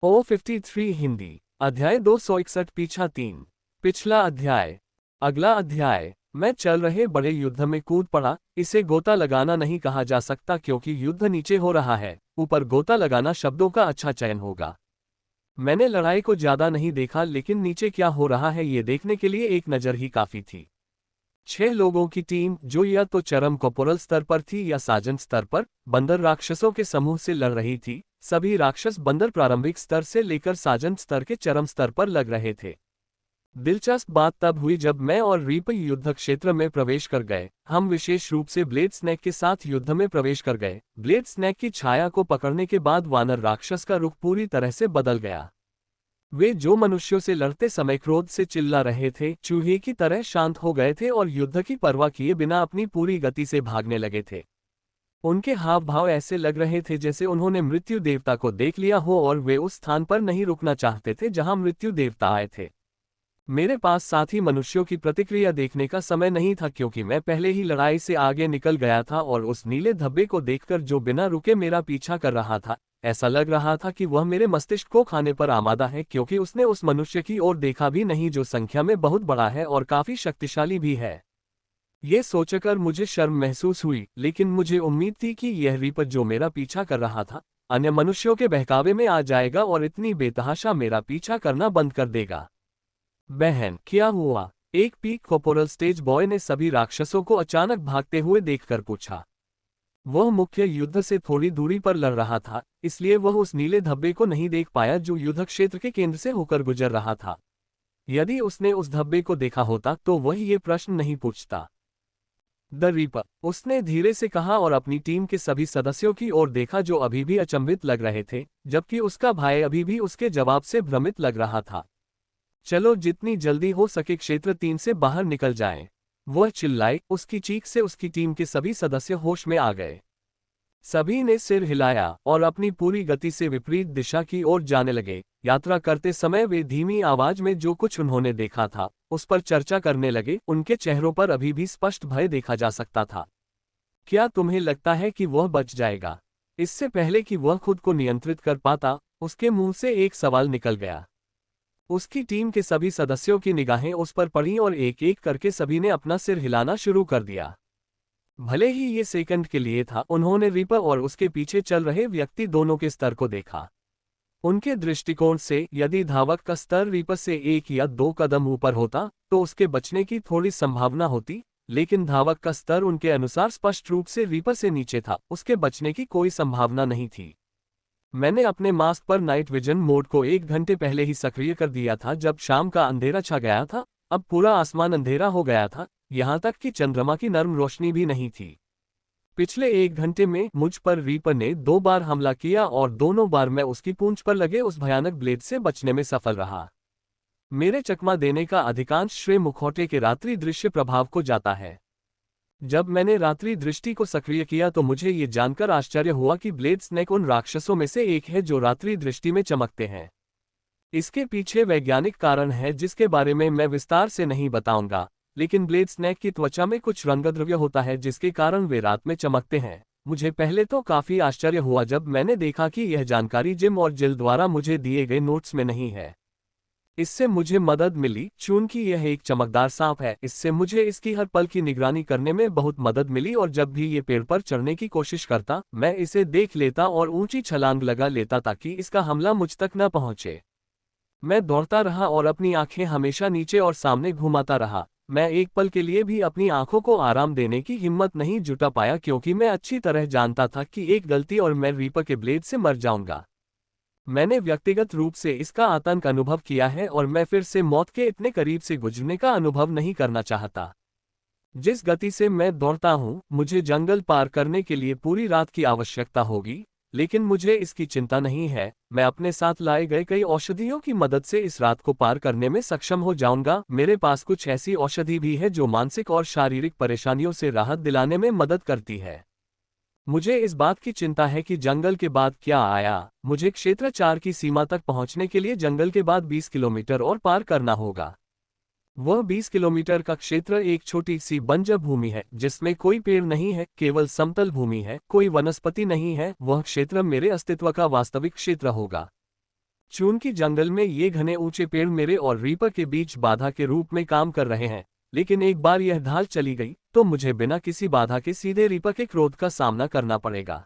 O53 Hindi अध्याय 261 पीछा 3। पिछला अध्याय। अगला अध्याय। मैं चल रहे बड़े युद्ध में कूद पड़ा। इसे गोता लगाना नहीं कहा जा सकता क्योंकि युद्ध नीचे हो रहा है, ऊपर गोता लगाना शब्दों का अच्छा चयन होगा। मैंने लड़ाई को ज्यादा नहीं देखा, लेकिन नीचे क्या हो रहा है ये देखने के लिए एक नज़र ही काफी थी। 6 लोगों की टीम, जो या तो चरम कॉर्पोरल स्तर पर थी या साजन स्तर पर, बंदर राक्षसों के समूह से लड़ रही थी। सभी राक्षस बंदर प्रारंभिक स्तर से लेकर साजन स्तर के चरम स्तर पर लग रहे थे। दिलचस्प बात तब हुई जब मैं और रीप युद्ध क्षेत्र में प्रवेश कर गए। हम विशेष रूप से ब्लेड स्नैक के साथ युद्ध में प्रवेश कर गए। ब्लेड स्नैक की छाया को पकड़ने के बाद वानर राक्षस का रुख पूरी तरह से बदल गया। वे जो मनुष्यों से लड़ते समय क्रोध से चिल्ला रहे थे, चूहे की तरह शांत हो गए थे और युद्ध की परवाह किए बिना अपनी पूरी गति से भागने लगे थे। उनके हाव भाव ऐसे लग रहे थे जैसे उन्होंने मृत्यु देवता को देख लिया हो और वे उस स्थान पर नहीं रुकना चाहते थे जहां मृत्यु देवता आए थे। मेरे पास साथी मनुष्यों की प्रतिक्रिया देखने का समय नहीं था क्योंकि मैं पहले ही लड़ाई से आगे निकल गया था और उस नीले धब्बे को देखकर जो बिना रुके मेरा पीछा कर रहा था, ऐसा लग रहा था कि वह मेरे मस्तिष्क को खाने पर आमादा है, क्योंकि उसने उस मनुष्य की ओर देखा भी नहीं जो संख्या में बहुत बड़ा है और काफी शक्तिशाली भी है। ये सोचकर मुझे शर्म महसूस हुई, लेकिन मुझे उम्मीद थी कि यह रीपर जो मेरा पीछा कर रहा था, अन्य मनुष्यों के बहकावे में आ जाएगा और इतनी बेतहाशा मेरा पीछा करना बंद कर देगा। बहन, क्या हुआ? एक पीक कॉर्पोरल स्टेज बॉय ने सभी राक्षसों को अचानक भागते हुए देखकर पूछा। वह मुख्य युद्ध से थोड़ी दूरी पर लड़ रहा था, इसलिए वह उस नीले धब्बे को नहीं देख पाया जो युद्ध क्षेत्र के केंद्र से होकर गुजर रहा था। यदि उसने उस धब्बे को देखा होता तो वह ये प्रश्न नहीं पूछता। द रीपर, उसने धीरे से कहा और अपनी टीम के सभी सदस्यों की ओर देखा जो अभी भी अचंभित लग रहे थे, जबकि उसका भाई अभी भी उसके जवाब से भ्रमित लग रहा था। चलो जितनी जल्दी हो सके क्षेत्र 3 से बाहर निकल जाएं। वह चिल्लाई। उसकी चीख से उसकी टीम के सभी सदस्य होश में आ गए। सभी ने सिर हिलाया और अपनी पूरी गति से विपरीत दिशा की ओर जाने लगे। यात्रा करते समय वे धीमी आवाज में जो कुछ उन्होंने देखा था उस पर चर्चा करने लगे। उनके चेहरों पर अभी भी स्पष्ट भय देखा जा सकता था। क्या तुम्हें लगता है कि वह बच जाएगा? इससे पहले कि वह खुद को नियंत्रित कर पाता, उसके मुंह से एक सवाल निकल गया। उसकी टीम के सभी सदस्यों की निगाहें उस पर पड़ीं और एक एक करके सभी ने अपना सिर हिलाना शुरू कर दिया। भले ही ये सेकंड के लिए था, उन्होंने रीपर और उसके पीछे चल रहे व्यक्ति दोनों के स्तर को देखा। उनके दृष्टिकोण से यदि धावक का स्तर रीपर से 1 या 2 कदम ऊपर होता तो उसके बचने की थोड़ी संभावना होती, लेकिन धावक का स्तर उनके अनुसार स्पष्ट रूप से रीपर से नीचे था। उसके बचने की कोई संभावना नहीं थी। मैंने अपने मास्क पर नाइट विजन मोड को 1 घंटे पहले ही सक्रिय कर दिया था जब शाम का अंधेरा छा गया था। अब पूरा आसमान अंधेरा हो गया था, यहाँ तक कि चंद्रमा की नर्म रोशनी भी नहीं थी। पिछले 1 घंटे में मुझ पर रीपर ने 2 बार हमला किया और दोनों बार मैं उसकी पूंछ पर लगे उस भयानक ब्लेड से बचने में सफल रहा। मेरे चकमा देने का अधिकांश श्रेय मुखौटे के रात्रि दृश्य प्रभाव को जाता है। जब मैंने रात्रि दृष्टि को सक्रिय किया तो मुझे ये जानकर आश्चर्य हुआ कि ब्लेड स्नैक उन राक्षसों में से एक है जो रात्रि दृष्टि में चमकते हैं। इसके पीछे वैज्ञानिक कारण है जिसके बारे में मैं विस्तार से नहीं बताऊंगा, लेकिन ब्लेड स्नैक की त्वचा में कुछ रंगद्रव्य होता है जिसके कारण वे रात में चमकते हैं। मुझे पहले तो काफी आश्चर्य हुआ जब मैंने देखा कि यह जानकारी जिम और जिल द्वारा मुझे दिए गए नोट्स में नहीं है। इससे मुझे मदद मिली चूंकि यह एक चमकदार सांप है। इससे मुझे इसकी हर पल की निगरानी करने में बहुत मदद मिली और जब भी ये पेड़ पर चढ़ने की कोशिश करता मैं इसे देख लेता और ऊंची छलांग लगा लेता ताकि इसका हमला मुझ तक न पहुंचे। मैं दौड़ता रहा और अपनी आंखें हमेशा नीचे और सामने घुमाता रहा। मैं एक पल के लिए भी अपनी आंखों को आराम देने की हिम्मत नहीं जुटा पाया क्योंकि मैं अच्छी तरह जानता था कि एक गलती और मैं रीपर के ब्लेड से मर जाऊंगा। मैंने व्यक्तिगत रूप से इसका आतंक अनुभव किया है और मैं फिर से मौत के इतने करीब से गुजरने का अनुभव नहीं करना चाहता। जिस गति से मैं दौड़ता हूं, मुझे जंगल पार करने के लिए पूरी रात की आवश्यकता होगी, लेकिन मुझे इसकी चिंता नहीं है। मैं अपने साथ लाए गए कई औषधियों की मदद से इस रात को पार करने में सक्षम हो जाऊंगा। मेरे पास कुछ ऐसी औषधि भी है जो मानसिक और शारीरिक परेशानियों से राहत दिलाने में मदद करती है। मुझे इस बात की चिंता है कि जंगल के बाद क्या आया। मुझे क्षेत्र 4 की सीमा तक पहुंचने के लिए जंगल के बाद 20 किलोमीटर और पार करना होगा। वह 20 किलोमीटर का क्षेत्र एक छोटी सी बंजर भूमि है जिसमें कोई पेड़ नहीं है, केवल समतल भूमि है, कोई वनस्पति नहीं है। वह क्षेत्र मेरे अस्तित्व का वास्तविक क्षेत्र होगा। चून की जंगल में ये घने ऊंचे पेड़ मेरे और रीपर के बीच बाधा के रूप में काम कर रहे हैं, लेकिन एक बार यह ढाल चली गई तो मुझे बिना किसी बाधा के सीधे रीपर के क्रोध का सामना करना पड़ेगा।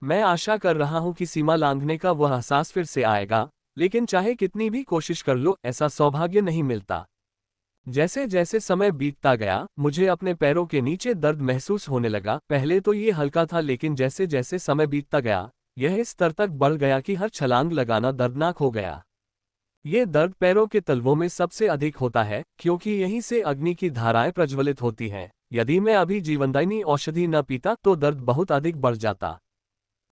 मैं आशा कर रहा हूं कि सीमा लांघने का वह एहसास फिर से आएगा, लेकिन चाहे कितनी भी कोशिश कर लो ऐसा सौभाग्य नहीं मिलता। जैसे जैसे समय बीतता गया मुझे अपने पैरों के नीचे दर्द महसूस होने लगा। पहले तो ये हल्का था, लेकिन जैसे जैसे समय बीतता गया यह इस स्तर तक बढ़ गया कि हर छलांग लगाना दर्दनाक हो गया। ये दर्द पैरों के तलवों में सबसे अधिक होता है, क्योंकि यहीं से अग्नि की धाराएं प्रज्वलित होती हैं। यदि मैं अभी जीवनदायिनी औषधि न पीता तो दर्द बहुत अधिक बढ़ जाता।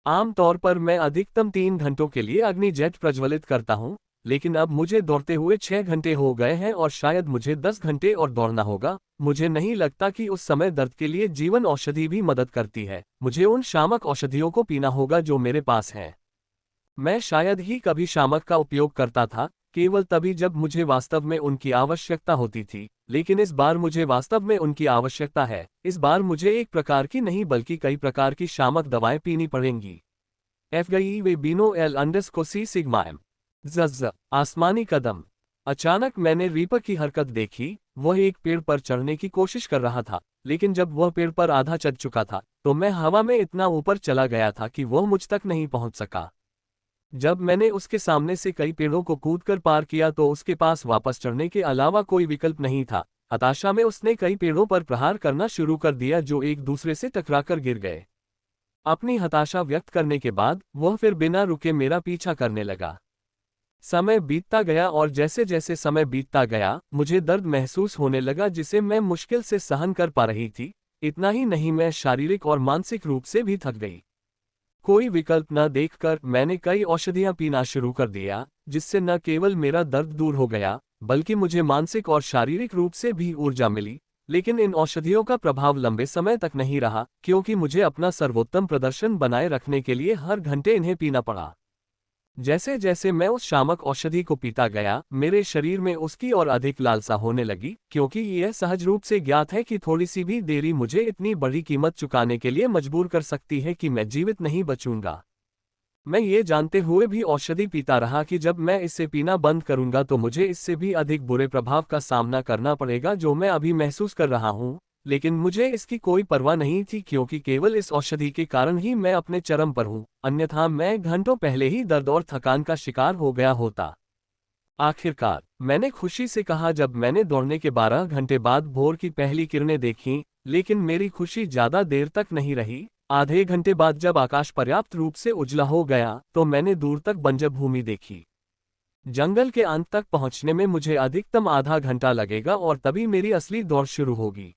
आमतौर पर मैं अधिकतम 3 घंटों के लिए अग्नि जेट प्रज्वलित करता हूं, लेकिन अब मुझे दौड़ते हुए 6 घंटे हो गए हैं और शायद मुझे 10 घंटे और दौड़ना होगा। मुझे नहीं लगता कि उस समय दर्द के लिए जीवन औषधि भी मदद करती है। मुझे उन शामक औषधियों को पीना होगा जो मेरे पास हैं। मैं शायद ही कभी शामक का उपयोग करता था, केवल तभी जब मुझे वास्तव में उनकी आवश्यकता होती थी, लेकिन इस बार मुझे वास्तव में उनकी आवश्यकता है। इस बार मुझे एक प्रकार की नहीं बल्कि कई प्रकार की शामक दवाएं पीनी पड़ेंगी। एफगई वे बीनो एल अंडस को सी सिग्माएम ज़ आसमानी कदम। अचानक मैंने रीपर की हरकत देखी। वह एक पेड़ पर चढ़ने की कोशिश कर रहा था, लेकिन जब वह पेड़ पर आधा चढ़ चुका था तो मैं हवा में इतना ऊपर चला गया था कि वह मुझ तक नहीं पहुंच सका। जब मैंने उसके सामने से कई पेड़ों को कूदकर पार किया तो उसके पास वापस चढ़ने के अलावा कोई विकल्प नहीं था। हताशा में उसने कई पेड़ों पर प्रहार करना शुरू कर दिया जो एक दूसरे से टकराकर गिर गए। अपनी हताशा व्यक्त करने के बाद वह फिर बिना रुके मेरा पीछा करने लगा। समय बीतता गया और जैसे जैसे समय बीतता गया मुझे दर्द महसूस होने लगा जिसे मैं मुश्किल से सहन कर पा रही थी। इतना ही नहीं, मैं शारीरिक और मानसिक रूप से भी थक गई। कोई विकल्प न देखकर मैंने कई औषधियां पीना शुरू कर दिया, जिससे न केवल मेरा दर्द दूर हो गया बल्कि मुझे मानसिक और शारीरिक रूप से भी ऊर्जा मिली। लेकिन इन औषधियों का प्रभाव लंबे समय तक नहीं रहा, क्योंकि मुझे अपना सर्वोत्तम प्रदर्शन बनाए रखने के लिए हर घंटे इन्हें पीना पड़ा। जैसे जैसे मैं उस शामक औषधि को पीता गया मेरे शरीर में उसकी और अधिक लालसा होने लगी, क्योंकि यह सहज रूप से ज्ञात है कि थोड़ी सी भी देरी मुझे इतनी बड़ी कीमत चुकाने के लिए मजबूर कर सकती है कि मैं जीवित नहीं बचूंगा। मैं ये जानते हुए भी औषधि पीता रहा कि जब मैं इसे पीना बंद करूंगा तो मुझे इससे भी अधिक बुरे प्रभाव का सामना करना पड़ेगा जो मैं अभी महसूस कर रहा हूं। लेकिन मुझे इसकी कोई परवाह नहीं थी, क्योंकि केवल इस औषधि के कारण ही मैं अपने चरम पर हूं, अन्यथा मैं घंटों पहले ही दर्द और थकान का शिकार हो गया होता। आखिरकार मैंने खुशी से कहा जब मैंने दौड़ने के 12 घंटे बाद भोर की पहली किरणें देखीं। लेकिन मेरी खुशी ज्यादा देर तक नहीं रही। आधे घंटे बाद जब आकाश पर्याप्त रूप से उजला हो गया तो मैंने दूर तक बंजर भूमि देखी। जंगल के अंत तक पहुंचने में मुझे अधिकतम आधा घंटा लगेगा और तभी मेरी असली दौड़ शुरू होगी।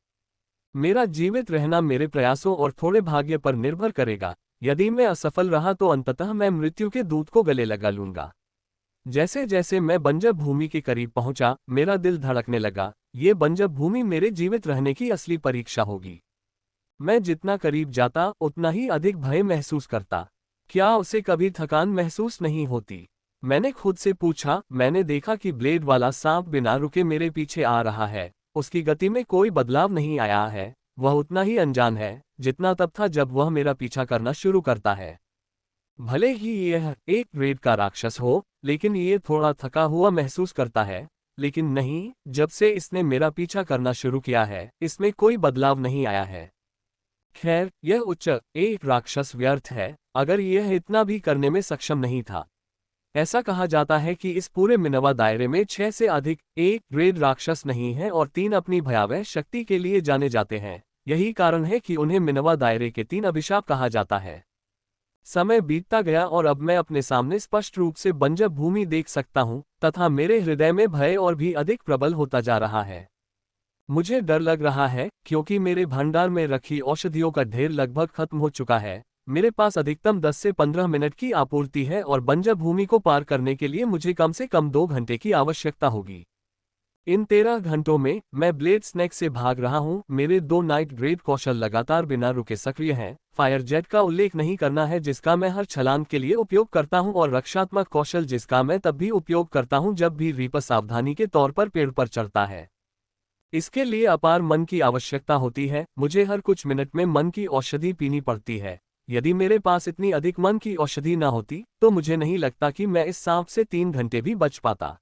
मेरा जीवित रहना मेरे प्रयासों और थोड़े भाग्य पर निर्भर करेगा। यदि मैं असफल रहा तो अंततः मैं मृत्यु के दूत को गले लगा लूंगा। जैसे जैसे मैं बंजर भूमि के करीब पहुंचा मेरा दिल धड़कने लगा। ये बंजर भूमि मेरे जीवित रहने की असली परीक्षा होगी। मैं जितना करीब जाता उतना ही अधिक भय महसूस करता। क्या उसे कभी थकान महसूस नहीं होती? मैंने खुद से पूछा। मैंने देखा कि ब्लेड वाला सांप बिना रुके मेरे पीछे आ रहा है। उसकी गति में कोई बदलाव नहीं आया है। वह उतना ही अनजान है जितना तब था जब वह मेरा पीछा करना शुरू करता है। भले ही यह एक रेड का राक्षस हो, लेकिन ये थोड़ा थका हुआ महसूस करता है। लेकिन नहीं, जब से इसने मेरा पीछा करना शुरू किया है इसमें कोई बदलाव नहीं आया है। खैर, यह उच्च एक राक्षस व्यर्थ है अगर यह इतना भी करने में सक्षम नहीं था। ऐसा कहा जाता है कि इस पूरे मिनवा दायरे में 6 से अधिक एक रेड राक्षस नहीं है और 3 अपनी भयावह शक्ति के लिए जाने जाते हैं। यही कारण है कि उन्हें मिनवा दायरे के 3 अभिशाप कहा जाता है। समय बीतता गया और अब मैं अपने सामने स्पष्ट रूप से बंजर भूमि देख सकता हूं तथा मेरे हृदय में भय और भी अधिक प्रबल होता जा रहा है। मुझे डर लग रहा है क्योंकि मेरे भंडार में रखी औषधियों का ढेर लगभग खत्म हो चुका है। मेरे पास अधिकतम 10 से 15 मिनट की आपूर्ति है और बंजर भूमि को पार करने के लिए मुझे कम से कम 2 घंटे की आवश्यकता होगी। इन 13 घंटों में मैं ब्लेड स्नेक से भाग रहा हूं। मेरे 2 नाइट ग्रेड कौशल लगातार बिना रुके सक्रिय हैं। फायर जेट का उल्लेख नहीं करना है जिसका मैं हर छलांग के लिए उपयोग करता हूं, और रक्षात्मक कौशल जिसका मैं तब भी उपयोग करता हूं जब भी रीपर सावधानी के तौर पर पेड़ पर चढ़ता है। इसके लिए अपार मन की आवश्यकता होती है। मुझे हर कुछ मिनट में मन की औषधि पीनी पड़ती है। यदि मेरे पास इतनी अधिक मन की औषधि न होती तो मुझे नहीं लगता कि मैं इस सांप से 3 घंटे भी बच पाता।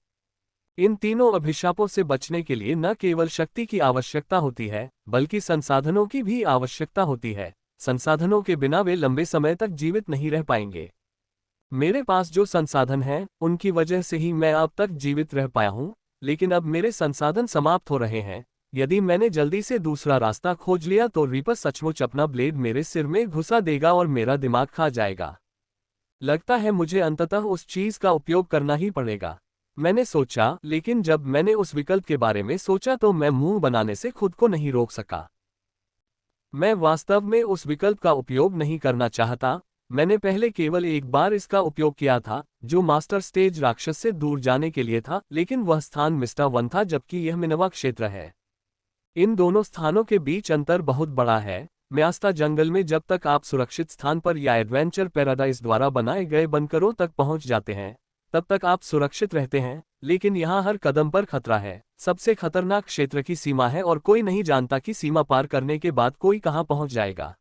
इन तीनों अभिशापों से बचने के लिए न केवल शक्ति की आवश्यकता होती है, बल्कि संसाधनों की भी आवश्यकता होती है। संसाधनों के बिना वे लंबे समय तक जीवित नहीं रह पाएंगे। मेरे पास जो संसाधन हैं, उनकी वजह से ही मैं अब तक जीवित रह पाया हूं, लेकिन अब मेरे संसाधन समाप्त हो रहे हैं। यदि मैंने जल्दी से दूसरा रास्ता खोज लिया तो रीपर सचमुच अपना ब्लेड मेरे सिर में घुसा देगा और मेरा दिमाग खा जाएगा। लगता है मुझे अंततः उस चीज का उपयोग करना ही पड़ेगा, मैंने सोचा, लेकिन जब मैंने उस विकल्प के बारे में सोचा तो मैं मुंह बनाने से खुद को नहीं रोक सका। मैं वास्तव में उस विकल्प का उपयोग नहीं करना चाहता। मैंने पहले केवल एक बार इसका उपयोग किया था, जो मास्टर स्टेज राक्षस से दूर जाने के लिए था, लेकिन वह स्थान मिस्टर वन था जबकि यह मिनवा क्षेत्र है। इन दोनों स्थानों के बीच अंतर बहुत बड़ा है। म्यास्ता जंगल में जब तक आप सुरक्षित स्थान पर या एडवेंचर पैराडाइज द्वारा बनाए गए बनकरों तक पहुंच जाते हैं, तब तक आप सुरक्षित रहते हैं, लेकिन यहाँ हर कदम पर खतरा है। सबसे खतरनाक क्षेत्र की सीमा है और कोई नहीं जानता कि सीमा पार करने के बाद कोई कहाँ पहुंच जाएगा।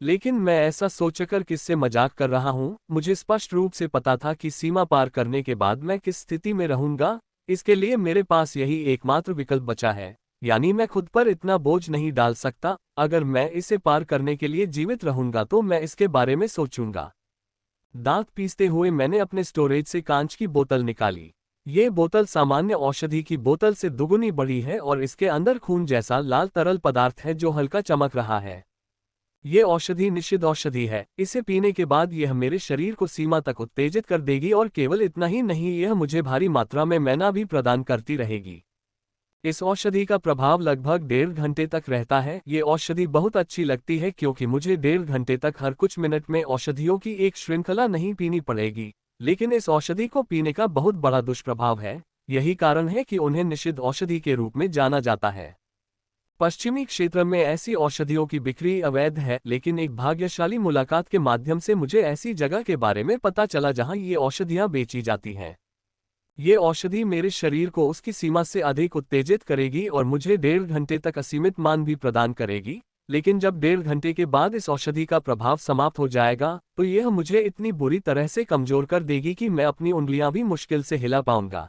लेकिन मैं ऐसा सोचकर किससे मजाक कर रहा हूँ। मुझे स्पष्ट रूप से पता था कि सीमा पार करने के बाद मैं किस स्थिति में रहूंगा। इसके लिए मेरे पास यही एकमात्र विकल्प बचा है, यानी मैं खुद पर इतना बोझ नहीं डाल सकता। अगर मैं इसे पार करने के लिए जीवित रहूंगा तो मैं इसके बारे में सोचूंगा। दांत पीसते हुए मैंने अपने स्टोरेज से कांच की बोतल निकाली। ये बोतल सामान्य औषधि की बोतल से दुगुनी बड़ी है और इसके अंदर खून जैसा लाल तरल पदार्थ है जो हल्का चमक रहा है। ये औषधि निषिद्ध औषधि है। इसे पीने के बाद यह मेरे शरीर को सीमा तक उत्तेजित कर देगी और केवल इतना ही नहीं, यह मुझे भारी मात्रा में मैना भी प्रदान करती रहेगी। इस औषधि का प्रभाव लगभग 1.5 घंटे तक रहता है। ये औषधि बहुत अच्छी लगती है क्योंकि मुझे 1.5 घंटे तक हर कुछ मिनट में औषधियों की एक श्रृंखला नहीं पीनी पड़ेगी। लेकिन इस औषधि को पीने का बहुत बड़ा दुष्प्रभाव है। यही कारण है कि उन्हें निषिद्ध औषधि के रूप में जाना जाता है। पश्चिमी क्षेत्र में ऐसी औषधियों की बिक्री अवैध है, लेकिन एक भाग्यशाली मुलाकात के माध्यम से मुझे ऐसी जगह के बारे में पता चला जहां ये औषधियां बेची जाती हैं। ये औषधि मेरे शरीर को उसकी सीमा से अधिक उत्तेजित करेगी और मुझे 1.5 घंटे तक असीमित मान भी प्रदान करेगी। लेकिन जब 1.5 घंटे के बाद इस औषधि का प्रभाव समाप्त हो जाएगा तो यह मुझे इतनी बुरी तरह से कमजोर कर देगी कि मैं अपनी उंगलियां भी मुश्किल से हिला पाऊंगा।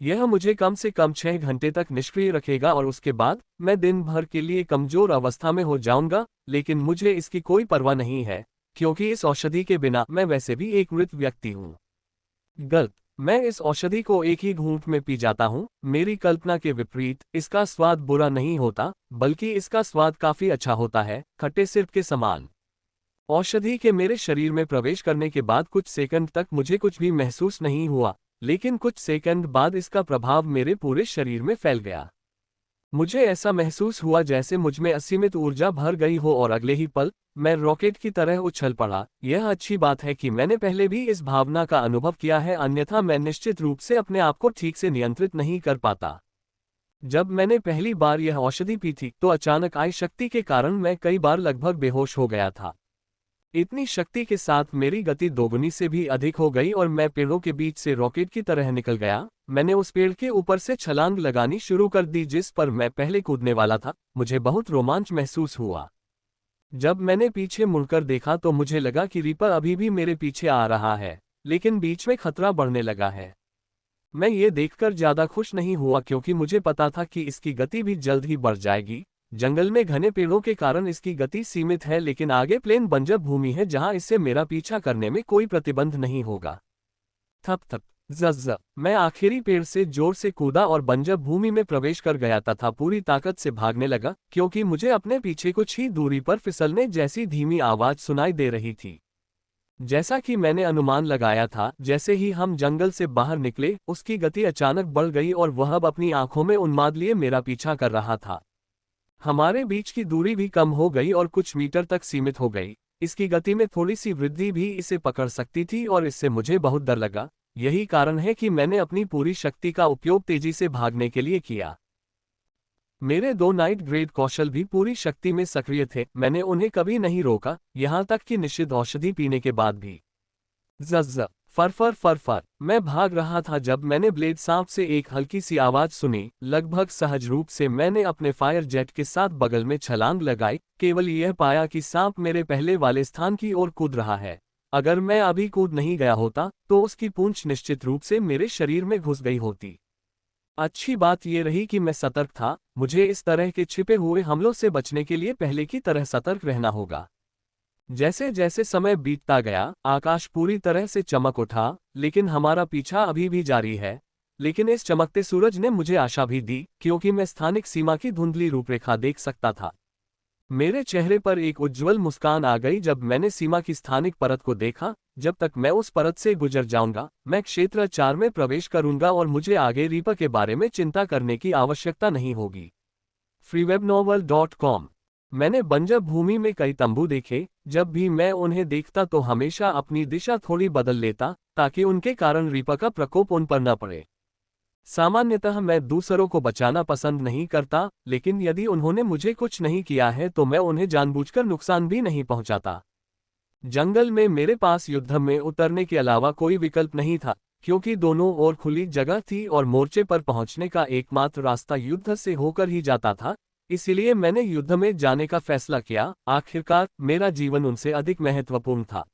यह मुझे कम से कम 6 घंटे तक निष्क्रिय रखेगा और उसके बाद मैं दिन भर के लिए कमजोर अवस्था में हो जाऊंगा। लेकिन मुझे इसकी कोई परवाह नहीं है, क्योंकि इस औषधि के बिना मैं वैसे भी एक मृत व्यक्ति हूँ। गलत, मैं इस औषधि को एक ही घूंट में पी जाता हूँ। मेरी कल्पना के विपरीत इसका स्वाद बुरा नहीं होता, बल्कि इसका स्वाद काफी अच्छा होता है, खट्टे सिरप के समान। औषधि के मेरे शरीर में प्रवेश करने के बाद कुछ सेकंड तक मुझे कुछ भी महसूस नहीं हुआ, लेकिन कुछ सेकंड बाद इसका प्रभाव मेरे पूरे शरीर में फैल गया। मुझे ऐसा महसूस हुआ जैसे मुझमें असीमित ऊर्जा भर गई हो और अगले ही पल मैं रॉकेट की तरह उछल पड़ा। यह अच्छी बात है कि मैंने पहले भी इस भावना का अनुभव किया है, अन्यथा मैं निश्चित रूप से अपने आप को ठीक से नियंत्रित नहीं कर पाता। जब मैंने पहली बार यह औषधि पी थी तो अचानक आई शक्ति के कारण मैं कई बार लगभग बेहोश हो गया था। इतनी शक्ति के साथ मेरी गति दोगुनी से भी अधिक हो गई और मैं पेड़ों के बीच से रॉकेट की तरह निकल गया। मैंने उस पेड़ के ऊपर से छलांग लगानी शुरू कर दी जिस पर मैं पहले कूदने वाला था। मुझे बहुत रोमांच महसूस हुआ। जब मैंने पीछे मुड़कर देखा तो मुझे लगा कि रीपर अभी भी मेरे पीछे आ रहा है, लेकिन बीच में खतरा बढ़ने लगा है। मैं ये देखकर ज्यादा खुश नहीं हुआ क्योंकि मुझे पता था कि इसकी गति भी जल्द ही बढ़ जाएगी। जंगल में घने पेड़ों के कारण इसकी गति सीमित है, लेकिन आगे प्लेन बंजर भूमि है जहां इससे मेरा पीछा करने में कोई प्रतिबंध नहीं होगा। थप थप ज़ज़, मैं आखिरी पेड़ से जोर से कूदा और बंजर भूमि में प्रवेश कर गया तथा पूरी ताकत से भागने लगा, क्योंकि मुझे अपने पीछे कुछ ही दूरी पर फिसलने जैसी धीमी आवाज सुनाई दे रही थी। जैसा कि मैंने अनुमान लगाया था, जैसे ही हम जंगल से बाहर निकले उसकी गति अचानक बढ़ गई और वह अब अपनी आंखों में उन्माद लिए मेरा पीछा कर रहा था। हमारे बीच की दूरी भी कम हो गई और कुछ मीटर तक सीमित हो गई। इसकी गति में थोड़ी सी वृद्धि भी इसे पकड़ सकती थी और इससे मुझे बहुत डर लगा। यही कारण है कि मैंने अपनी पूरी शक्ति का उपयोग तेजी से भागने के लिए किया। मेरे 2 नाइट ग्रेड कौशल भी पूरी शक्ति में सक्रिय थे। मैंने उन्हें कभी नहीं रोका, यहां तक कि निषिद्ध औषधि पीने के बाद भी। ज़ज़, फर फर फर फर। मैं भाग रहा था जब मैंने ब्लेड सांप से एक हल्की सी आवाज सुनी। लगभग सहज रूप से मैंने अपने फायर जेट के साथ बगल में छलांग लगाई, केवल यह पाया कि सांप मेरे पहले वाले स्थान की ओर कूद रहा है। अगर मैं अभी कूद नहीं गया होता तो उसकी पूंछ निश्चित रूप से मेरे शरीर में घुस गई होती। अच्छी बात यह रही कि मैं सतर्क था। मुझे इस तरह के छिपे हुए हमलों से बचने के लिए पहले की तरह सतर्क रहना होगा। जैसे जैसे समय बीतता गया, आकाश पूरी तरह से चमक उठा, लेकिन हमारा पीछा अभी भी जारी है। लेकिन इस चमकते सूरज ने मुझे आशा भी दी, क्योंकि मैं स्थानिक सीमा की धुंधली रूपरेखा देख सकता था। मेरे चेहरे पर एक उज्ज्वल मुस्कान आ गई जब मैंने सीमा की स्थानिक परत को देखा। जब तक मैं उस परत से गुजर जाऊंगा, मैं क्षेत्र 4 में प्रवेश करूंगा और मुझे आगे रीपर के बारे में चिंता करने की आवश्यकता नहीं होगी। freewebnovel.com। मैंने बंजर भूमि में कई तंबू देखे। जब भी मैं उन्हें देखता तो हमेशा अपनी दिशा थोड़ी बदल लेता, ताकि उनके कारण रीपर का प्रकोप उन पर न पड़े। सामान्यतः मैं दूसरों को बचाना पसंद नहीं करता, लेकिन यदि उन्होंने मुझे कुछ नहीं किया है तो मैं उन्हें जानबूझकर नुकसान भी नहीं पहुंचाता। जंगल में मेरे पास युद्ध में उतरने के अलावा कोई विकल्प नहीं था, क्योंकि दोनों ओर खुली जगह थी और मोर्चे पर पहुंचने का एकमात्र रास्ता युद्ध से होकर ही जाता था। इसलिए मैंने युद्ध में जाने का फैसला किया। आखिरकार मेरा जीवन उनसे अधिक महत्वपूर्ण था।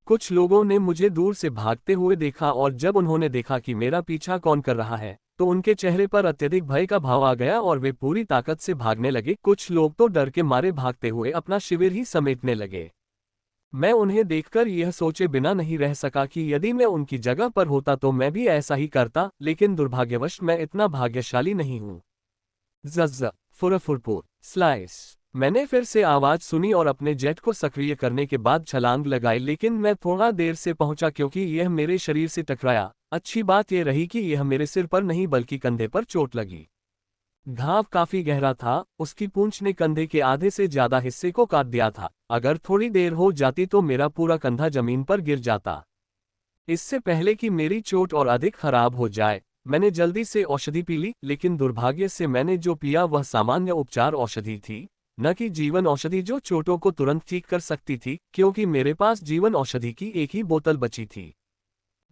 कुछ लोगों ने मुझे दूर से भागते हुए देखा और जब उन्होंने देखा कि मेरा पीछा कौन कर रहा है, तो उनके चेहरे पर अत्यधिक भय का भाव आ गया और वे पूरी ताकत से भागने लगे। कुछ लोग तो डर के मारे भागते हुए अपना शिविर ही समेटने लगे। मैं उन्हें देखकर यह सोचे बिना नहीं रह सका कि यदि मैं उनकी जगह पर होता तो मैं भी ऐसा ही करता, लेकिन दुर्भाग्यवश मैं इतना भाग्यशाली नहीं हूँ। ज़ज़ फुरफुरपुर स्लाइस। मैंने फिर से आवाज सुनी और अपने जेट को सक्रिय करने के बाद छलांग लगाई, लेकिन मैं थोड़ा देर से पहुंचा क्योंकि यह मेरे शरीर से टकराया। अच्छी बात यह रही कि यह मेरे सिर पर नहीं बल्कि कंधे पर चोट लगी। घाव काफी गहरा था। उसकी पूंछ ने कंधे के आधे से ज्यादा हिस्से को काट दिया था। अगर थोड़ी देर हो जाती तो मेरा पूरा कंधा जमीन पर गिर जाता। इससे पहले कि मेरी चोट और अधिक खराब हो जाए, मैंने जल्दी से औषधि पी ली, लेकिन दुर्भाग्य से मैंने जो पिया वह सामान्य उपचार औषधि थी, न कि जीवन औषधि जो चोटों को तुरंत ठीक कर सकती थी, क्योंकि मेरे पास जीवन औषधि की एक ही बोतल बची थी।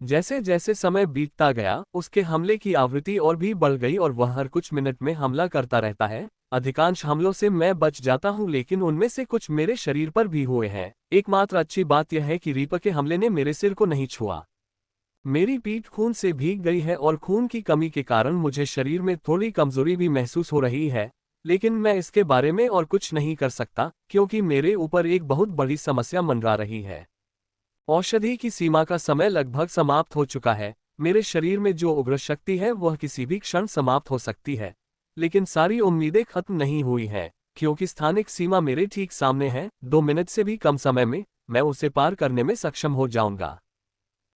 जैसे जैसे समय बीतता गया, उसके हमले की आवृत्ति और भी बढ़ गई और वह हर कुछ मिनट में हमला करता रहता है। अधिकांश हमलों से मैं बच जाता हूं, लेकिन उनमें से कुछ मेरे शरीर पर भी हुए हैं। एकमात्र अच्छी बात यह है कि रीपर के हमले ने मेरे सिर को नहीं छुआ। मेरी पीठ खून से भीग गई है और खून की कमी के कारण मुझे शरीर में थोड़ी कमजोरी भी महसूस हो रही है, लेकिन मैं इसके बारे में और कुछ नहीं कर सकता, क्योंकि मेरे ऊपर एक बहुत बड़ी समस्या मंडरा रही है। औषधि की सीमा का समय लगभग समाप्त हो चुका है। मेरे शरीर में जो उग्र शक्ति है वह किसी भी क्षण समाप्त हो सकती है, लेकिन सारी उम्मीदें खत्म नहीं हुई हैं, क्योंकि स्थानिक सीमा मेरे ठीक सामने है। 2 मिनट से भी कम समय में मैं उसे पार करने में सक्षम हो जाऊंगा।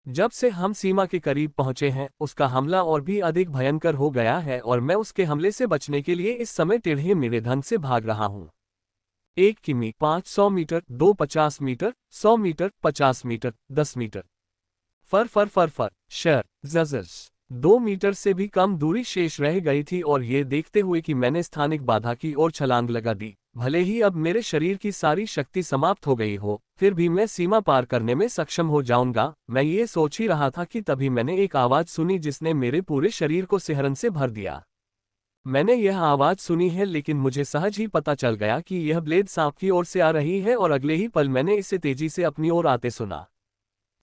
जब से हम सीमा के करीब पहुंचे हैं, उसका हमला और भी अधिक भयंकर हो गया है और मैं उसके हमले से बचने के लिए इस समय टेढ़े मेढ़े ढंग से भाग रहा हूं। 1 किमी 500 metre, 2 50 metre, 100 metre, 50 metre, 10 metre. फर फर फर फर शर जजस। 2 मीटर से भी कम दूरी शेष रह गई थी और ये देखते हुए कि मैंने स्थानिक बाधा की ओर छलांग लगा दी। भले ही अब मेरे शरीर की सारी शक्ति समाप्त हो गई हो, फिर भी मैं सीमा पार करने में सक्षम हो जाऊंगा। मैं ये सोच ही रहा था कि तभी मैंने एक आवाज सुनी जिसने मेरे पूरे शरीर को सिहरन से भर दिया। मैंने यह आवाज सुनी है, लेकिन मुझे सहज ही पता चल गया कि यह ब्लेड सांप की ओर से आ रही है और अगले ही पल मैंने इसे तेजी से अपनी ओर आते सुना।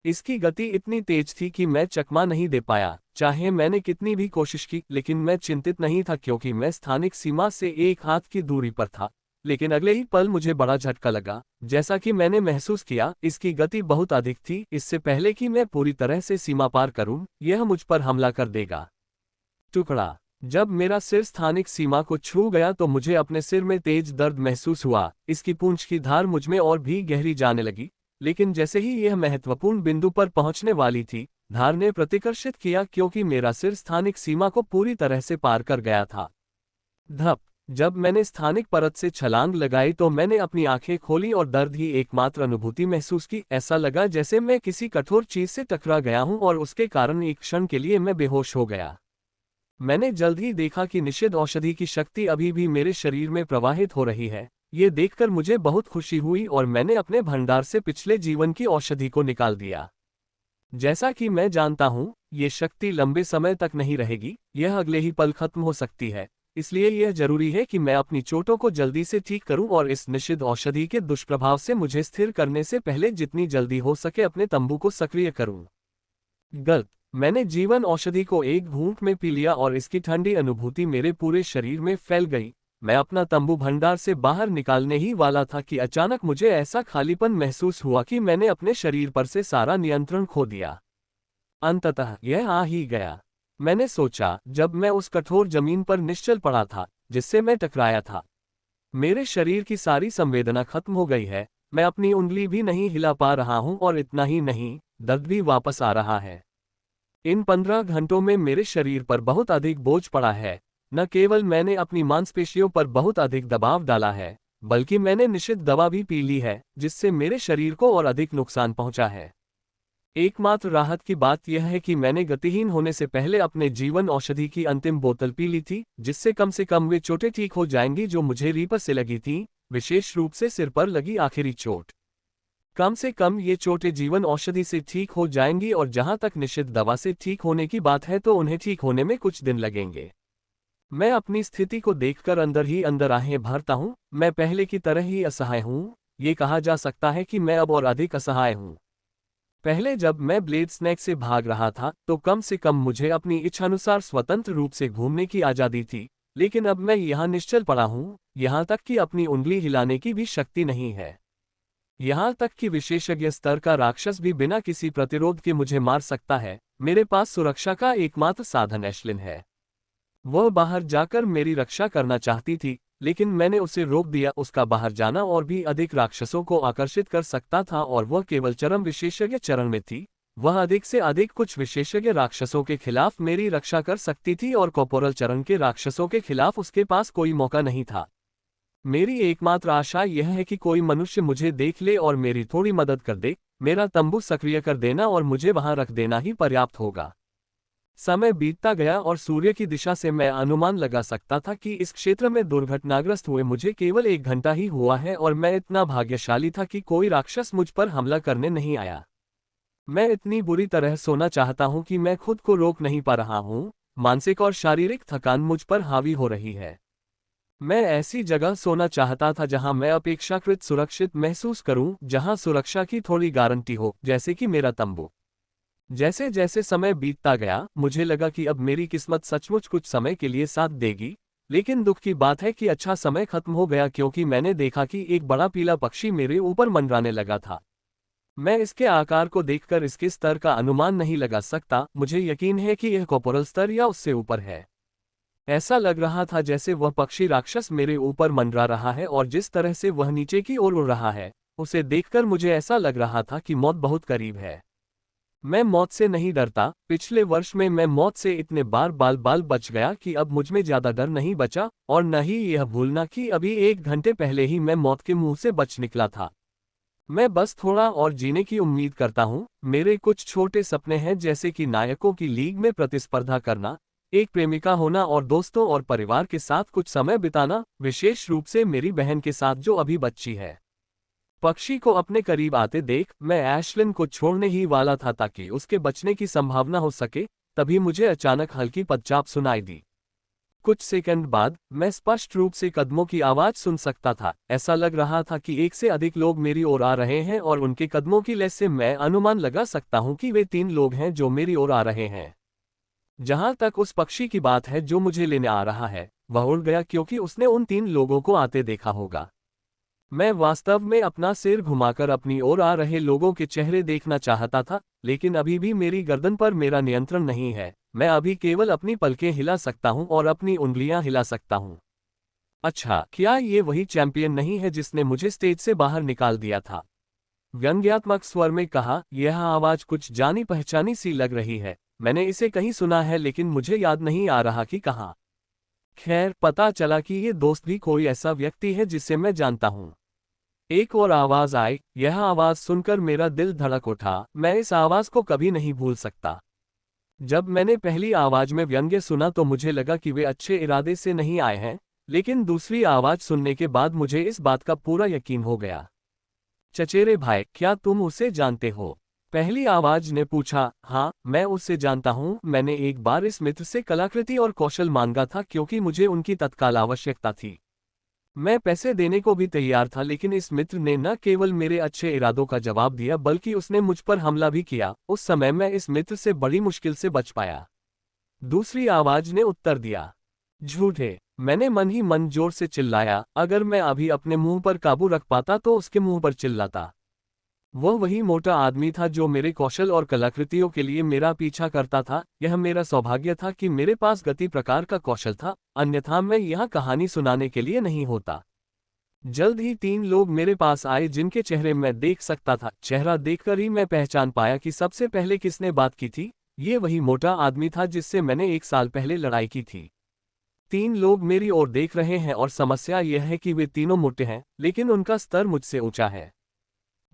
इसकी गति इतनी तेज थी कि मैं चकमा नहीं दे पाया, चाहे मैंने कितनी भी कोशिश की। लेकिन मैं चिंतित नहीं था, क्योंकि मैं स्थानिक सीमा से 1 हाथ की दूरी पर था। लेकिन अगले ही पल मुझे बड़ा झटका लगा। जैसा कि मैंने महसूस किया, इसकी गति बहुत अधिक थी। इससे पहले कि मैं पूरी तरह से सीमा पार करूं, यह मुझ पर हमला कर देगा। टुकड़ा। जब मेरा सिर स्थानिक सीमा को छू गया तो मुझे अपने सिर में तेज दर्द महसूस हुआ। इसकी पूंछ की धार मुझमें और भी गहरी जाने लगी, लेकिन जैसे ही यह महत्वपूर्ण बिंदु पर पहुंचने वाली थी, धार ने प्रतिकर्षित किया, क्योंकि मेरा सिर स्थानिक सीमा को पूरी तरह से पार कर गया था। धप। जब मैंने स्थानिक परत से छलांग लगाई तो मैंने अपनी आंखें खोली और दर्द ही एकमात्र अनुभूति महसूस की। ऐसा लगा जैसे मैं किसी कठोर चीज से टकरा गया हूं और उसके कारण एक क्षण के लिए मैं बेहोश हो गया। मैंने जल्द ही देखा कि निषिद्ध औषधि की शक्ति अभी भी मेरे शरीर में प्रवाहित हो रही है। ये देखकर मुझे बहुत खुशी हुई और मैंने अपने भंडार से पिछले जीवन की औषधि को निकाल दिया। जैसा कि मैं जानता हूँ, ये शक्ति लंबे समय तक नहीं रहेगी, यह अगले ही पल खत्म हो सकती है। इसलिए यह जरूरी है कि मैं अपनी चोटों को जल्दी से ठीक करूं और इस निषिद्ध औषधि के दुष्प्रभाव से मुझे स्थिर करने से पहले जितनी जल्दी हो सके अपने तंबू को सक्रिय करूं। गलत। मैंने जीवन औषधि को एक घूंट में पी लिया और इसकी ठंडी अनुभूति मेरे पूरे शरीर में फैल गई। मैं अपना तंबू भंडार से बाहर निकालने ही वाला था कि अचानक मुझे ऐसा खालीपन महसूस हुआ कि मैंने अपने शरीर पर से सारा नियंत्रण खो दिया। अंततः यह आ ही गया। मैंने सोचा, जब मैं उस कठोर जमीन पर निश्चल पड़ा था जिससे मैं टकराया था। मेरे शरीर की सारी संवेदना खत्म हो गई है, मैं अपनी उंगली भी नहीं हिला पा रहा हूं और इतना ही नहीं, दर्द भी वापस आ रहा है। इन 15 घंटों में मेरे शरीर पर बहुत अधिक बोझ पड़ा है। न केवल मैंने अपनी मांसपेशियों पर बहुत अधिक दबाव डाला है, बल्कि मैंने निषिद्ध दवा भी पी ली है, जिससे मेरे शरीर को और अधिक नुकसान पहुंचा है। एकमात्र राहत की बात यह है कि मैंने गतिहीन होने से पहले अपने जीवन औषधि की अंतिम बोतल पी ली थी, जिससे कम से कम वे चोटें ठीक हो जाएंगी जो मुझे रीपर से लगी थीं, विशेष रूप से सिर पर लगी आखिरी चोट। कम से कम ये चोटें जीवन औषधि से ठीक हो जाएंगी और जहां तक निषिद्ध दवा से ठीक होने की बात है तो उन्हें ठीक होने में कुछ दिन लगेंगे। मैं अपनी स्थिति को देखकर अंदर ही अंदर आहें भरता हूं। मैं पहले की तरह ही असहाय हूं। ये कहा जा सकता है कि मैं अब और अधिक असहाय हूं। पहले जब मैं ब्लेड स्नैक से भाग रहा था तो कम से कम मुझे अपनी इच्छानुसार स्वतंत्र रूप से घूमने की आज़ादी थी, लेकिन अब मैं यहाँ निश्चल पड़ा हूँ, यहाँ तक कि अपनी उंगली हिलाने की भी शक्ति नहीं है। यहाँ तक कि विशेषज्ञ स्तर का राक्षस भी बिना किसी प्रतिरोध के मुझे मार सकता है। मेरे पास सुरक्षा का एकमात्र साधन एशलिन है। वह बाहर जाकर मेरी रक्षा करना चाहती थी, लेकिन मैंने उसे रोक दिया। उसका बाहर जाना और भी अधिक राक्षसों को आकर्षित कर सकता था और वह केवल चरम विशेषज्ञ चरण में थी। वह अधिक से अधिक कुछ विशेषज्ञ राक्षसों के खिलाफ मेरी रक्षा कर सकती थी और कॉर्पोरल चरण के राक्षसों के खिलाफ उसके पास कोई मौका नहीं था। मेरी एकमात्र आशा यह है कि कोई मनुष्य मुझे देख ले और मेरी थोड़ी मदद कर दे। मेरा तंबू सक्रिय कर देना और मुझे वहां रख देना ही पर्याप्त होगा। समय बीतता गया और सूर्य की दिशा से मैं अनुमान लगा सकता था कि इस क्षेत्र में दुर्घटनाग्रस्त हुए मुझे केवल 1 घंटा ही हुआ है और मैं इतना भाग्यशाली था कि कोई राक्षस मुझ पर हमला करने नहीं आया। मैं इतनी बुरी तरह सोना चाहता हूं कि मैं खुद को रोक नहीं पा रहा हूं। मानसिक और शारीरिक थकान मुझ पर हावी हो रही है। मैं ऐसी जगह सोना चाहता था जहां मैं अपेक्षाकृत सुरक्षित महसूस करूं, जहां सुरक्षा की थोड़ी गारंटी हो, जैसे कि मेरा तंबू। जैसे जैसे समय बीतता गया, मुझे लगा कि अब मेरी किस्मत सचमुच कुछ समय के लिए साथ देगी। लेकिन दुख की बात है कि अच्छा समय खत्म हो गया, क्योंकि मैंने देखा कि एक बड़ा पीला पक्षी मेरे ऊपर मंडराने लगा था। मैं इसके आकार को देखकर इसके स्तर का अनुमान नहीं लगा सकता। मुझे यकीन है कि यह कॉर्पोरल स्तर या उससे ऊपर है। ऐसा लग रहा था जैसे वह पक्षी राक्षस मेरे ऊपर मंडरा रहा है और जिस तरह से वह नीचे की ओर उड़ रहा है, उसे देखकर मुझे ऐसा लग रहा था कि मौत बहुत करीब है। मैं मौत से नहीं डरता। पिछले वर्ष में मैं मौत से इतने बाल बच गया कि अब मुझमें ज्यादा डर नहीं बचा, और न ही यह भूलना कि अभी 1 घंटे पहले ही मैं मौत के मुंह से बच निकला था। मैं बस थोड़ा और जीने की उम्मीद करता हूँ। मेरे कुछ छोटे सपने हैं, जैसे कि नायकों की लीग में प्रतिस्पर्धा करना, एक प्रेमिका होना और दोस्तों और परिवार के साथ कुछ समय बिताना, विशेष रूप से मेरी बहन के साथ जो अभी बच्ची है। पक्षी को अपने करीब आते देख मैं एशलिन को छोड़ने ही वाला था ताकि उसके बचने की संभावना हो सके, तभी मुझे अचानक हल्की पदचाप सुनाई दी। कुछ सेकंड बाद मैं स्पष्ट रूप से कदमों की आवाज सुन सकता था। ऐसा लग रहा था कि 1 से अधिक लोग मेरी ओर आ रहे हैं और उनके कदमों की लय से मैं अनुमान लगा सकता हूं कि वे 3 लोग हैं जो मेरी ओर आ रहे हैं। जहां तक उस पक्षी की बात है जो मुझे लेने आ रहा है, वह उड़ गया क्योंकि उसने उन 3 लोगों को आते देखा होगा। मैं वास्तव में अपना सिर घुमाकर अपनी ओर आ रहे लोगों के चेहरे देखना चाहता था, लेकिन अभी भी मेरी गर्दन पर मेरा नियंत्रण नहीं है। मैं अभी केवल अपनी पलकें हिला सकता हूं और अपनी उंगलियां हिला सकता हूं। अच्छा, क्या ये वही चैंपियन नहीं है जिसने मुझे स्टेज से बाहर निकाल दिया था? व्यंग्यात्मक स्वर में कहा। यह आवाज कुछ जानी पहचानी सी लग रही है। मैंने इसे कहीं सुना है, लेकिन मुझे याद नहीं आ रहा कि कहाँ। खैर, पता चला कि ये दोस्त भी कोई ऐसा व्यक्ति है जिसे मैं जानता हूँ। एक और आवाज आई। यह आवाज सुनकर मेरा दिल धड़क उठा। मैं इस आवाज को कभी नहीं भूल सकता। जब मैंने पहली आवाज में व्यंग्य सुना तो मुझे लगा कि वे अच्छे इरादे से नहीं आए हैं, लेकिन दूसरी आवाज सुनने के बाद मुझे इस बात का पूरा यकीन हो गया। चचेरे भाई, क्या तुम उसे जानते हो? पहली आवाज ने पूछा, हाँ मैं उससे जानता हूँ। मैंने एक बार इस मित्र से कलाकृति और कौशल मांगा था क्योंकि मुझे उनकी तत्काल आवश्यकता थी। मैं पैसे देने को भी तैयार था, लेकिन इस मित्र ने न केवल मेरे अच्छे इरादों का जवाब दिया बल्कि उसने मुझ पर हमला भी किया। उस समय मैं इस मित्र से बड़ी मुश्किल से बच पाया। दूसरी आवाज ने उत्तर दिया, झूठे। मैंने मन ही मन जोर से चिल्लाया। अगर मैं अभी अपने मुंह पर काबू रख पाता तो उसके मुंह पर चिल्लाता। वह वही मोटा आदमी था जो मेरे कौशल और कलाकृतियों के लिए मेरा पीछा करता था। यह मेरा सौभाग्य था कि मेरे पास गति प्रकार का कौशल था, अन्यथा मैं यहाँ कहानी सुनाने के लिए नहीं होता। जल्द ही 3 लोग मेरे पास आए जिनके चेहरे मैं देख सकता था। चेहरा देखकर ही मैं पहचान पाया कि सबसे पहले किसने बात की थी। ये वही मोटा आदमी था जिससे मैंने 1 साल पहले लड़ाई की थी। 3 लोग मेरी ओर देख रहे हैं और समस्या यह है कि वे तीनों मोटे हैं, लेकिन उनका स्तर मुझसे ऊंचा है।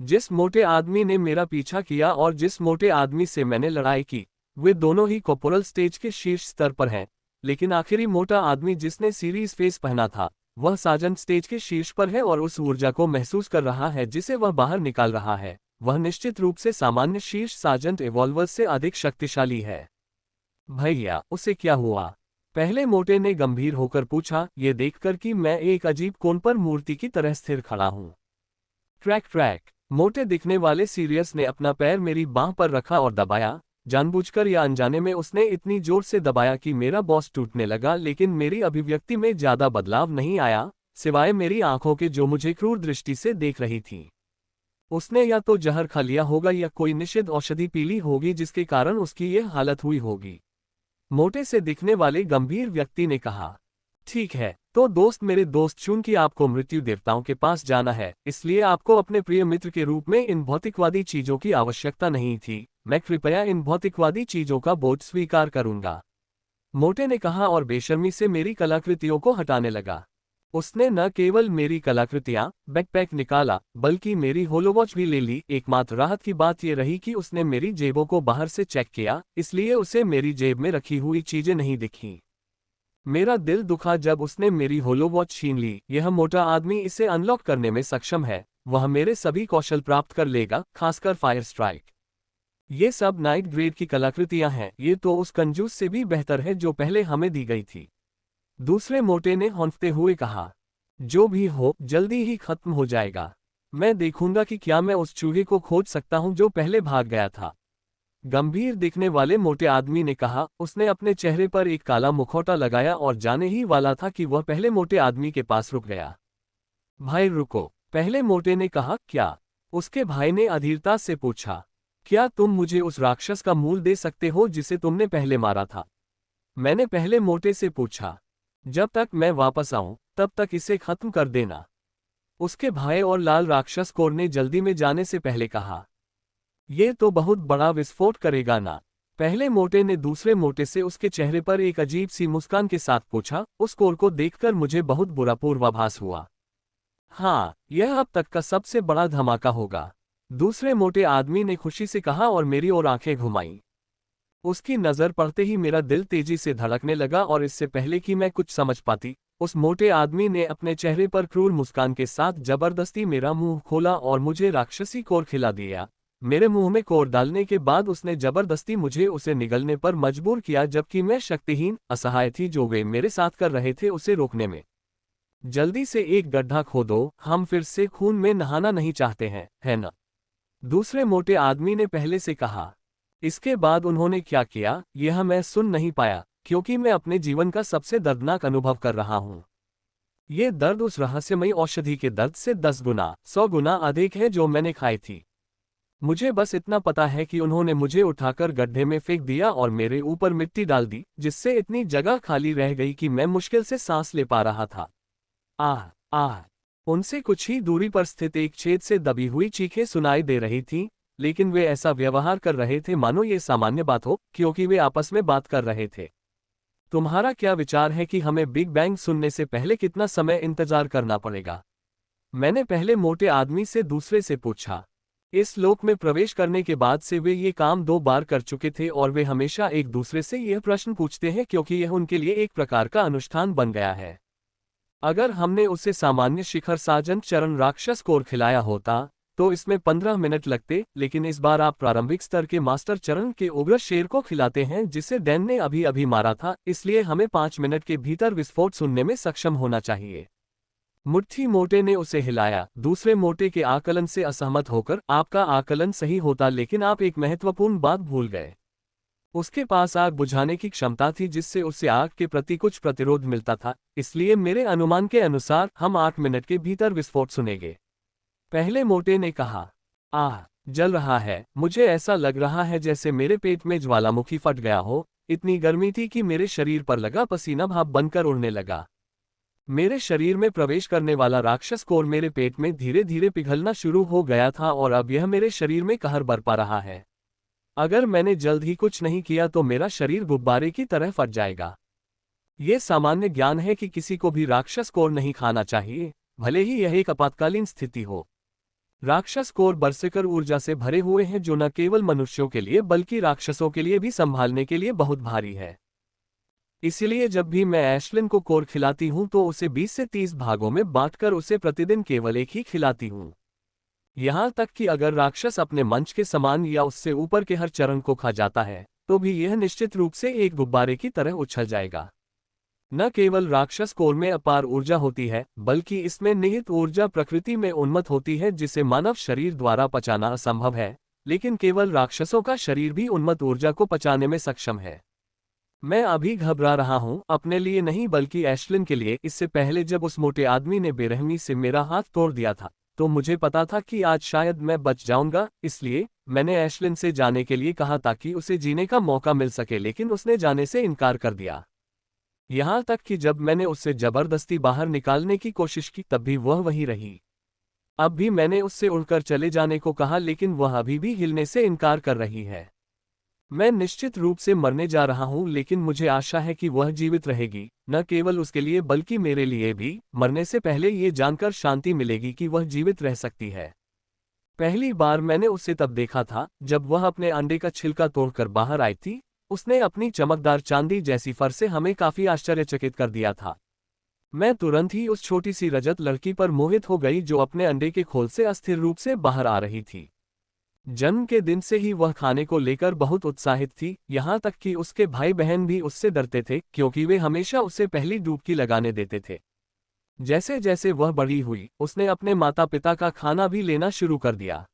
जिस मोटे आदमी ने मेरा पीछा किया और जिस मोटे आदमी से मैंने लड़ाई की, वे दोनों ही कॉर्पोरल स्टेज के शीर्ष स्तर पर हैं। लेकिन आखिरी मोटा आदमी जिसने सीरीज फेस पहना था, वह सार्जेंट स्टेज के शीर्ष पर है और उस ऊर्जा को महसूस कर रहा है जिसे वह बाहर निकाल रहा है। वह निश्चित रूप से सामान्य शीर्ष सार्जेंट इवॉल्वर्स से अधिक शक्तिशाली है। भैया, उसे क्या हुआ? पहले मोटे ने गंभीर होकर पूछा, ये देखकर कि मैं एक अजीब कोण पर मूर्ति की तरह स्थिर खड़ा हूं। Track track. मोटे दिखने वाले सीरियस ने अपना पैर मेरी बांह पर रखा और दबाया। जानबूझकर या अनजाने में उसने इतनी जोर से दबाया कि मेरा बॉस टूटने लगा, लेकिन मेरी अभिव्यक्ति में ज्यादा बदलाव नहीं आया, सिवाय मेरी आंखों के जो मुझे क्रूर दृष्टि से देख रही थी। उसने या तो जहर खा लिया होगा या कोई निषिद्ध औषधि पी ली होगी जिसके कारण उसकी यह हालत हुई होगी। मोटे से दिखने वाले गंभीर व्यक्ति ने कहा, ठीक है तो दोस्त, मेरे दोस्त, चूंकि आपको मृत्यु देवताओं के पास जाना है, इसलिए आपको अपने प्रिय मित्र के रूप में इन भौतिकवादी चीजों की आवश्यकता नहीं थी। मैं कृपया इन भौतिकवादी चीजों का बोझ स्वीकार करूंगा, मोटे ने कहा और बेशर्मी से मेरी कलाकृतियों को हटाने लगा। उसने न केवल मेरी कलाकृतियां, बैकपैक निकाला, बल्कि मेरी होलोवॉच भी ले ली। एकमात्र राहत की बात यह रही कि उसने मेरी जेबों को बाहर से चेक किया, इसलिए उसे मेरी जेब में रखी हुई चीजें नहीं दिखीं। मेरा दिल दुखा जब उसने मेरी होलोवॉच छीन ली। यह मोटा आदमी इसे अनलॉक करने में सक्षम है। वह मेरे सभी कौशल प्राप्त कर लेगा, खासकर फायर स्ट्राइक। ये सब नाइट ग्रेड की कलाकृतियां हैं। ये तो उस कंजूस से भी बेहतर है जो पहले हमें दी गई थी। दूसरे मोटे ने हौंकते हुए कहा, जो भी हो जल्दी ही खत्म हो जाएगा। मैं देखूंगा कि क्या मैं उस चूहे को खोज सकता हूं जो पहले भाग गया था। गंभीर दिखने वाले मोटे आदमी ने कहा। उसने अपने चेहरे पर एक काला मुखौटा लगाया और जाने ही वाला था कि वह पहले मोटे आदमी के पास रुक गया। भाई रुको, पहले मोटे ने कहा। क्या? उसके भाई ने अधीरता से पूछा। क्या तुम मुझे उस राक्षस का मूल दे सकते हो जिसे तुमने पहले मारा था? मैंने पहले मोटे से पूछा। जब तक मैं वापस आऊं तब तक इसे खत्म कर देना, उसके भाई और लाल राक्षस कोर ने जल्दी में जाने से पहले कहा। ये तो बहुत बड़ा विस्फोट करेगा ना? पहले मोटे ने दूसरे मोटे से उसके चेहरे पर एक अजीब सी मुस्कान के साथ पूछा। उस कोर को देखकर मुझे बहुत बुरा पूर्वाभास हुआ। हाँ, यह अब तक का सबसे बड़ा धमाका होगा, दूसरे मोटे आदमी ने खुशी से कहा और मेरी ओर आंखें घुमाई। उसकी नजर पड़ते ही मेरा दिल तेजी से धड़कने लगा और इससे पहले कि मैं कुछ समझ पाती, उस मोटे आदमी ने अपने चेहरे पर क्रूर मुस्कान के साथ जबरदस्ती मेरा मुंह खोला और मुझे राक्षसी कोर खिला दिया। मेरे मुंह में कोर डालने के बाद उसने जबरदस्ती मुझे उसे निगलने पर मजबूर किया, जबकि मैं शक्तिहीन असहाय थी। जो वे मेरे साथ कर रहे थे उसे रोकने में। जल्दी से एक गड्ढा खोदो, हम फिर से खून में नहाना नहीं चाहते हैं, है न? दूसरे मोटे आदमी ने पहले से कहा। इसके बाद उन्होंने क्या किया यह मैं सुन नहीं पाया, क्योंकि मैं अपने जीवन का सबसे दर्दनाक अनुभव कर रहा हूं। ये दर्द उस रहस्यमयी औषधि के दर्द से 10 गुना 100 गुना अधिक है जो मैंने खाई थी। मुझे बस इतना पता है कि उन्होंने मुझे उठाकर गड्ढे में फेंक दिया और मेरे ऊपर मिट्टी डाल दी, जिससे इतनी जगह खाली रह गई कि मैं मुश्किल से सांस ले पा रहा था। आह आह। उनसे कुछ ही दूरी पर स्थित एक छेद से दबी हुई चीखें सुनाई दे रही थीं, लेकिन वे ऐसा व्यवहार कर रहे थे मानो ये सामान्य बात हो, क्योंकि वे आपस में बात कर रहे थे। तुम्हारा क्या विचार है कि हमें बिग बैंग सुनने से पहले कितना समय इंतजार करना पड़ेगा? मैंने पहले मोटे आदमी से दूसरे से पूछा। इस लोक में प्रवेश करने के बाद से वे ये काम 2 बार कर चुके थे और वे हमेशा एक दूसरे से यह प्रश्न पूछते हैं, क्योंकि यह उनके लिए एक प्रकार का अनुष्ठान बन गया है। अगर हमने उसे सामान्य शिखर सार्जेंट चरण राक्षस कोर खिलाया होता तो इसमें 15 मिनट लगते, लेकिन इस बार आप प्रारंभिक स्तर के मास्टर चरण के उग्र शेर को खिलाते हैं जिसे डैन ने अभी अभी मारा था, इसलिए हमें 5 मिनट के भीतर विस्फोट सुनने में सक्षम होना चाहिए। मुट्ठी मोटे ने उसे हिलाया। दूसरे मोटे के आकलन से असहमत होकर, आपका आकलन सही होता लेकिन आप एक महत्वपूर्ण बात भूल गए। उसके पास आग बुझाने की क्षमता थी जिससे उसे आग के प्रति कुछ प्रतिरोध मिलता था, इसलिए मेरे अनुमान के अनुसार हम 8 मिनट के भीतर विस्फोट सुनेंगे। पहले मोटे ने कहा, आह, जल रहा है, मुझे ऐसा लग रहा है जैसे मेरे पेट में ज्वालामुखी फट गया हो। इतनी गर्मी थी कि मेरे शरीर पर लगा पसीना भाप बनकर उड़ने लगा। मेरे शरीर में प्रवेश करने वाला राक्षस कोर मेरे पेट में धीरे धीरे पिघलना शुरू हो गया था और अब यह मेरे शरीर में कहर बरपा रहा है। अगर मैंने जल्द ही कुछ नहीं किया तो मेरा शरीर गुब्बारे की तरह फट जाएगा। ये सामान्य ज्ञान है कि किसी को भी राक्षस कोर नहीं खाना चाहिए, भले ही यह एक आपातकालीन स्थिति हो। राक्षस कोर बरसकर ऊर्जा से भरे हुए हैं जो न केवल मनुष्यों के लिए बल्कि राक्षसों के लिए भी संभालने के लिए बहुत भारी है। इसलिए जब भी मैं एशलिन को कोर खिलाती हूं तो उसे 20 से 30 भागों में बांटकर उसे प्रतिदिन केवल एक ही खिलाती हूं। यहां तक कि अगर राक्षस अपने मंच के समान या उससे ऊपर के हर चरण को खा जाता है तो भी यह निश्चित रूप से एक गुब्बारे की तरह उछल जाएगा। न केवल राक्षस कोर में अपार ऊर्जा होती है बल्कि इसमें निहित ऊर्जा प्रकृति में उन्मत्त होती है जिसे मानव शरीर द्वारा पचाना असंभव है, लेकिन केवल राक्षसों का शरीर भी उन्मत्त ऊर्जा को पचाने में सक्षम है। मैं अभी घबरा रहा हूं, अपने लिए नहीं बल्कि एशलिन के लिए। इससे पहले जब उस मोटे आदमी ने बेरहमी से मेरा हाथ तोड़ दिया था तो मुझे पता था कि आज शायद मैं बच जाऊंगा, इसलिए मैंने एशलिन से जाने के लिए कहा ताकि उसे जीने का मौका मिल सके, लेकिन उसने जाने से इनकार कर दिया। यहां तक कि जब मैंने उससे जबरदस्ती बाहर निकालने की कोशिश की तब भी वह वहीं रही। अब भी मैंने उससे उड़कर चले जाने को कहा लेकिन वह अभी भी हिलने से इनकार कर रही है। मैं निश्चित रूप से मरने जा रहा हूं लेकिन मुझे आशा है कि वह जीवित रहेगी, न केवल उसके लिए बल्कि मेरे लिए भी। मरने से पहले ये जानकर शांति मिलेगी कि वह जीवित रह सकती है। पहली बार मैंने उसे तब देखा था जब वह अपने अंडे का छिलका तोड़कर बाहर आई थी। उसने अपनी चमकदार चांदी जैसी फर से हमें काफी आश्चर्यचकित कर दिया था। मैं तुरंत ही उस छोटी सी रजत लड़की पर मोहित हो गई जो अपने अंडे के खोल से अस्थिर रूप से बाहर आ रही थी। जन्म के दिन से ही वह खाने को लेकर बहुत उत्साहित थी, यहाँ तक कि उसके भाई बहन भी उससे डरते थे क्योंकि वे हमेशा उसे पहली डुबकी लगाने देते थे। जैसे जैसे वह बड़ी हुई उसने अपने माता पिता का खाना भी लेना शुरू कर दिया।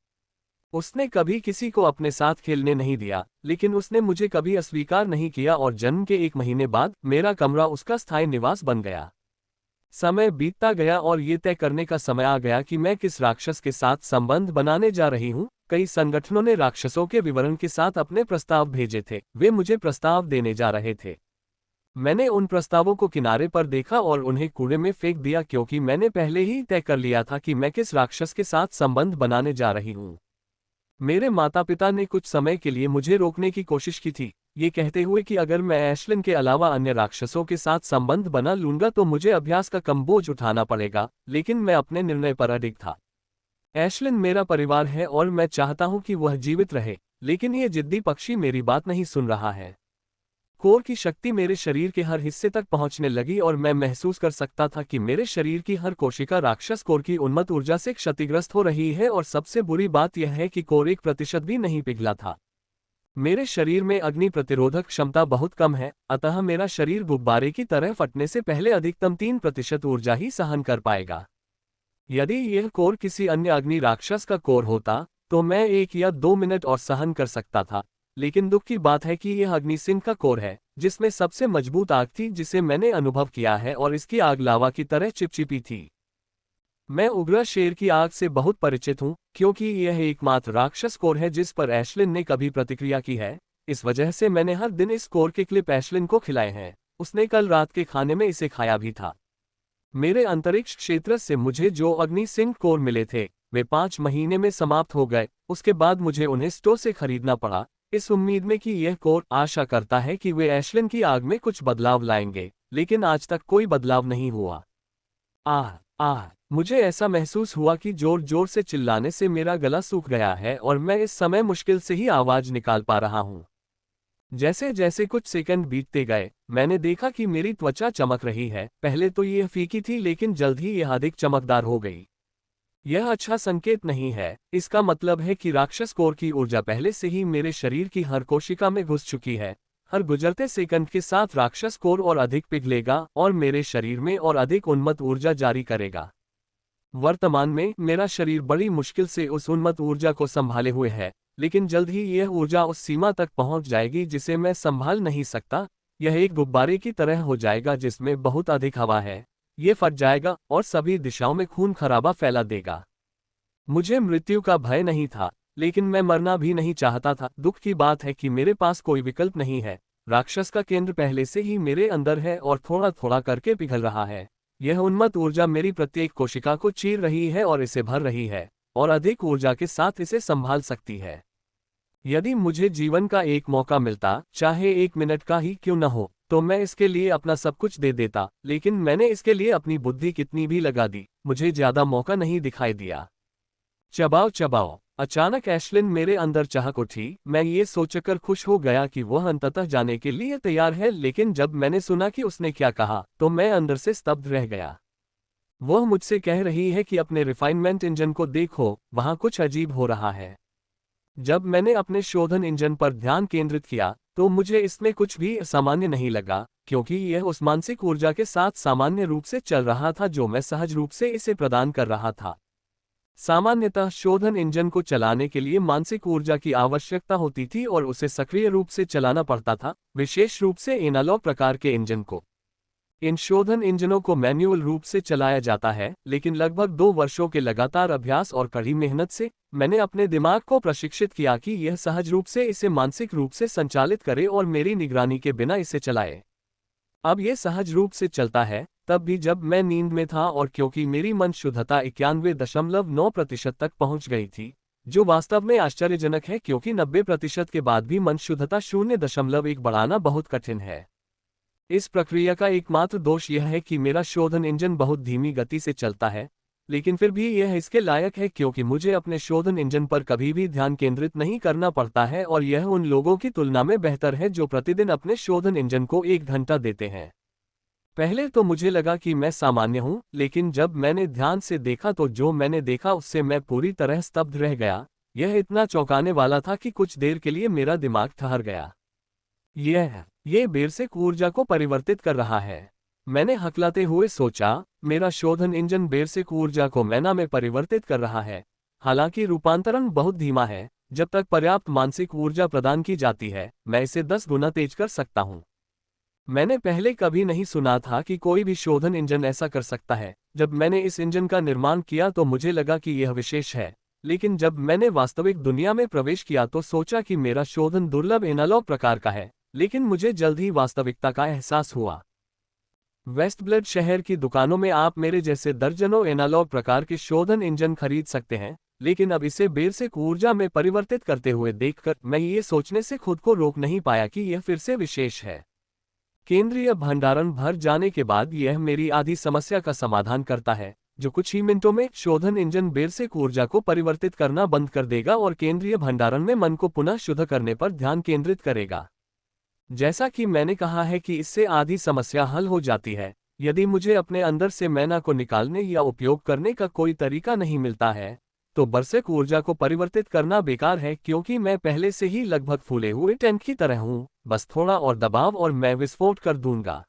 उसने कभी किसी को अपने साथ खेलने नहीं दिया, लेकिन उसने मुझे कभी अस्वीकार नहीं किया और जन्म के 1 महीने बाद मेरा कमरा उसका स्थायी निवास बन गया। समय बीतता गया और ये तय करने का समय आ गया कि मैं किस राक्षस के साथ संबंध बनाने जा रही हूँ। कई संगठनों ने राक्षसों के विवरण के साथ अपने प्रस्ताव भेजे थे, वे मुझे प्रस्ताव देने जा रहे थे। मैंने उन प्रस्तावों को किनारे पर देखा और उन्हें कूड़े में फेंक दिया क्योंकि मैंने पहले ही तय कर लिया था कि मैं किस राक्षस के साथ संबंध बनाने जा रही हूँ। मेरे माता पिता ने कुछ समय के लिए मुझे रोकने की कोशिश की थी, ये कहते हुए कि अगर मैं एशलिन के अलावा अन्य राक्षसों के साथ संबंध बना लूंगा तो मुझे अभ्यास का कम बोझ उठाना पड़ेगा, लेकिन मैं अपने निर्णय पर अडिग था। एशलिन मेरा परिवार है और मैं चाहता हूं कि वह जीवित रहे, लेकिन यह जिद्दी पक्षी मेरी बात नहीं सुन रहा है। कोर की शक्ति मेरे शरीर के हर हिस्से तक पहुंचने लगी और मैं महसूस कर सकता था कि मेरे शरीर की हर कोशिका राक्षस कोर की उन्मत्त ऊर्जा से क्षतिग्रस्त हो रही है और सबसे बुरी बात यह है कि कोर 1% भी नहीं पिघला था। मेरे शरीर में अग्नि प्रतिरोधक क्षमता बहुत कम है, अतः मेरा शरीर गुब्बारे की तरह फटने से पहले अधिकतम 3% ऊर्जा ही सहन कर पाएगा। यदि यह कोर किसी अन्य अग्नि राक्षस का कोर होता तो मैं 1 या 2 मिनट और सहन कर सकता था, लेकिन दुख की बात है कि यह अग्नि सिंह का कोर है जिसमें सबसे मजबूत आग थी जिसे मैंने अनुभव किया है और इसकी आग लावा की तरह चिपचिपी थी। मैं उग्र शेर की आग से बहुत परिचित हूं क्योंकि यह एकमात्र राक्षस कोर है जिस पर एशलिन ने कभी प्रतिक्रिया की है। इस वजह से मैंने हर दिन इस कोर के क्लिप एशलिन को खिलाए हैं। उसने कल रात के खाने में इसे खाया भी था। मेरे अंतरिक्ष क्षेत्र से मुझे जो अग्नि सिंह कोर मिले थे वे 5 महीने में समाप्त हो गए। उसके बाद मुझे उन्हें स्टोर से खरीदना पड़ा, इस उम्मीद में कि यह कोर आशा करता है कि वे एशलिन की आग में कुछ बदलाव लाएंगे, लेकिन आज तक कोई बदलाव नहीं हुआ। आह, मुझे ऐसा महसूस हुआ कि जोर जोर से चिल्लाने से मेरा गला सूख गया है और मैं इस समय मुश्किल से ही आवाज निकाल पा रहा हूँ। जैसे जैसे कुछ सेकंड बीतते गए मैंने देखा कि मेरी त्वचा चमक रही है। पहले तो यह फीकी थी लेकिन जल्द ही यह अधिक चमकदार हो गई। यह अच्छा संकेत नहीं है। इसका मतलब है कि राक्षस कोर की ऊर्जा पहले से ही मेरे शरीर की हर कोशिका में घुस चुकी है। हर गुजरते सेकंड के साथ राक्षस कोर और अधिक पिघलेगा और मेरे शरीर में और अधिक उन्मत्त ऊर्जा जारी करेगा। वर्तमान में मेरा शरीर बड़ी मुश्किल से उस उन्मत्त ऊर्जा को संभाले हुए है, लेकिन जल्द ही यह ऊर्जा उस सीमा तक पहुंच जाएगी जिसे मैं संभाल नहीं सकता। यह एक गुब्बारे की तरह हो जाएगा जिसमें बहुत अधिक हवा है। ये फट जाएगा और सभी दिशाओं में खून खराबा फैला देगा। मुझे मृत्यु का भय नहीं था, लेकिन मैं मरना भी नहीं चाहता था। दुख की बात है कि मेरे पास कोई विकल्प नहीं है। राक्षस का केंद्र पहले से ही मेरे अंदर है और थोड़ा थोड़ा करके पिघल रहा है। यह उन्मत्त ऊर्जा मेरी प्रत्येक कोशिका को चीर रही है और इसे भर रही है, और अधिक ऊर्जा के साथ इसे संभाल सकती है। यदि मुझे जीवन का एक मौका मिलता, चाहे 1 मिनट का ही क्यों न हो, तो मैं इसके लिए अपना सब कुछ दे देता। लेकिन मैंने इसके लिए अपनी बुद्धि कितनी भी लगा दी, मुझे ज्यादा मौका नहीं दिखाई दिया। चबाओ चबाओ। अचानक एशलिन मेरे अंदर चहक उठी। मैं ये सोचकर खुश हो गया कि वह अंततः जाने के लिए तैयार है, लेकिन जब मैंने सुना कि उसने क्या कहा तो मैं अंदर से स्तब्ध रह गया। वह मुझसे कह रही है कि अपने रिफाइनमेंट इंजन को देखो, वहां कुछ अजीब हो रहा है। जब मैंने अपने शोधन इंजन पर ध्यान केंद्रित किया तो मुझे इसमें कुछ भी असामान्य नहीं लगा, क्योंकि यह उस मानसिक ऊर्जा के साथ सामान्य रूप से चल रहा था जो मैं सहज रूप से इसे प्रदान कर रहा था। सामान्यतः शोधन इंजन को चलाने के लिए मानसिक ऊर्जा की आवश्यकता होती थी और उसे सक्रिय रूप से चलाना पड़ता था, विशेष रूप से एनालॉग प्रकार के इंजन को। इन शोधन इंजनों को मैन्युअल रूप से चलाया जाता है, लेकिन लगभग 2 वर्षों के लगातार अभ्यास और कड़ी मेहनत से मैंने अपने दिमाग को प्रशिक्षित किया कि यह सहज रूप से इसे मानसिक रूप से संचालित करे और मेरी निगरानी के बिना इसे चलाए। अब यह सहज रूप से चलता है, तब भी जब मैं नींद में था, और क्योंकि मेरी मन शुद्धता 91.9% तक पहुंच गई थी, जो वास्तव में आश्चर्यजनक है क्योंकि 90% के बाद भी मन शुद्धता 0.1 बढ़ाना बहुत कठिन है। इस प्रक्रिया का एकमात्र दोष यह है कि मेरा शोधन इंजन बहुत धीमी गति से चलता है, लेकिन फिर भी यह इसके लायक है क्योंकि मुझे अपने शोधन इंजन पर कभी भी ध्यान केंद्रित नहीं करना पड़ता है, और यह उन लोगों की तुलना में बेहतर है जो प्रतिदिन अपने शोधन इंजन को 1 घंटा देते हैं। पहले तो मुझे लगा कि मैं सामान्य हूं, लेकिन जब मैंने ध्यान से देखा तो जो मैंने देखा उससे मैं पूरी तरह स्तब्ध रह गया। यह इतना चौंकाने वाला था कि कुछ देर के लिए मेरा दिमाग ठहर गया। ये बेरसिक ऊर्जा को परिवर्तित कर रहा है। मैंने हकलाते हुए सोचा, मेरा शोधन इंजन बेरसिक ऊर्जा को मैना में परिवर्तित कर रहा है। हालांकि रूपांतरण बहुत धीमा है, जब तक पर्याप्त मानसिक ऊर्जा प्रदान की जाती है, मैं इसे 10 गुना तेज कर सकता हूं। मैंने पहले कभी नहीं सुना था कि कोई भी शोधन इंजन ऐसा कर सकता है। जब मैंने इस इंजन का निर्माण किया तो मुझे लगा कि यह विशेष है, लेकिन जब मैंने वास्तविक दुनिया में प्रवेश किया तो सोचा कि मेरा शोधन दुर्लभ एनालॉग प्रकार का है, लेकिन मुझे जल्द ही वास्तविकता का एहसास हुआ। वेस्टब्लड शहर की दुकानों में आप मेरे जैसे दर्जनों एनालॉग प्रकार के शोधन इंजन खरीद सकते हैं, लेकिन अब इसे बेरसिक ऊर्जा में परिवर्तित करते हुए देखकर मैं ये सोचने से खुद को रोक नहीं पाया कि यह फिर से विशेष है। केंद्रीय भंडारण भर जाने के बाद यह मेरी आधी समस्या का समाधान करता है, जो कुछ ही मिनटों में शोधन इंजन बेरसिक ऊर्जा को परिवर्तित करना बंद कर देगा और केंद्रीय भंडारण में मन को पुनः शुद्ध करने पर ध्यान केंद्रित करेगा। जैसा कि मैंने कहा है कि इससे आधी समस्या हल हो जाती है। यदि मुझे अपने अंदर से मैना को निकालने या उपयोग करने का कोई तरीका नहीं मिलता है, तो बेरसिक ऊर्जा को परिवर्तित करना बेकार है, क्योंकि मैं पहले से ही लगभग फूले हुए टैंक की तरह हूं। बस थोड़ा और दबाव और मैं विस्फोट कर दूंगा।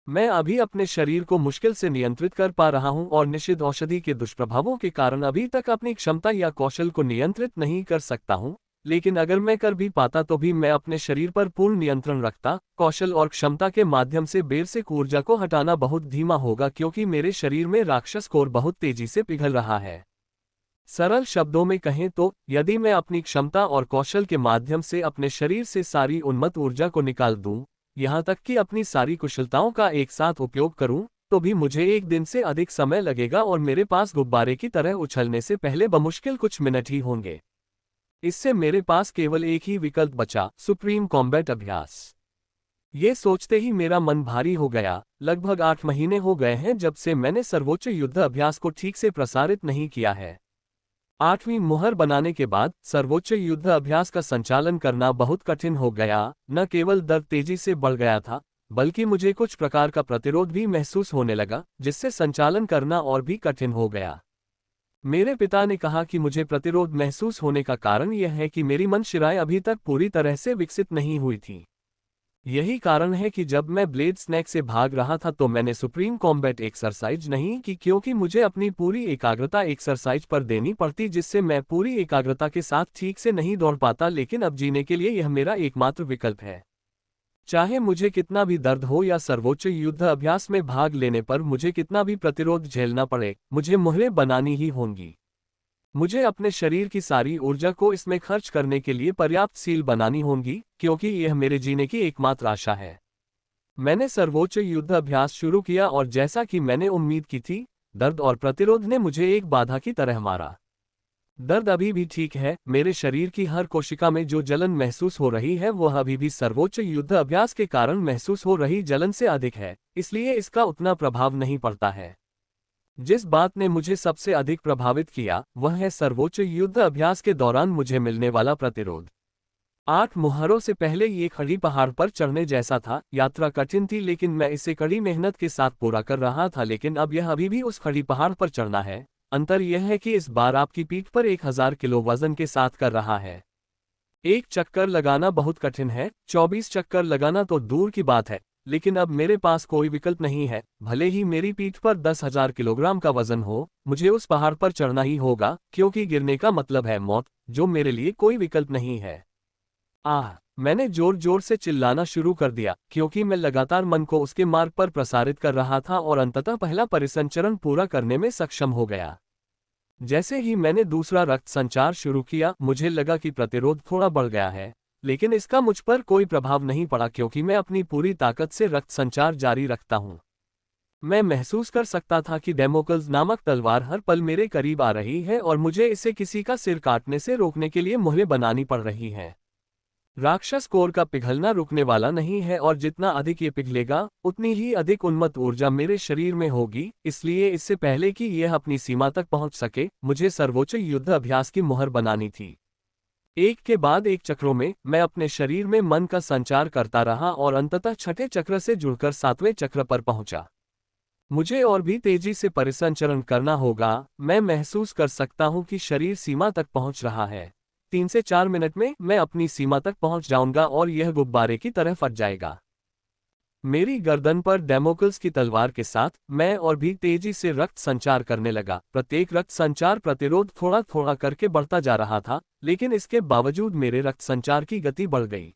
मैं अभी अपने शरीर को मुश्किल से नियंत्रित कर पा रहा हूं और निषिद्ध औषधि के दुष्प्रभावों के कारण अभी तक अपनी क्षमता या कौशल को नियंत्रित नहीं कर सकता हूं, लेकिन अगर मैं कर भी पाता तो भी मैं अपने शरीर पर पूर्ण नियंत्रण रखता। कौशल और क्षमता के माध्यम से बेरसिक ऊर्जा को हटाना बहुत धीमा होगा, क्योंकि मेरे शरीर में राक्षस कोर बहुत तेजी से पिघल रहा है। सरल शब्दों में कहें तो, यदि मैं अपनी क्षमता और कौशल के माध्यम से अपने शरीर से सारी उन्मत्त ऊर्जा को निकाल दूं, यहां तक कि अपनी सारी कुशलताओं का एक साथ उपयोग करूं, तो भी मुझे 1 दिन से अधिक समय लगेगा और मेरे पास गुब्बारे की तरह उछलने से पहले बमुश्किल कुछ मिनट ही होंगे। इससे मेरे पास केवल एक ही विकल्प बचा, सुप्रीम कॉम्बैट अभ्यास। ये सोचते ही मेरा मन भारी हो गया। लगभग 8 महीने हो गए हैं जब से मैंने सर्वोच्च युद्ध अभ्यास को ठीक से प्रसारित नहीं किया है। 8वीं मुहर बनाने के बाद सर्वोच्च युद्ध अभ्यास का संचालन करना बहुत कठिन हो गया। न केवल दर्द तेजी से बढ़ गया था, बल्कि मुझे कुछ प्रकार का प्रतिरोध भी महसूस होने लगा, जिससे संचालन करना और भी कठिन हो गया। मेरे पिता ने कहा कि मुझे प्रतिरोध महसूस होने का कारण यह है कि मेरी मन शिराएं अभी तक पूरी तरह से विकसित नहीं हुई थी। यही कारण है कि जब मैं ब्लेड स्नैक से भाग रहा था तो मैंने सुप्रीम कॉम्बैट एक्सरसाइज नहीं की, क्योंकि मुझे अपनी पूरी एकाग्रता एक्सरसाइज पर देनी पड़ती, जिससे मैं पूरी एकाग्रता के साथ ठीक से नहीं दौड़ पाता। लेकिन अब जीने के लिए यह मेरा एकमात्र विकल्प है। चाहे मुझे कितना भी दर्द हो या सर्वोच्च युद्ध अभ्यास में भाग लेने पर मुझे कितना भी प्रतिरोध झेलना पड़े, मुझे मुहरें बनानी ही होंगी। मुझे अपने शरीर की सारी ऊर्जा को इसमें खर्च करने के लिए पर्याप्त सील बनानी होंगी, क्योंकि यह मेरे जीने की एकमात्र आशा है। मैंने सर्वोच्च युद्ध अभ्यास शुरू किया और जैसा कि मैंने उम्मीद की थी, दर्द और प्रतिरोध ने मुझे एक बाधा की तरह मारा। दर्द अभी भी ठीक है, मेरे शरीर की हर कोशिका में जो जलन महसूस हो रही है वह अभी भी सर्वोच्च युद्ध अभ्यास के कारण महसूस हो रही जलन से अधिक है, इसलिए इसका उतना प्रभाव नहीं पड़ता है। जिस बात ने मुझे सबसे अधिक प्रभावित किया वह है सर्वोच्च युद्ध अभ्यास के दौरान मुझे मिलने वाला प्रतिरोध। 8 मुहरों से पहले ये खड़ी पहाड़ पर चढ़ने जैसा था। यात्रा कठिन थी, लेकिन मैं इसे कड़ी मेहनत के साथ पूरा कर रहा था। लेकिन अब यह अभी भी उस खड़ी पहाड़ पर चढ़ना है। अंतर यह है कि इस बार आपकी पीठ पर 1000 किलो वजन के साथ कर रहा है। एक चक्कर लगाना बहुत कठिन है, 24 चक्कर लगाना तो दूर की बात है। लेकिन अब मेरे पास कोई विकल्प नहीं है। भले ही मेरी पीठ पर 10,000 किलोग्राम का वजन हो, मुझे उस पहाड़ पर चढ़ना ही होगा, क्योंकि गिरने का मतलब है मौत, जो मेरे लिए कोई विकल्प नहीं है। मैंने जोर जोर से चिल्लाना शुरू कर दिया, क्योंकि मैं लगातार मन को उसके मार्ग पर प्रसारित कर रहा था और अंततः पहला परिसंचरण पूरा करने में सक्षम हो गया। जैसे ही मैंने दूसरा रक्त संचार शुरू किया, मुझे लगा कि प्रतिरोध थोड़ा बढ़ गया है, लेकिन इसका मुझ पर कोई प्रभाव नहीं पड़ा, क्योंकि मैं अपनी पूरी ताकत से रक्त संचार जारी रखता हूं। मैं महसूस कर सकता था कि डेमोक्ल्स नामक तलवार हर पल मेरे करीब आ रही है और मुझे इसे किसी का सिर काटने से रोकने के लिए मुहरें बनानी पड़ रही हैं। राक्षस कोर का पिघलना रुकने वाला नहीं है और जितना अधिक ये पिघलेगा, उतनी ही अधिक उन्मत्त ऊर्जा मेरे शरीर में होगी। इसलिए इससे पहले कि यह अपनी सीमा तक पहुंच सके, मुझे सर्वोच्च युद्ध अभ्यास की मुहर बनानी थी। एक के बाद एक चक्रों में मैं अपने शरीर में मन का संचार करता रहा और अंततः छठे चक्र से जुड़कर 7वें चक्र पर पहुंचा। मुझे और भी तेजी से परिसंचरण करना होगा। मैं महसूस कर सकता हूं कि शरीर सीमा तक पहुंच रहा है। 3 से 4 मिनट में मैं अपनी सीमा तक पहुंच जाऊंगा और यह गुब्बारे की तरह फट जाएगा। मेरी गर्दन पर डेमोक्ल्स की तलवार के साथ मैं और भी तेजी से रक्त संचार करने लगा। प्रत्येक रक्त संचार प्रतिरोध थोड़ा थोड़ा करके बढ़ता जा रहा था, लेकिन इसके बावजूद मेरे रक्त संचार की गति बढ़ गई।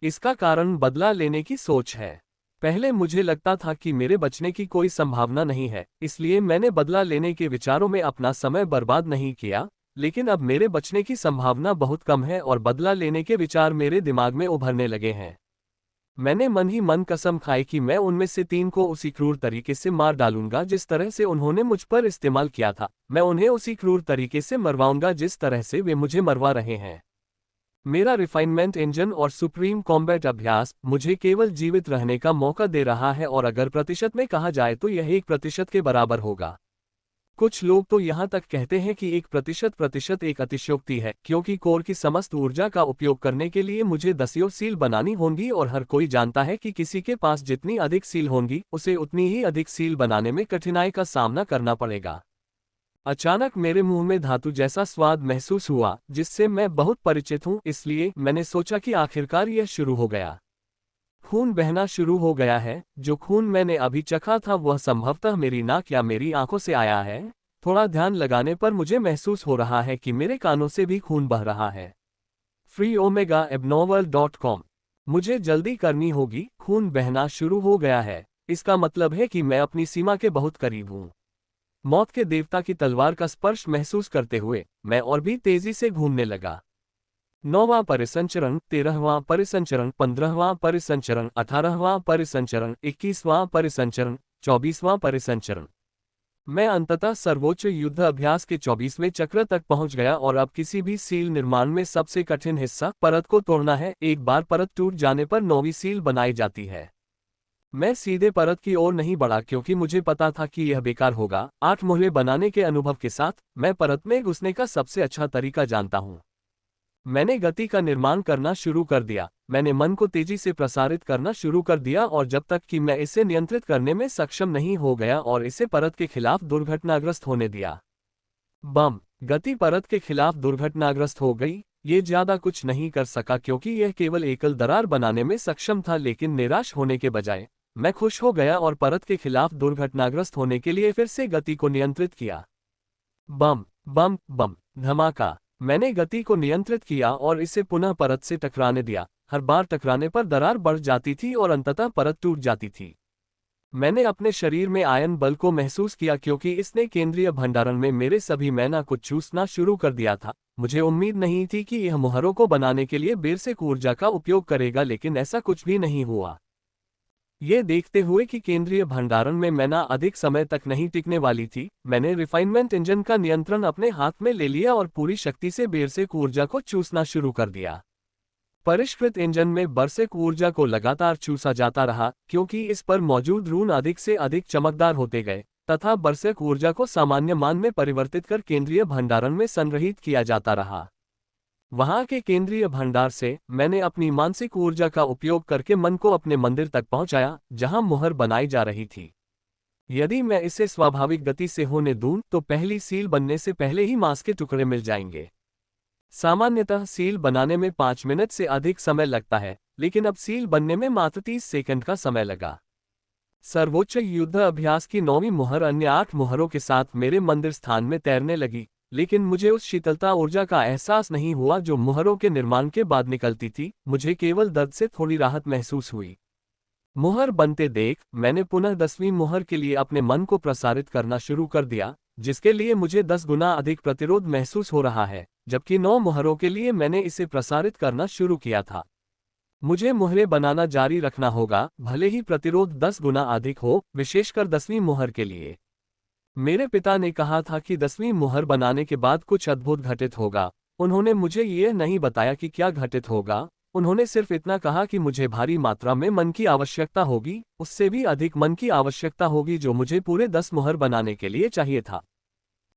इसका कारण बदला लेने की सोच है। पहले मुझे लगता था कि मेरे बचने की कोई संभावना नहीं है, इसलिए मैंने बदला लेने के विचारों में अपना समय बर्बाद नहीं किया। लेकिन अब मेरे बचने की संभावना बहुत कम है और बदला लेने के विचार मेरे दिमाग में उभरने लगे हैं। मैंने मन ही मन कसम खाई कि मैं उनमें से 3 को उसी क्रूर तरीके से मार डालूंगा जिस तरह से उन्होंने मुझ पर इस्तेमाल किया था। मैं उन्हें उसी क्रूर तरीके से मरवाऊंगा जिस तरह से वे मुझे मरवा रहे हैं। मेरा रिफाइनमेंट इंजन और सुप्रीम कॉम्बैट अभ्यास मुझे केवल जीवित रहने का मौका दे रहा है, और अगर प्रतिशत में कहा जाए तो यह 1% के बराबर होगा। कुछ लोग तो यहाँ तक कहते हैं कि 1% एक अतिशयोक्ति है, क्योंकि कोर की समस्त ऊर्जा का उपयोग करने के लिए मुझे 10 सील बनानी होंगी, और हर कोई जानता है कि किसी के पास जितनी अधिक सील होंगी, उसे उतनी ही अधिक सील बनाने में कठिनाई का सामना करना पड़ेगा। अचानक मेरे मुंह में धातु जैसा स्वाद महसूस हुआ, जिससे मैं बहुत परिचित हूँ, इसलिए मैंने सोचा कि आखिरकार यह शुरू हो गया। खून बहना शुरू हो गया है। जो खून मैंने अभी चखा था वह संभवतः मेरी नाक या मेरी आंखों से आया है। थोड़ा ध्यान लगाने पर मुझे महसूस हो रहा है कि मेरे कानों से भी खून बह रहा है। freeomegaabnormal.com। मुझे जल्दी करनी होगी, खून बहना शुरू हो गया है। इसका मतलब है कि मैं अपनी सीमा के बहुत करीब हूँ। मौत के देवता की तलवार का स्पर्श महसूस करते हुए मैं और भी तेजी से घूमने लगा। 9वां परिसंचरण, 13वां परिसंचरण, 15वां परिसंचरण, 18वां परिसंचरण, 21वां परिसंचरण, 24वां परिसंचरण। मैं अंततः सर्वोच्च युद्ध अभ्यास के 24वें चक्र तक पहुंच गया, और अब किसी भी सील निर्माण में सबसे कठिन हिस्सा परत को तोड़ना है। एक बार परत टूट जाने पर 9वीं सील बनाई जाती है। मैं सीधे परत की ओर नहीं बढ़ा, क्योंकि मुझे पता था कि यह बेकार होगा। 8 मुहरें बनाने के अनुभव के साथ मैं परत में घुसने का सबसे अच्छा तरीका जानता हूँ। मैंने गति का निर्माण करना शुरू कर दिया। मैंने मन को तेजी से प्रसारित करना शुरू कर दिया, और जब तक कि मैं इसे नियंत्रित करने में सक्षम नहीं हो गया और इसे परत के खिलाफ दुर्घटनाग्रस्त होने दिया। बम गति परत के खिलाफ दुर्घटनाग्रस्त हो गई। ये ज्यादा कुछ नहीं कर सका क्योंकि यह केवल एकल दरार बनाने में सक्षम था, लेकिन निराश होने के बजाय मैं खुश हो गया और परत के खिलाफ दुर्घटनाग्रस्त होने के लिए फिर से गति को नियंत्रित किया। बम बम बम धमाका। मैंने गति को नियंत्रित किया और इसे पुनः परत से टकराने दिया। हर बार टकराने पर दरार बढ़ जाती थी और अंततः परत टूट जाती थी। मैंने अपने शरीर में आयन बल को महसूस किया क्योंकि इसने केंद्रीय भंडारण में मेरे सभी मैना को चूसना शुरू कर दिया था। मुझे उम्मीद नहीं थी कि यह मुहरों को बनाने के लिए बेरसेक ऊर्जा का उपयोग करेगा, लेकिन ऐसा कुछ भी नहीं हुआ। ये देखते हुए कि केंद्रीय भंडारण में मैना अधिक समय तक नहीं टिकने वाली थी, मैंने रिफाइनमेंट इंजन का नियंत्रण अपने हाथ में ले लिया और पूरी शक्ति से बेरसेक ऊर्जा को चूसना शुरू कर दिया। परिष्कृत इंजन में बरसेक ऊर्जा को लगातार चूसा जाता रहा क्योंकि इस पर मौजूद रून अधिक से अधिक चमकदार होते गए तथा बरसेक ऊर्जा को सामान्य मान में परिवर्तित कर केंद्रीय भंडारण में संग्रहित किया जाता रहा। वहां के केंद्रीय भंडार से मैंने अपनी मानसिक ऊर्जा का उपयोग करके मन को अपने मंदिर तक पहुंचाया जहां मुहर बनाई जा रही थी। यदि मैं इसे स्वाभाविक गति से होने दूं तो पहली सील बनने से पहले ही मांस के टुकड़े मिल जाएंगे। सामान्यतः सील बनाने में 5 मिनट से अधिक समय लगता है, लेकिन अब सील बनने में मात्र 30 सेकंड का समय लगा। सर्वोच्च युद्ध अभ्यास की 9वीं मुहर अन्य 8 मुहरों के साथ मेरे मंदिर स्थान में तैरने लगी, लेकिन मुझे उस शीतलता ऊर्जा का एहसास नहीं हुआ जो मुहरों के निर्माण के बाद निकलती थी। मुझे केवल दर्द से थोड़ी राहत महसूस हुई। मुहर बनते देख मैंने पुनः 10वीं मुहर के लिए अपने मन को प्रसारित करना शुरू कर दिया, जिसके लिए मुझे 10 गुना अधिक प्रतिरोध महसूस हो रहा है, जबकि 9 मुहरों के लिए मैंने इसे प्रसारित करना शुरू किया था। मुझे मुहरें बनाना जारी रखना होगा, भले ही प्रतिरोध 10 गुना अधिक हो, विशेषकर 10वीं मुहर के लिए। मेरे पिता ने कहा था कि 10वीं मुहर बनाने के बाद कुछ अद्भुत घटित होगा। उन्होंने मुझे यह नहीं बताया कि क्या घटित होगा, उन्होंने सिर्फ इतना कहा कि मुझे भारी मात्रा में मन की आवश्यकता होगी, उससे भी अधिक मन की आवश्यकता होगी जो मुझे पूरे 10 मुहर बनाने के लिए चाहिए था।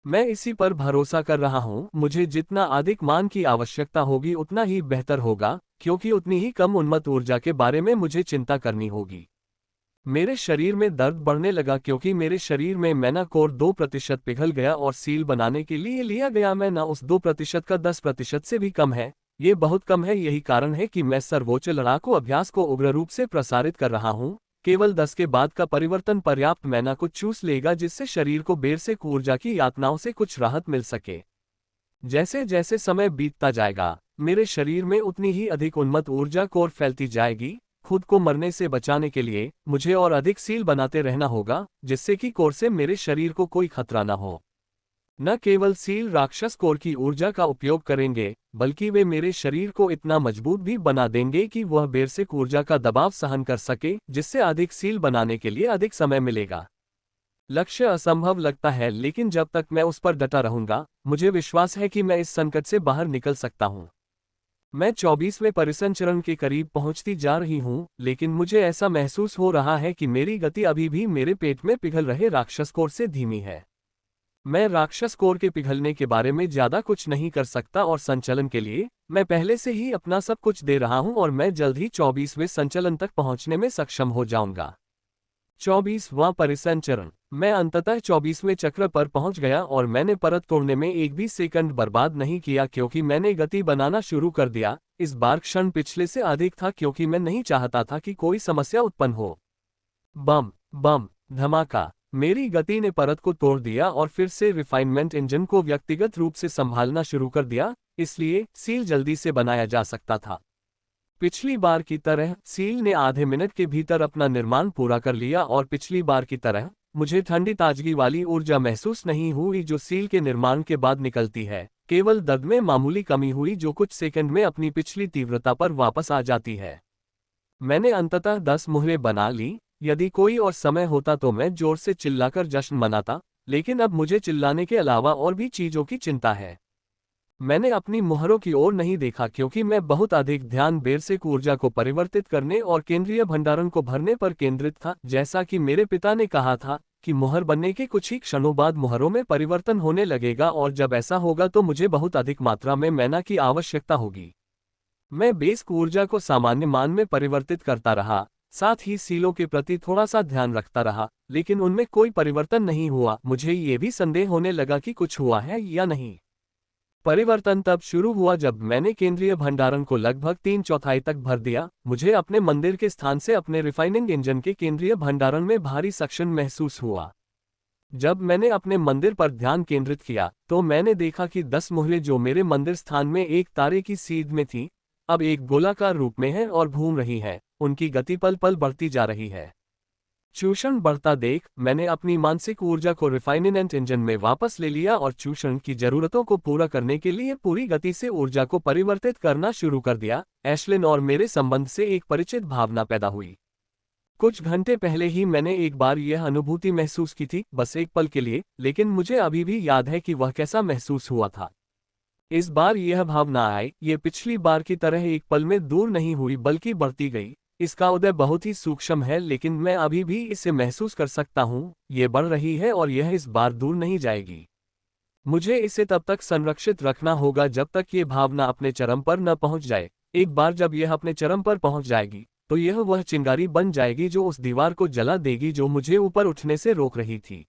मैं इसी पर भरोसा कर रहा हूँ। मुझे जितना अधिक मान की आवश्यकता होगी उतना ही बेहतर होगा, क्योंकि उतनी ही कम उन्मत्त ऊर्जा के बारे में मुझे चिंता करनी होगी। मेरे शरीर में दर्द बढ़ने लगा क्योंकि मेरे शरीर में मैना कोर 2% पिघल गया और सील बनाने के लिए लिया गया मैना उस 2% का 10% से भी कम है। ये बहुत कम है। यही कारण है कि मैं सर्वोच्च लड़ाकू अभ्यास को उग्र रूप से प्रसारित कर रहा हूँ। केवल 10 के बाद का परिवर्तन पर्याप्त मैना को चूस लेगा जिससे शरीर को बेरसेक ऊर्जा की यातनाओं से कुछ राहत मिल सके। जैसे जैसे समय बीतता जाएगा मेरे शरीर में उतनी ही अधिक उन्मत्त ऊर्जा कोर फैलती जाएगी। खुद को मरने से बचाने के लिए मुझे और अधिक सील बनाते रहना होगा, जिससे कि कोर से मेरे शरीर को कोई खतरा न हो। न केवल सील राक्षस कोर की ऊर्जा का उपयोग करेंगे, बल्कि वे मेरे शरीर को इतना मजबूत भी बना देंगे कि वह बेरसेक ऊर्जा का दबाव सहन कर सके, जिससे अधिक सील बनाने के लिए अधिक समय मिलेगा। लक्ष्य असंभव लगता है, लेकिन जब तक मैं उस पर डटा रहूंगा, मुझे विश्वास है कि मैं इस संकट से बाहर निकल सकता हूं। मैं 24वें परिसंचरण के करीब पहुंचती जा रही हूं, लेकिन मुझे ऐसा महसूस हो रहा है कि मेरी गति अभी भी मेरे पेट में पिघल रहे राक्षस कोर से धीमी है। मैं राक्षस कोर के पिघलने के बारे में ज्यादा कुछ नहीं कर सकता और संचलन के लिए मैं पहले से ही अपना सब कुछ दे रहा हूं और मैं जल्द ही 24वें संचलन तक पहुंचने में सक्षम हो जाऊंगा। 24वां परिसंचरण। मैं अंततः 24वें चक्र पर पहुंच गया और मैंने परत तोड़ने में एक भी सेकंड बर्बाद नहीं किया क्योंकि मैंने गति बनाना शुरू कर दिया। इस बार क्षण पिछले से अधिक था क्योंकि मैं नहीं चाहता था कि कोई समस्या उत्पन्न हो। बम बम धमाका। मेरी गति ने परत को तोड़ दिया और फिर से रिफाइनमेंट इंजन को व्यक्तिगत रूप से संभालना शुरू कर दिया, इसलिए सील जल्दी से बनाया जा सकता था। पिछली बार की तरह सील ने आधे मिनट के भीतर अपना निर्माण पूरा कर लिया और पिछली बार की तरह मुझे ठंडी ताजगी वाली ऊर्जा महसूस नहीं हुई जो सील के निर्माण के बाद निकलती है। केवल दर्द में मामूली कमी हुई जो कुछ सेकंड में अपनी पिछली तीव्रता पर वापस आ जाती है। मैंने अंततः 10 मुहरें बना ली। यदि कोई और समय होता तो मैं जोर से चिल्लाकर जश्न मनाता, लेकिन अब मुझे चिल्लाने के अलावा और भी चीजों की चिंता है। मैंने अपनी मुहरों की ओर नहीं देखा क्योंकि मैं बहुत अधिक ध्यान बेरसेक ऊर्जा को परिवर्तित करने और केंद्रीय भंडारण को भरने पर केंद्रित था। जैसा कि मेरे पिता ने कहा था कि मुहर बनने के कुछ ही क्षणों बाद मुहरों में परिवर्तन होने लगेगा और जब ऐसा होगा तो मुझे बहुत अधिक मात्रा में मैना की आवश्यकता होगी। मैं बेस ऊर्जा को सामान्य मान में परिवर्तित करता रहा, साथ ही सीलों के प्रति थोड़ा सा ध्यान रखता रहा, लेकिन उनमें कोई परिवर्तन नहीं हुआ। मुझे ये भी संदेह होने लगा कि कुछ हुआ है या नहीं। परिवर्तन तब शुरू हुआ जब मैंने केंद्रीय भंडारण को लगभग 3/4 तक भर दिया। मुझे अपने मंदिर के स्थान से अपने रिफाइनिंग इंजन के केंद्रीय भंडारण में भारी सक्शन महसूस हुआ। जब मैंने अपने मंदिर पर ध्यान केंद्रित किया तो मैंने देखा कि 10 मोहरें जो मेरे मंदिर स्थान में एक तारे की सीध में थी, अब एक गोलाकार रूप में है और घूम रही है। उनकी गति पल पल बढ़ती जा रही है। चूषण बढ़ता देख मैंने अपनी मानसिक ऊर्जा को रिफाइनमेंट इंजन में वापस ले लिया और चूषण की जरूरतों को पूरा करने के लिए पूरी गति से ऊर्जा को परिवर्तित करना शुरू कर दिया। एशलिन और मेरे संबंध से एक परिचित भावना पैदा हुई। कुछ घंटे पहले ही मैंने एक बार यह अनुभूति महसूस की थी, बस एक पल के लिए, लेकिन मुझे अभी भी याद है कि वह कैसा महसूस हुआ था। इस बार यह भावना आई, ये पिछली बार की तरह एक पल में दूर नहीं हुई बल्कि बढ़ती गई। इसका उदय बहुत ही सूक्ष्म है, लेकिन मैं अभी भी इसे महसूस कर सकता हूँ। ये बढ़ रही है और यह इस बार दूर नहीं जाएगी। मुझे इसे तब तक संरक्षित रखना होगा जब तक ये भावना अपने चरम पर न पहुंच जाए। एक बार जब यह अपने चरम पर पहुंच जाएगी तो यह वह चिंगारी बन जाएगी जो उस दीवार को जला देगी जो मुझे ऊपर उठने से रोक रही थी।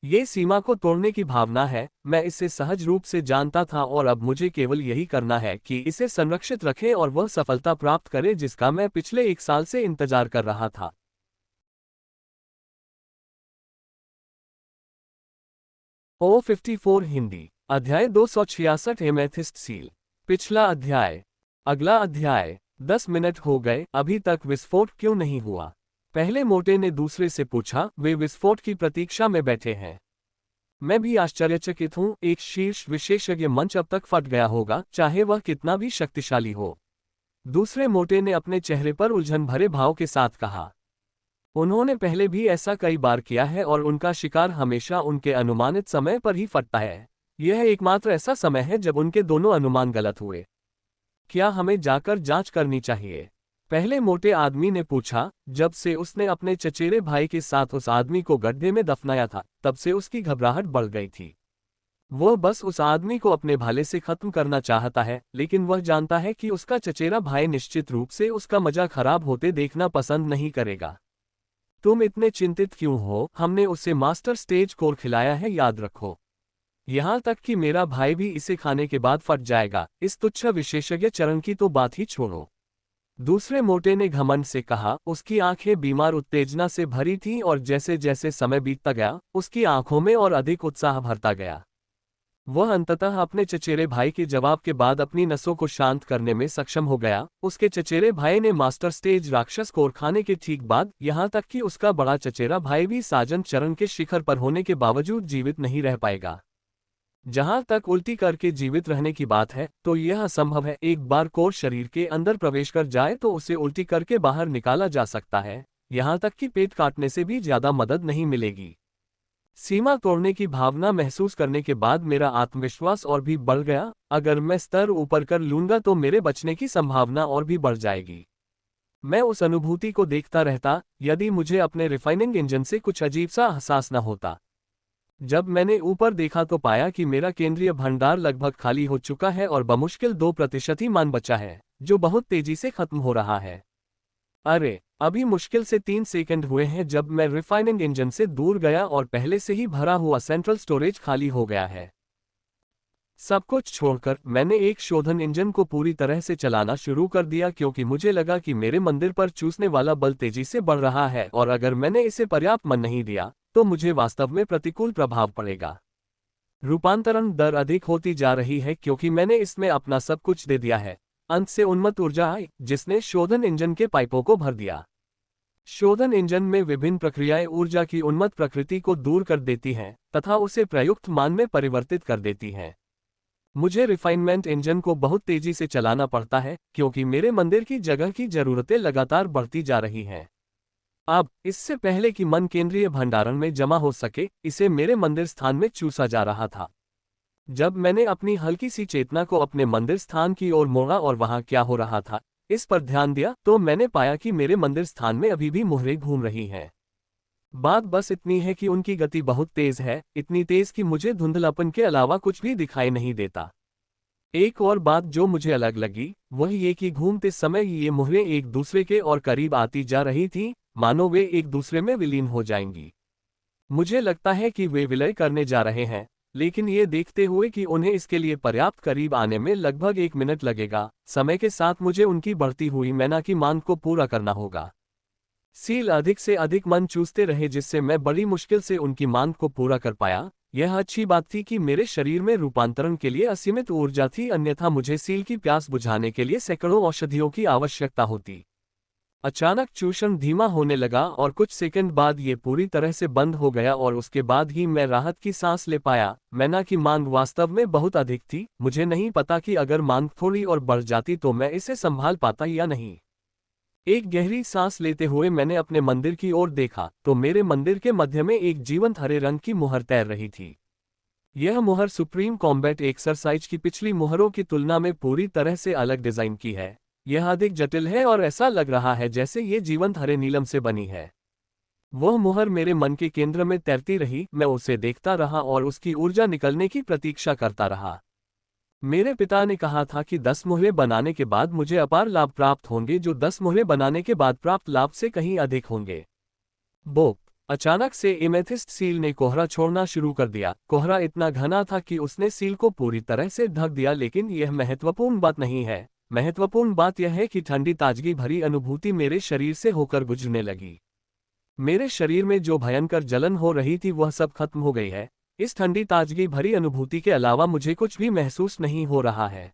ये सीमा को तोड़ने की भावना है। मैं इसे सहज रूप से जानता था और अब मुझे केवल यही करना है कि इसे संरक्षित रखें और वह सफलता प्राप्त करे जिसका मैं पिछले 1 साल से इंतजार कर रहा था। O54 हिंदी अध्याय 266 एमेथिस्ट सील। पिछला अध्याय। अगला अध्याय। 10 मिनट हो गए, अभी तक विस्फोट क्यों नहीं हुआ? पहले मोटे ने दूसरे से पूछा। वे विस्फोट की प्रतीक्षा में बैठे हैं। मैं भी आश्चर्यचकित हूं। एक शीर्ष विशेषज्ञ मंच अब तक फट गया होगा, चाहे वह कितना भी शक्तिशाली हो। दूसरे मोटे ने अपने चेहरे पर उलझन भरे भाव के साथ कहा। उन्होंने पहले भी ऐसा कई बार किया है और उनका शिकार हमेशा उनके अनुमानित समय पर ही फटता है। यह एकमात्र ऐसा समय है जब उनके दोनों अनुमान गलत हुए। क्या हमें जाकर जांच करनी चाहिए? पहले मोटे आदमी ने पूछा। जब से उसने अपने चचेरे भाई के साथ उस आदमी को गड्ढे में दफनाया था, तब से उसकी घबराहट बढ़ गई थी। वह बस उस आदमी को अपने भाले से खत्म करना चाहता है, लेकिन वह जानता है कि उसका चचेरा भाई निश्चित रूप से उसका मजा खराब होते देखना पसंद नहीं करेगा। तुम इतने चिंतित क्यों हो? हमने उसे मास्टर स्टेज कोर खिलाया है, याद रखो। यहां तक कि मेरा भाई भी इसे खाने के बाद फट जाएगा। इस तुच्छ विशेषज्ञ चरण की तो बात ही छोड़ो। दूसरे मोटे ने घमंड से कहा। उसकी आंखें बीमार उत्तेजना से भरी थीं और जैसे जैसे समय बीतता गया, उसकी आंखों में और अधिक उत्साह भरता गया। वह अंततः अपने चचेरे भाई के जवाब के बाद अपनी नसों को शांत करने में सक्षम हो गया। उसके चचेरे भाई ने मास्टर स्टेज राक्षस कोर खाने के ठीक बाद, यहां तक कि उसका बड़ा चचेरा भाई भी साजन चरण के शिखर पर होने के बावजूद जीवित नहीं रह पाएगा। जहां तक उल्टी करके जीवित रहने की बात है, तो यह असंभव है। एक बार कोर शरीर के अंदर प्रवेश कर जाए तो उसे उल्टी करके बाहर निकाला जा सकता है। यहां तक कि पेट काटने से भी ज्यादा मदद नहीं मिलेगी। सीमा तोड़ने की भावना महसूस करने के बाद मेरा आत्मविश्वास और भी बढ़ गया। अगर मैं स्तर ऊपर कर लूंगा तो मेरे बचने की संभावना और भी बढ़ जाएगी। मैं उस अनुभूति को देखता रहता, यदि मुझे अपने रिफाइनिंग इंजन से कुछ अजीब सा एहसास न होता। जब मैंने ऊपर देखा तो पाया कि मेरा केंद्रीय भंडार लगभग खाली हो चुका है और बमुश्किल 2% ही मान बचा है, जो बहुत तेजी से खत्म हो रहा है। अरे, अभी मुश्किल से 3 सेकंड हुए हैं जब मैं रिफाइनिंग इंजन से दूर गया और पहले से ही भरा हुआ सेंट्रल स्टोरेज खाली हो गया है। सब कुछ छोड़कर मैंने एक शोधन इंजन को पूरी तरह से चलाना शुरू कर दिया, क्योंकि मुझे लगा कि मेरे मंदिर पर चूसने वाला बल तेजी से बढ़ रहा है और अगर मैंने इसे पर्याप्त मन नहीं दिया तो मुझे वास्तव में प्रतिकूल प्रभाव पड़ेगा। रूपांतरण दर अधिक होती जा रही है क्योंकि मैंने इसमें अपना सब कुछ दे दिया है। अंत से उन्मत्त ऊर्जा आई जिसने शोधन इंजन के पाइपों को भर दिया। शोधन इंजन में विभिन्न प्रक्रियाएं ऊर्जा की उन्मत्त प्रकृति को दूर कर देती हैं तथा उसे प्रयुक्त मान में परिवर्तित कर देती हैं। मुझे रिफाइनमेंट इंजन को बहुत तेजी से चलाना पड़ता है क्योंकि मेरे मंदिर की जगह की जरूरतें लगातार बढ़ती जा रही हैं। अब इससे पहले कि मन केंद्रीय भंडारण में जमा हो सके, इसे मेरे मंदिर स्थान में चूसा जा रहा था। जब मैंने अपनी हल्की सी चेतना को अपने मंदिर स्थान की ओर मोड़ा और वहां क्या हो रहा था इस पर ध्यान दिया, तो मैंने पाया कि मेरे मंदिर स्थान में अभी भी मोहरें घूम रही हैं। बात बस इतनी है कि उनकी गति बहुत तेज है, इतनी तेज कि मुझे धुंधलापन के अलावा कुछ भी दिखाई नहीं देता। एक और बात जो मुझे अलग लगी वह ये कि घूमते समय ये मुहरें एक दूसरे के और करीब आती जा रही थीं, मानो वे एक दूसरे में विलीन हो जाएंगी। मुझे लगता है कि वे विलय करने जा रहे हैं, लेकिन ये देखते हुए कि उन्हें इसके लिए पर्याप्त करीब आने में लगभग 1 मिनट लगेगा, समय के साथ मुझे उनकी बढ़ती हुई मैना की मांग को पूरा करना होगा। सील अधिक से अधिक मन चूसते रहे जिससे मैं बड़ी मुश्किल से उनकी मांग को पूरा कर पाया। यह अच्छी बात थी कि मेरे शरीर में रूपांतरण के लिए असीमित ऊर्जा थी, अन्यथा मुझे सील की प्यास बुझाने के लिए सैकड़ों औषधियों की आवश्यकता होती। अचानक चूषण धीमा होने लगा और कुछ सेकंड बाद ये पूरी तरह से बंद हो गया और उसके बाद ही मैं राहत की सांस ले पाया। मैना की मांग वास्तव में बहुत अधिक थी। मुझे नहीं पता कि अगर मांग थोड़ी और बढ़ जाती तो मैं इसे संभाल पाता या नहीं। एक गहरी सांस लेते हुए मैंने अपने मंदिर की ओर देखा तो मेरे मंदिर के मध्य में एक जीवंत हरे रंग की मुहर तैर रही थी। यह मुहर सुप्रीम कॉम्बैट एक्सरसाइज की पिछली मुहरों की तुलना में पूरी तरह से अलग डिजाइन की है। यह अधिक जटिल है और ऐसा लग रहा है जैसे ये जीवंत हरे नीलम से बनी है। वह मुहर मेरे मन के केंद्र में तैरती रही। मैं उसे देखता रहा और उसकी ऊर्जा निकलने की प्रतीक्षा करता रहा। मेरे पिता ने कहा था कि 10 मुहरें बनाने के बाद मुझे अपार लाभ प्राप्त होंगे, जो 10 मुहरें बनाने के बाद प्राप्त लाभ से कहीं अधिक होंगे। बोप! अचानक से एमेथिस्ट सील ने कोहरा छोड़ना शुरू कर दिया। कोहरा इतना घना था कि उसने सील को पूरी तरह से ढक दिया, लेकिन यह महत्वपूर्ण बात नहीं है। महत्वपूर्ण बात यह है कि ठंडी ताजगी भरी अनुभूति मेरे शरीर से होकर गुजरने लगी। मेरे शरीर में जो भयंकर जलन हो रही थी वह सब खत्म हो गई है। इस ठंडी ताजगी भरी अनुभूति के अलावा मुझे कुछ भी महसूस नहीं हो रहा है।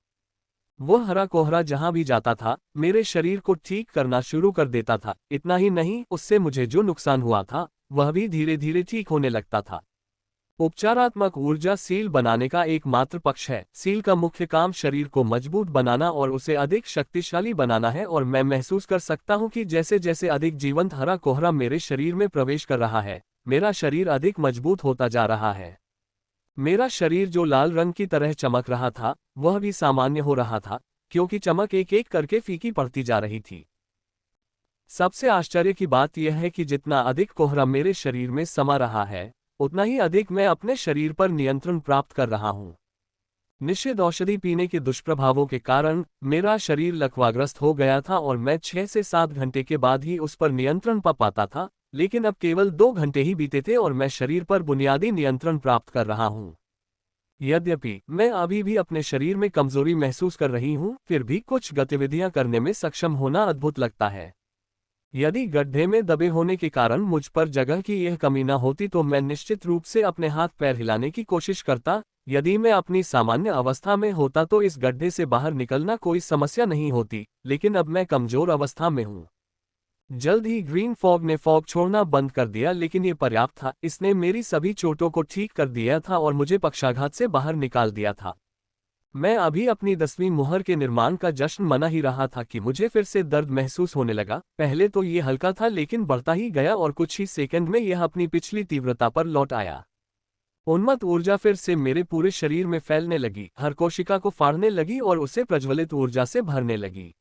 वह हरा कोहरा जहां भी जाता था मेरे शरीर को ठीक करना शुरू कर देता था। इतना ही नहीं, उससे मुझे जो नुकसान हुआ था वह भी धीरे धीरे ठीक होने लगता था। उपचारात्मक ऊर्जा सील बनाने का एकमात्र पक्ष है। सील का मुख्य काम शरीर को मजबूत बनाना और उसे अधिक शक्तिशाली बनाना है, और मैं महसूस कर सकता हूं कि जैसे जैसे अधिक जीवंत हरा कोहरा मेरे शरीर में प्रवेश कर रहा है, मेरा शरीर अधिक मजबूत होता जा रहा है। मेरा शरीर जो लाल रंग की तरह चमक रहा था वह भी सामान्य हो रहा था, क्योंकि चमक एक एक करके फीकी पड़ती जा रही थी। सबसे आश्चर्य की बात यह है कि जितना अधिक कोहरा मेरे शरीर में समा रहा है उतना ही अधिक मैं अपने शरीर पर नियंत्रण प्राप्त कर रहा हूं। निषिद्ध औषधि पीने के दुष्प्रभावों के कारण मेरा शरीर लकवाग्रस्त हो गया था और मैं 6 से 7 घंटे के बाद ही उस पर नियंत्रण पा पाता था, लेकिन अब केवल 2 घंटे ही बीते थे और मैं शरीर पर बुनियादी नियंत्रण प्राप्त कर रहा हूं। यद्यपि मैं अभी भी अपने शरीर में कमजोरी महसूस कर रही हूं, फिर भी कुछ गतिविधियां करने में सक्षम होना अद्भुत लगता है। यदि गड्ढे में दबे होने के कारण मुझ पर जगह की यह कमी न होती तो मैं निश्चित रूप से अपने हाथ पैर हिलाने की कोशिश करता। यदि मैं अपनी सामान्य अवस्था में होता तो इस गड्ढे से बाहर निकलना कोई समस्या नहीं होती, लेकिन अब मैं कमजोर अवस्था में हूं। जल्द ही ग्रीन फॉग ने फॉग छोड़ना बंद कर दिया, लेकिन ये पर्याप्त था। इसने मेरी सभी चोटों को ठीक कर दिया था और मुझे पक्षाघात से बाहर निकाल दिया था। मैं अभी अपनी 10वीं मुहर के निर्माण का जश्न मना ही रहा था कि मुझे फिर से दर्द महसूस होने लगा। पहले तो ये हल्का था, लेकिन बढ़ता ही गया और कुछ ही सेकंड में यह अपनी पिछली तीव्रता पर लौट आया। उन्मत्त ऊर्जा फिर से मेरे पूरे शरीर में फैलने लगी, हर कोशिका को फाड़ने लगी और उसे प्रज्वलित ऊर्जा से भरने लगी।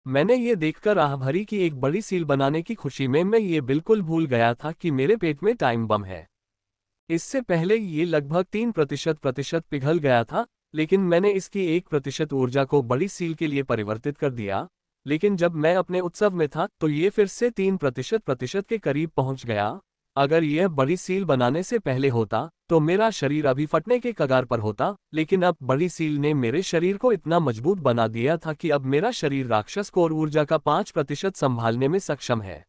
मैंने ये देखकर आह भरी कि एक बड़ी सील बनाने की खुशी में मैं ये बिल्कुल भूल गया था कि मेरे पेट में टाइम बम है। इससे पहले ये लगभग 3% पिघल गया था, लेकिन मैंने इसकी 1% ऊर्जा को बड़ी सील के लिए परिवर्तित कर दिया। लेकिन जब मैं अपने उत्सव में था तो ये फिर से 3% के करीब पहुंच गया। अगर यह बड़ी सील बनाने से पहले होता तो मेरा शरीर अभी फटने के कगार पर होता, लेकिन अब बड़ी सील ने मेरे शरीर को इतना मजबूत बना दिया था कि अब मेरा शरीर राक्षस कोर ऊर्जा का 5% संभालने में सक्षम है।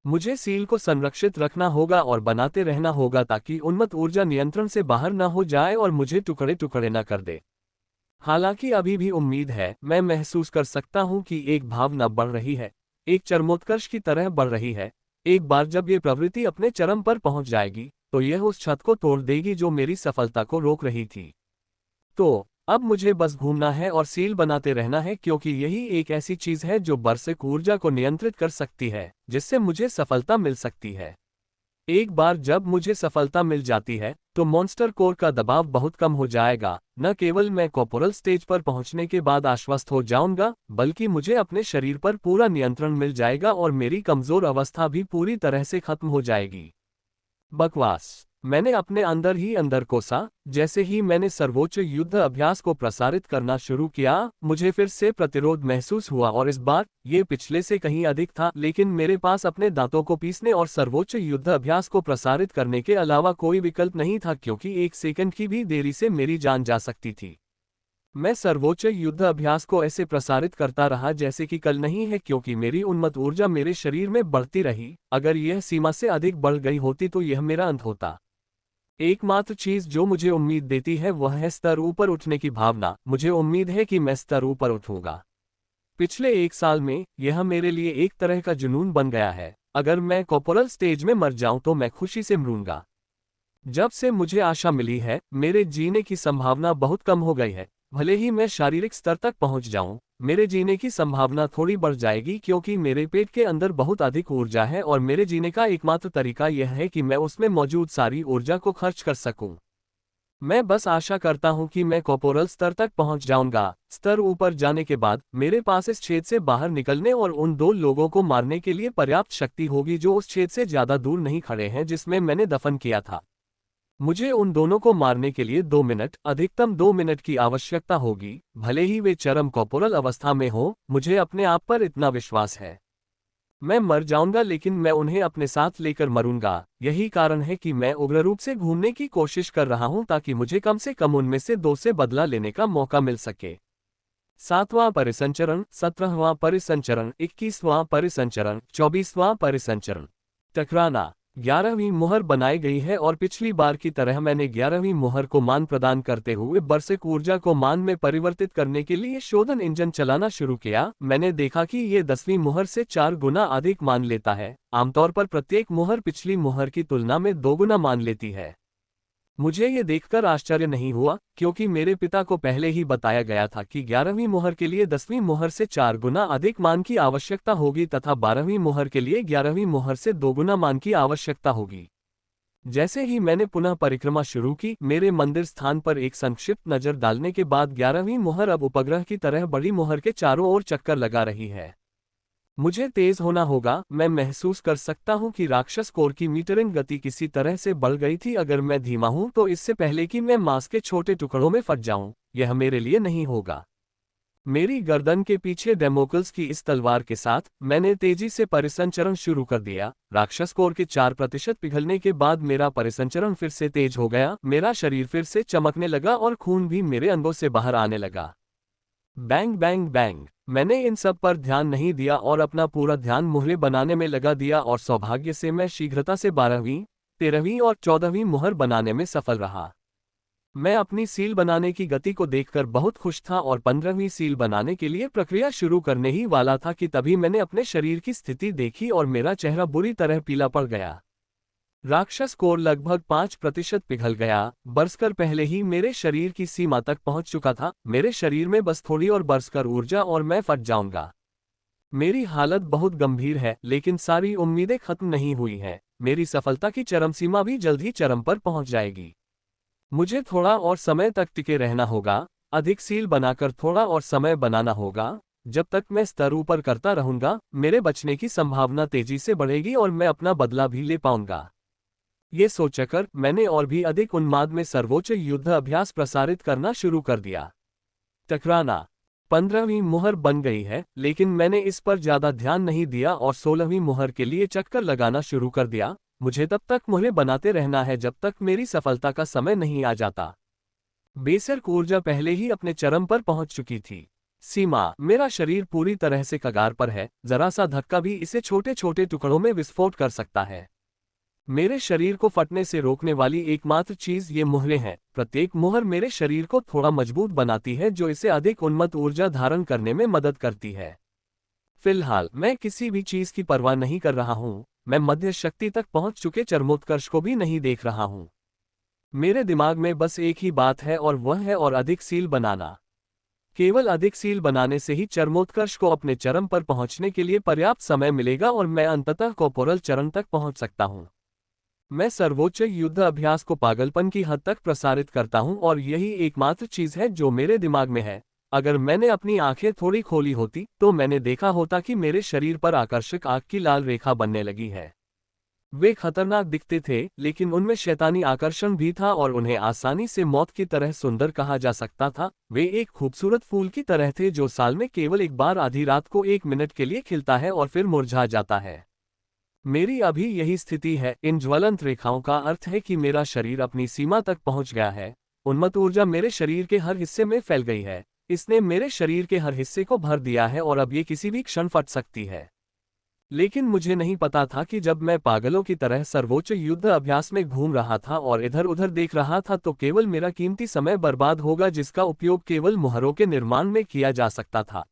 मुझे सील को संरक्षित रखना होगा और बनाते रहना होगा ताकि उन्मत्त ऊर्जा नियंत्रण से बाहर न हो जाए और मुझे टुकड़े टुकड़े न कर दे। हालांकि अभी भी उम्मीद है। मैं महसूस कर सकता हूं कि एक भावना बढ़ रही है, एक चरमोत्कर्ष की तरह बढ़ रही है। एक बार जब ये प्रवृत्ति अपने चरम पर पहुंच जाएगी तो यह उस छत को तोड़ देगी जो मेरी सफलता को रोक रही थी। तो अब मुझे बस घूमना है और सील बनाते रहना है, क्योंकि यही एक ऐसी चीज है जो बरसक ऊर्जा को नियंत्रित कर सकती है, जिससे मुझे सफलता मिल सकती है। एक बार जब मुझे सफलता मिल जाती है तो मॉन्स्टर कोर का दबाव बहुत कम हो जाएगा। न केवल मैं कॉर्पोरल स्टेज पर पहुंचने के बाद आश्वस्त हो जाऊंगा, बल्कि मुझे अपने शरीर पर पूरा नियंत्रण मिल जाएगा और मेरी कमजोर अवस्था भी पूरी तरह से खत्म हो जाएगी। बकवास। मैंने अपने अंदर ही अंदर कोसा। जैसे ही मैंने सर्वोच्च युद्ध अभ्यास को प्रसारित करना शुरू किया, मुझे फिर से प्रतिरोध महसूस हुआ और इस बार ये पिछले से कहीं अधिक था, लेकिन मेरे पास अपने दांतों को पीसने और सर्वोच्च युद्ध अभ्यास को प्रसारित करने के अलावा कोई विकल्प नहीं था, क्योंकि 1 सेकंड की भी देरी से मेरी जान जा सकती थी। मैं सर्वोच्च युद्ध अभ्यास को ऐसे प्रसारित करता रहा जैसे कि कल नहीं है, क्योंकि मेरी उन्मत्त ऊर्जा मेरे शरीर में बढ़ती रही। अगर यह सीमा से अधिक बढ़ गई होती तो यह मेरा अंत होता। एकमात्र चीज जो मुझे उम्मीद देती है वह है स्तर ऊपर उठने की भावना। मुझे उम्मीद है कि मैं स्तर ऊपर उठूंगा। पिछले 1 साल में यह मेरे लिए एक तरह का जुनून बन गया है। अगर मैं कॉर्पोरल स्टेज में मर जाऊं तो मैं खुशी से मरूंगा। जब से मुझे आशा मिली है, मेरे जीने की संभावना बहुत कम हो गई है। भले ही मैं शारीरिक स्तर तक पहुंच जाऊं, मेरे जीने की संभावना थोड़ी बढ़ जाएगी, क्योंकि मेरे पेट के अंदर बहुत अधिक ऊर्जा है और मेरे जीने का एकमात्र तरीका यह है कि मैं उसमें मौजूद सारी ऊर्जा को खर्च कर सकूं। मैं बस आशा करता हूं कि मैं कॉर्पोरल स्तर तक पहुंच जाऊंगा। स्तर ऊपर जाने के बाद मेरे पास इस छेद से बाहर निकलने और उन 2 लोगों को मारने के लिए पर्याप्त शक्ति होगी जो उस छेद से ज्यादा दूर नहीं खड़े हैं जिसमें मैंने दफन किया था। मुझे उन दोनों को मारने के लिए 2 मिनट, अधिकतम 2 मिनट की आवश्यकता होगी, भले ही वे चरम कॉर्पोरल अवस्था में हो। मुझे अपने आप पर इतना विश्वास है। मैं मर जाऊंगा, लेकिन मैं उन्हें अपने साथ लेकर मरूंगा। यही कारण है कि मैं उग्र रूप से घूमने की कोशिश कर रहा हूं, ताकि मुझे कम से कम उनमें से 2 से बदला लेने का मौका मिल सके। 7वां परिसंचरण, 17वां परिसंचरण, 21वां परिसंचरण, 24वां परिसंचरण। टकराना। 11वीं मुहर बनाई गई है और पिछली बार की तरह मैंने 11वीं मुहर को मान प्रदान करते हुए बर्सिक ऊर्जा को मान में परिवर्तित करने के लिए शोधन इंजन चलाना शुरू किया। मैंने देखा कि ये 10वीं मुहर से 4 गुना अधिक मान लेता है। आमतौर पर प्रत्येक मुहर पिछली मुहर की तुलना में 2 गुना मान लेती है। मुझे ये देखकर आश्चर्य नहीं हुआ, क्योंकि मेरे पिता को पहले ही बताया गया था कि 11वीं मुहर के लिए 10वीं मुहर से 4 गुना अधिक मान की आवश्यकता होगी तथा 12वीं मुहर के लिए 11वीं मुहर से 2 गुना मान की आवश्यकता होगी। जैसे ही मैंने पुनः परिक्रमा शुरू की, मेरे मंदिर स्थान पर एक संक्षिप्त नजर डालने के बाद 11वीं मुहर अब उपग्रह की तरह बड़ी मुहर के चारों ओर चक्कर लगा रही है। मुझे तेज होना होगा। मैं महसूस कर सकता हूं कि राक्षस कोर की मीटरिंग गति किसी तरह से बढ़ गई थी। अगर मैं धीमा हूं तो इससे पहले कि मैं मांस के छोटे टुकड़ों में फट जाऊं, यह मेरे लिए नहीं होगा। मेरी गर्दन के पीछे डेमोकल्स की इस तलवार के साथ मैंने तेजी से परिसंचरण शुरू कर दिया। राक्षस कोर के 4% पिघलने के बाद मेरा परिसंचरण फिर से तेज हो गया। मेरा शरीर फिर से चमकने लगा और खून भी मेरे अंगों से बाहर आने लगा। Bang bang bang. मैंने इन सब पर ध्यान नहीं दिया और अपना पूरा ध्यान मुहरें बनाने में लगा दिया, और सौभाग्य से मैं शीघ्रता से 12वीं, 13वीं और 14वीं मुहर बनाने में सफल रहा। मैं अपनी सील बनाने की गति को देखकर बहुत खुश था और 15वीं सील बनाने के लिए प्रक्रिया शुरू करने ही वाला था कि तभी मैंने अपने शरीर की स्थिति देखी और मेरा चेहरा बुरी तरह पीला पड़ गया। राक्षस कोर लगभग 5% पिघल गया। बरसकर पहले ही मेरे शरीर की सीमा तक पहुंच चुका था। मेरे शरीर में बस थोड़ी और बरसकर ऊर्जा और मैं फट जाऊंगा। मेरी हालत बहुत गंभीर है, लेकिन सारी उम्मीदें खत्म नहीं हुई हैं। मेरी सफलता की चरम सीमा भी जल्द ही चरम पर पहुंच जाएगी। मुझे थोड़ा और समय तक टिके रहना होगा, अधिक सील बनाकर थोड़ा और समय बनाना होगा। जब तक मैं स्तर ऊपर करता रहूंगा, मेरे बचने की संभावना तेजी से बढ़ेगी और मैं अपना बदला भी ले पाऊंगा। ये सोचकर मैंने और भी अधिक उन्माद में सर्वोच्च युद्ध अभ्यास प्रसारित करना शुरू कर दिया। टकराना। 15वीं मुहर बन गई है, लेकिन मैंने इस पर ज्यादा ध्यान नहीं दिया और 16वीं मुहर के लिए चक्कर लगाना शुरू कर दिया। मुझे तब तक मुहरें बनाते रहना है जब तक मेरी सफलता का समय नहीं आ जाता। बेसर्क ऊर्जा पहले ही अपने चरम पर पहुंच चुकी थी। सीमा। मेरा शरीर पूरी तरह से कगार पर है। जरा सा धक्का भी इसे छोटे छोटे टुकड़ों में विस्फोट कर सकता है। मेरे शरीर को फटने से रोकने वाली एकमात्र चीज ये मुहरें हैं। प्रत्येक मुहर मेरे शरीर को थोड़ा मजबूत बनाती है, जो इसे अधिक उन्मत्त ऊर्जा धारण करने में मदद करती है। फिलहाल मैं किसी भी चीज की परवाह नहीं कर रहा हूं। मैं मध्य शक्ति तक पहुंच चुके चरमोत्कर्ष को भी नहीं देख रहा हूं। मेरे दिमाग में बस एक ही बात है और वह है और अधिक सील बनाना। केवल अधिक सील बनाने से ही चरमोत्कर्ष को अपने चरम पर पहुंचने के लिए पर्याप्त समय मिलेगा और मैं अंततः कॉर्पोरल चरण तक पहुंच सकता हूं। मैं सर्वोच्च युद्ध अभ्यास को पागलपन की हद तक प्रसारित करता हूं और यही एकमात्र चीज है जो मेरे दिमाग में है। अगर मैंने अपनी आंखें थोड़ी खोली होती तो मैंने देखा होता कि मेरे शरीर पर आकर्षक आग की लाल रेखा बनने लगी है। वे खतरनाक दिखते थे, लेकिन उनमें शैतानी आकर्षण भी था और उन्हें आसानी से मौत की तरह सुंदर कहा जा सकता था। वे एक खूबसूरत फूल की तरह थे जो साल में केवल एक बार आधी रात को 1 मिनट के लिए खिलता है और फिर मुरझा जाता है। मेरी अभी यही स्थिति है। इन ज्वलंत रेखाओं का अर्थ है कि मेरा शरीर अपनी सीमा तक पहुंच गया है। उन्मत्त ऊर्जा मेरे शरीर के हर हिस्से में फैल गई है। इसने मेरे शरीर के हर हिस्से को भर दिया है और अब ये किसी भी क्षण फट सकती है। लेकिन मुझे नहीं पता था कि जब मैं पागलों की तरह सर्वोच्च युद्ध अभ्यास में घूम रहा था और इधर उधर देख रहा था तो केवल मेरा कीमती समय बर्बाद होगा जिसका उपयोग केवल मुहरों के निर्माण में किया जा सकता था।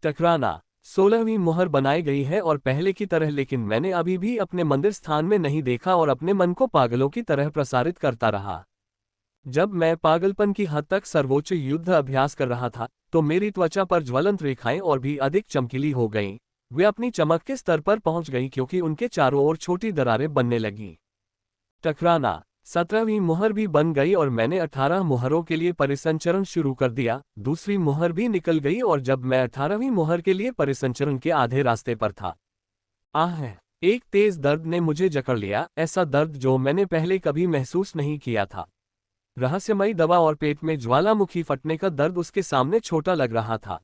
टकराना 16वीं मुहर बनाई गई है और पहले की तरह, लेकिन मैंने अभी भी अपने मंदिर स्थान में नहीं देखा और अपने मन को पागलों की तरह प्रसारित करता रहा। जब मैं पागलपन की हद तक सर्वोच्च युद्ध अभ्यास कर रहा था तो मेरी त्वचा पर ज्वलंत रेखाएं और भी अधिक चमकीली हो गईं। वे अपनी चमक के स्तर पर पहुंच गईं क्योंकि उनके चारों ओर छोटी दरारें बनने लगीं। टकराना 17वीं मुहर भी बन गई और मैंने 18 मुहरों के लिए परिसंचरण शुरू कर दिया। दूसरी मुहर भी निकल गई और जब मैं 18वीं मुहर के लिए परिसंचरण के आधे रास्ते पर था, एक तेज दर्द ने मुझे जकड़ लिया, ऐसा दर्द जो मैंने पहले कभी महसूस नहीं किया था। रहस्यमयी दवा और पेट में ज्वालामुखी फटने का दर्द उसके सामने छोटा लग रहा था।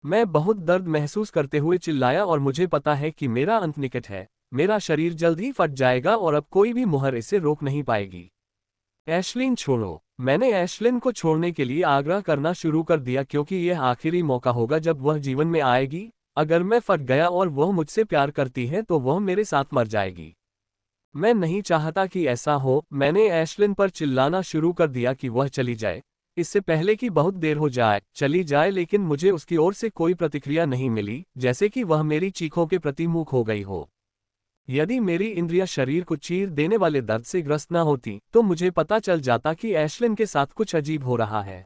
मैं बहुत दर्द महसूस करते हुए चिल्लाया और मुझे पता है कि मेरा अंत निकट है। मेरा शरीर जल्द ही फट जाएगा और अब कोई भी मुहर इसे रोक नहीं पाएगी। ऐशलिन छोड़ो। मैंने ऐशलिन को छोड़ने के लिए आग्रह करना शुरू कर दिया क्योंकि यह आखिरी मौका होगा जब वह जीवन में आएगी। अगर मैं फट गया और वह मुझसे प्यार करती है तो वह मेरे साथ मर जाएगी। मैं नहीं चाहता कि ऐसा हो। मैंने ऐशलिन पर चिल्लाना शुरू कर दिया कि वह चली जाए, इससे पहले कि बहुत देर हो जाए, चली जाए, लेकिन मुझे उसकी ओर से कोई प्रतिक्रिया नहीं मिली, जैसे कि वह मेरी चीखों के प्रति मूक हो गई हो। यदि मेरी इंद्रियां शरीर को चीर देने वाले दर्द से ग्रस्त न होती तो मुझे पता चल जाता कि ऐशलिन के साथ कुछ अजीब हो रहा है।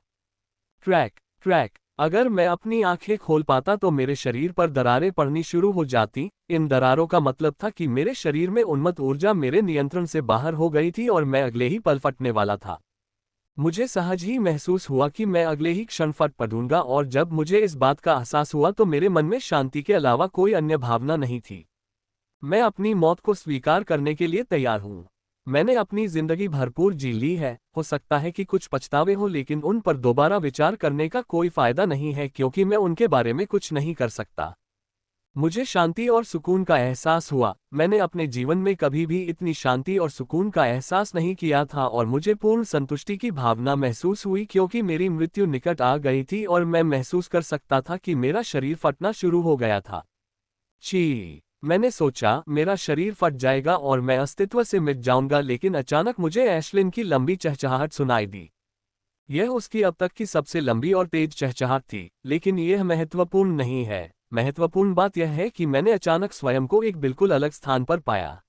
Track track. अगर मैं अपनी आंखें खोल पाता तो मेरे शरीर पर दरारें पड़नी शुरू हो जाती। इन दरारों का मतलब था कि मेरे शरीर में उन्मत्त ऊर्जा मेरे नियंत्रण से बाहर हो गई थी और मैं अगले ही पल फटने वाला था। मुझे सहज ही महसूस हुआ कि मैं अगले ही क्षण फट पड़ूंगा और जब मुझे इस बात का एहसास हुआ तो मेरे मन में शांति के अलावा कोई अन्य भावना नहीं थी। मैं अपनी मौत को स्वीकार करने के लिए तैयार हूँ। मैंने अपनी जिंदगी भरपूर जी ली है। हो सकता है कि कुछ पछतावे हो, लेकिन उन पर दोबारा विचार करने का कोई फायदा नहीं है क्योंकि मैं उनके बारे में कुछ नहीं कर सकता। मुझे शांति और सुकून का एहसास हुआ। मैंने अपने जीवन में कभी भी इतनी शांति और सुकून का एहसास नहीं किया था और मुझे पूर्ण संतुष्टि की भावना महसूस हुई क्योंकि मेरी मृत्यु निकट आ गई थी और मैं महसूस कर सकता था कि मेरा शरीर फटना शुरू हो गया था। छी! मैंने सोचा मेरा शरीर फट जाएगा और मैं अस्तित्व से मिट जाऊंगा, लेकिन अचानक मुझे ऐशलिन की लंबी चहचहाहट सुनाई दी। यह उसकी अब तक की सबसे लंबी और तेज चहचहाहट थी, लेकिन यह महत्वपूर्ण नहीं है। महत्वपूर्ण बात यह है कि मैंने अचानक स्वयं को एक बिल्कुल अलग स्थान पर पाया।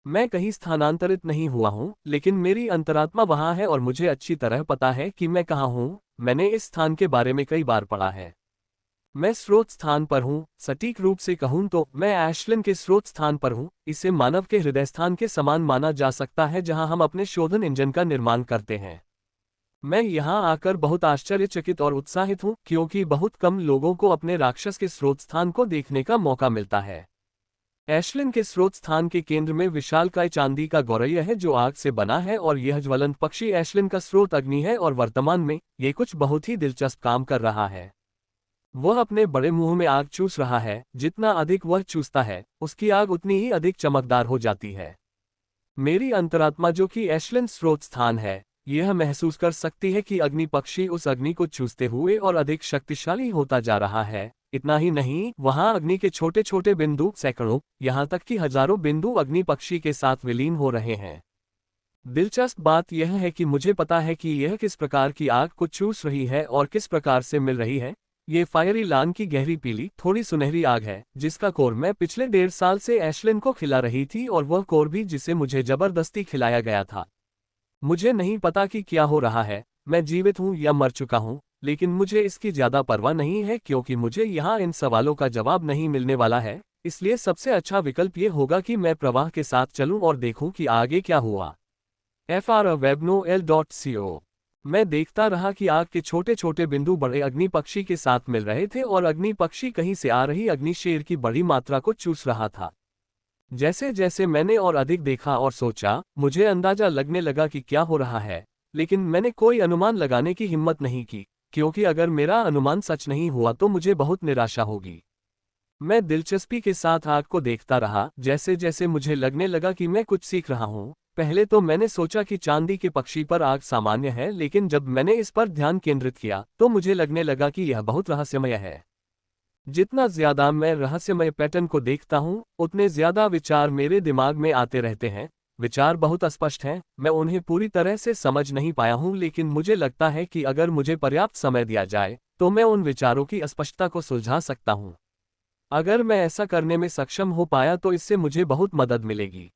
मैं कहीं स्थानांतरित नहीं हुआ हूँ, लेकिन मेरी अंतरात्मा वहाँ है और मुझे अच्छी तरह पता है कि मैं कहाँ हूँ। मैंने इस स्थान के बारे में कई बार पढ़ा है। मैं स्रोत स्थान पर हूँ। सटीक रूप से कहूँ तो मैं ऐशलिन के स्रोत स्थान पर हूँ। इसे मानव के हृदय स्थान के समान माना जा सकता है जहाँ हम अपने शोधन इंजन का निर्माण करते हैं। मैं यहाँ आकर बहुत आश्चर्यचकित और उत्साहित हूँ क्योंकि बहुत कम लोगों को अपने राक्षस के स्रोत स्थान को देखने का मौका मिलता है। ऐशलिन के स्रोत स्थान के केंद्र में विशालकाय चांदी का गौरैया है जो आग से बना है और यह ज्वलंत पक्षी ऐशलिन का स्रोत अग्नि है और वर्तमान में ये कुछ बहुत ही दिलचस्प काम कर रहा है। वह अपने बड़े मुंह में आग चूस रहा है। जितना अधिक वह चूसता है उसकी आग उतनी ही अधिक चमकदार हो जाती है। मेरी अंतरात्मा जो कि ऐशलिन स्रोत स्थान है यह महसूस कर सकती है कि अग्नि पक्षी उस अग्नि को चूसते हुए और अधिक शक्तिशाली होता जा रहा है। इतना ही नहीं, वहां अग्नि के छोटे छोटे बिंदु सैकड़ों, यहाँ तक कि हजारों बिंदु अग्नि पक्षी के साथ विलीन हो रहे हैं। दिलचस्प बात यह है कि मुझे पता है कि यह किस प्रकार की आग को चूस रही है और किस प्रकार से मिल रही है। ये फायरी लान की गहरी पीली थोड़ी सुनहरी आग है जिसका कोर मैं पिछले 1.5 साल से ऐशलिन को खिला रही थी और वह कोर भी जिसे मुझे जबरदस्ती खिलाया गया था। मुझे नहीं पता कि क्या हो रहा है, मैं जीवित हूँ या मर चुका हूँ, लेकिन मुझे इसकी ज्यादा परवाह नहीं है क्योंकि मुझे यहाँ इन सवालों का जवाब नहीं मिलने वाला है। इसलिए सबसे अच्छा विकल्प ये होगा कि मैं प्रवाह के साथ चलूँ और देखूँ कि आगे क्या हुआ। FRAWEBNOL.CO। मैं देखता रहा कि आग के छोटे छोटे बिंदु बड़े अग्नि पक्षी के साथ मिल रहे थे और अग्नि पक्षी कहीं से आ रही अग्नि शेर की बड़ी मात्रा को चूस रहा था। जैसे जैसे मैंने और अधिक देखा और सोचा, मुझे अंदाजा लगने लगा कि क्या हो रहा है, लेकिन मैंने कोई अनुमान लगाने की हिम्मत नहीं की, क्योंकि अगर मेरा अनुमान सच नहीं हुआ तो मुझे बहुत निराशा होगी। मैं दिलचस्पी के साथ आग को देखता रहा, जैसे जैसे मुझे लगने लगा कि मैं कुछ सीख रहा हूँ। पहले तो मैंने सोचा कि चांदी के पक्षी पर आग सामान्य है, लेकिन जब मैंने इस पर ध्यान केंद्रित किया तो मुझे लगने लगा कि यह बहुत रहस्यमय है। जितना ज्यादा मैं रहस्यमय पैटर्न को देखता हूँ, उतने ज्यादा विचार मेरे दिमाग में आते रहते हैं। विचार बहुत अस्पष्ट हैं, मैं उन्हें पूरी तरह से समझ नहीं पाया हूँ, लेकिन मुझे लगता है कि अगर मुझे पर्याप्त समय दिया जाए तो मैं उन विचारों की अस्पष्टता को सुलझा सकता हूँ। अगर मैं ऐसा करने में सक्षम हो पाया तो इससे मुझे बहुत मदद मिलेगी।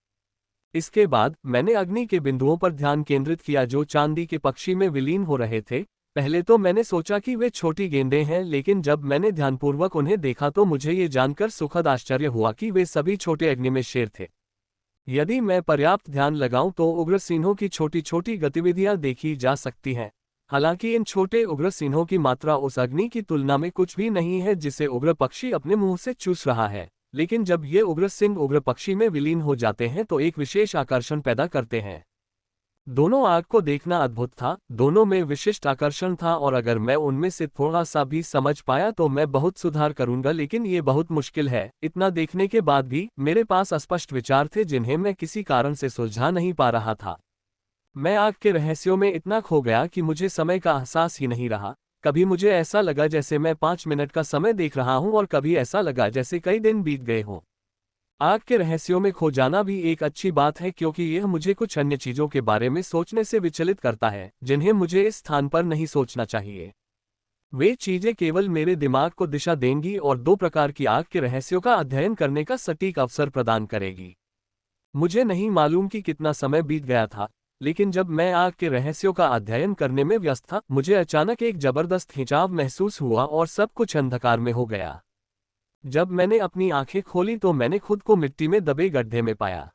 इसके बाद मैंने अग्नि के बिंदुओं पर ध्यान केंद्रित किया जो चांदी के पक्षी में विलीन हो रहे थे। पहले तो मैंने सोचा कि वे छोटी गेंदें हैं, लेकिन जब मैंने ध्यानपूर्वक उन्हें देखा तो मुझे ये जानकर सुखद आश्चर्य हुआ कि वे सभी छोटे अग्नि में शेर थे। यदि मैं पर्याप्त ध्यान लगाऊं तो उग्र सिंहों की छोटी छोटी गतिविधियां देखी जा सकती हैं। हालांकि इन छोटे उग्र सिंहों की मात्रा उस अग्नि की तुलना में कुछ भी नहीं है जिसे उग्र पक्षी अपने मुंह से चूस रहा है, लेकिन जब ये उग्र सिंह उग्र पक्षी में विलीन हो जाते हैं तो एक विशेष आकर्षण पैदा करते हैं। दोनों आग को देखना अद्भुत था, दोनों में विशिष्ट आकर्षण था, और अगर मैं उनमें से थोड़ा सा भी समझ पाया तो मैं बहुत सुधार करूंगा, लेकिन ये बहुत मुश्किल है। इतना देखने के बाद भी मेरे पास अस्पष्ट विचार थे जिन्हें मैं किसी कारण से सुलझा नहीं पा रहा था। मैं आग के रहस्यों में इतना खो गया कि मुझे समय का एहसास ही नहीं रहा। कभी मुझे ऐसा लगा जैसे मैं 5 मिनट का समय देख रहा हूं और कभी ऐसा लगा जैसे कई दिन बीत गए हों। आग के रहस्यों में खो जाना भी एक अच्छी बात है, क्योंकि यह मुझे कुछ अन्य चीजों के बारे में सोचने से विचलित करता है जिन्हें मुझे इस स्थान पर नहीं सोचना चाहिए। वे चीजें केवल मेरे दिमाग को दिशा देंगी और दो प्रकार की आग के रहस्यों का अध्ययन करने का सटीक अवसर प्रदान करेगी। मुझे नहीं मालूम कि कितना समय बीत गया था, लेकिन जब मैं आग के रहस्यों का अध्ययन करने में व्यस्त था, मुझे अचानक एक जबरदस्त खिंचाव महसूस हुआ और सब कुछ अंधकार में हो गया। जब मैंने अपनी आंखें खोली तो मैंने खुद को मिट्टी में दबे गड्ढे में पाया।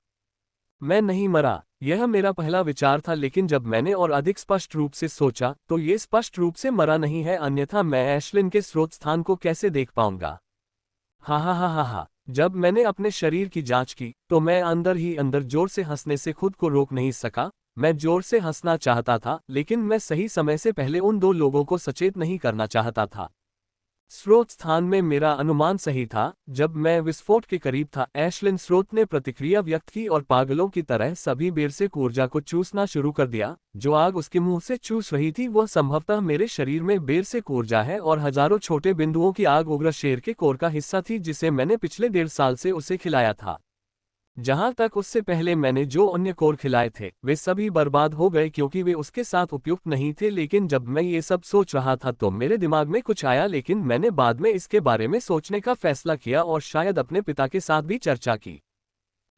मैं नहीं मरा, यह मेरा पहला विचार था, लेकिन जब मैंने और अधिक स्पष्ट रूप से सोचा तो ये स्पष्ट रूप से मरा नहीं है, अन्यथा मैं एश्लिन के स्रोत स्थान को कैसे देख पाऊंगा। हा हा हा हा हा। जब मैंने अपने शरीर की जांच की तो मैं अंदर ही अंदर जोर से हंसने से खुद को रोक नहीं सका। मैं जोर से हंसना चाहता था, लेकिन मैं सही समय से पहले उन दो लोगों को सचेत नहीं करना चाहता था। स्रोत स्थान में मेरा अनुमान सही था। जब मैं विस्फोट के करीब था, एश्लिन स्रोत ने प्रतिक्रिया व्यक्त की और पागलों की तरह सभी बेरसिक ऊर्जा को चूसना शुरू कर दिया। जो आग उसके मुंह से चूस रही थी वह संभवतः मेरे शरीर में बेरसिक ऊर्जा है, और हजारों छोटे बिंदुओं की आग उग्र शेर के कोर का हिस्सा थी जिसे मैंने पिछले 1.5 साल से उसे खिलाया था। जहां तक उससे पहले मैंने जो अन्य कोर खिलाए थे वे सभी बर्बाद हो गए क्योंकि वे उसके साथ उपयुक्त नहीं थे। लेकिन जब मैं ये सब सोच रहा था तो मेरे दिमाग में कुछ आया, लेकिन मैंने बाद में इसके बारे में सोचने का फैसला किया और शायद अपने पिता के साथ भी चर्चा की।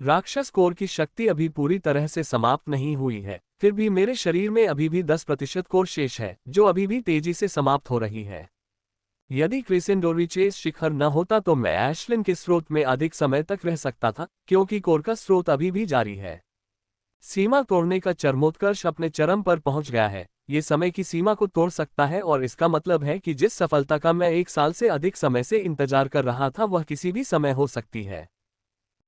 राक्षस कोर की शक्ति अभी पूरी तरह से समाप्त नहीं हुई है, फिर भी मेरे शरीर में अभी भी 10% कोर शेष है जो अभी भी तेजी से समाप्त हो रही है। यदि क्रिसेंडोरिचेस शिखर न होता तो मैं एश्लिन के स्रोत में अधिक समय तक रह सकता था, क्योंकि कोर का स्रोत अभी भी जारी है। सीमा तोड़ने का चरमोत्कर्ष अपने चरम पर पहुंच गया है। ये समय की सीमा को तोड़ सकता है, और इसका मतलब है कि जिस सफलता का मैं 1 साल से अधिक समय से इंतजार कर रहा था वह किसी भी समय हो सकती है।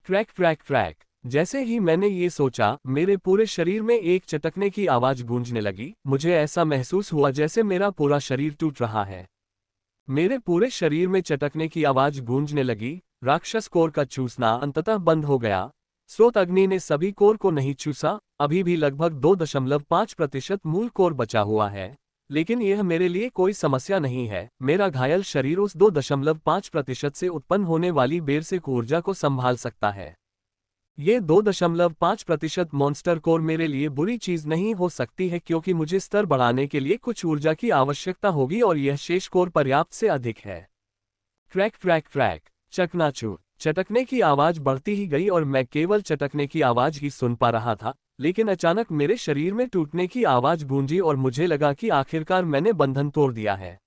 Crack crack crack. जैसे ही मैंने ये सोचा, मेरे पूरे शरीर में एक चटकने की आवाज गूंजने लगी। मुझे ऐसा महसूस हुआ जैसे मेरा पूरा शरीर टूट रहा है। मेरे पूरे शरीर में चटकने की आवाज गूंजने लगी। राक्षस कोर का चूसना अंततः बंद हो गया। स्रोत अग्नि ने सभी कोर को नहीं चूसा। अभी भी लगभग 2.5% मूल कोर बचा हुआ है, लेकिन यह मेरे लिए कोई समस्या नहीं है। मेरा घायल शरीर उस 2.5% से उत्पन्न होने वाली बेरसिक ऊर्जा को संभाल सकता है। ये 2.5% मॉन्स्टर कोर मेरे लिए बुरी चीज नहीं हो सकती है, क्योंकि मुझे स्तर बढ़ाने के लिए कुछ ऊर्जा की आवश्यकता होगी और यह शेष कोर पर्याप्त से अधिक है। Crack crack crack. चकनाचूर। चटकने की आवाज बढ़ती ही गई और मैं केवल चटकने की आवाज ही सुन पा रहा था, लेकिन अचानक मेरे शरीर में टूटने की आवाज गूंजी और मुझे लगा कि आखिरकार मैंने बंधन तोड़ दिया है।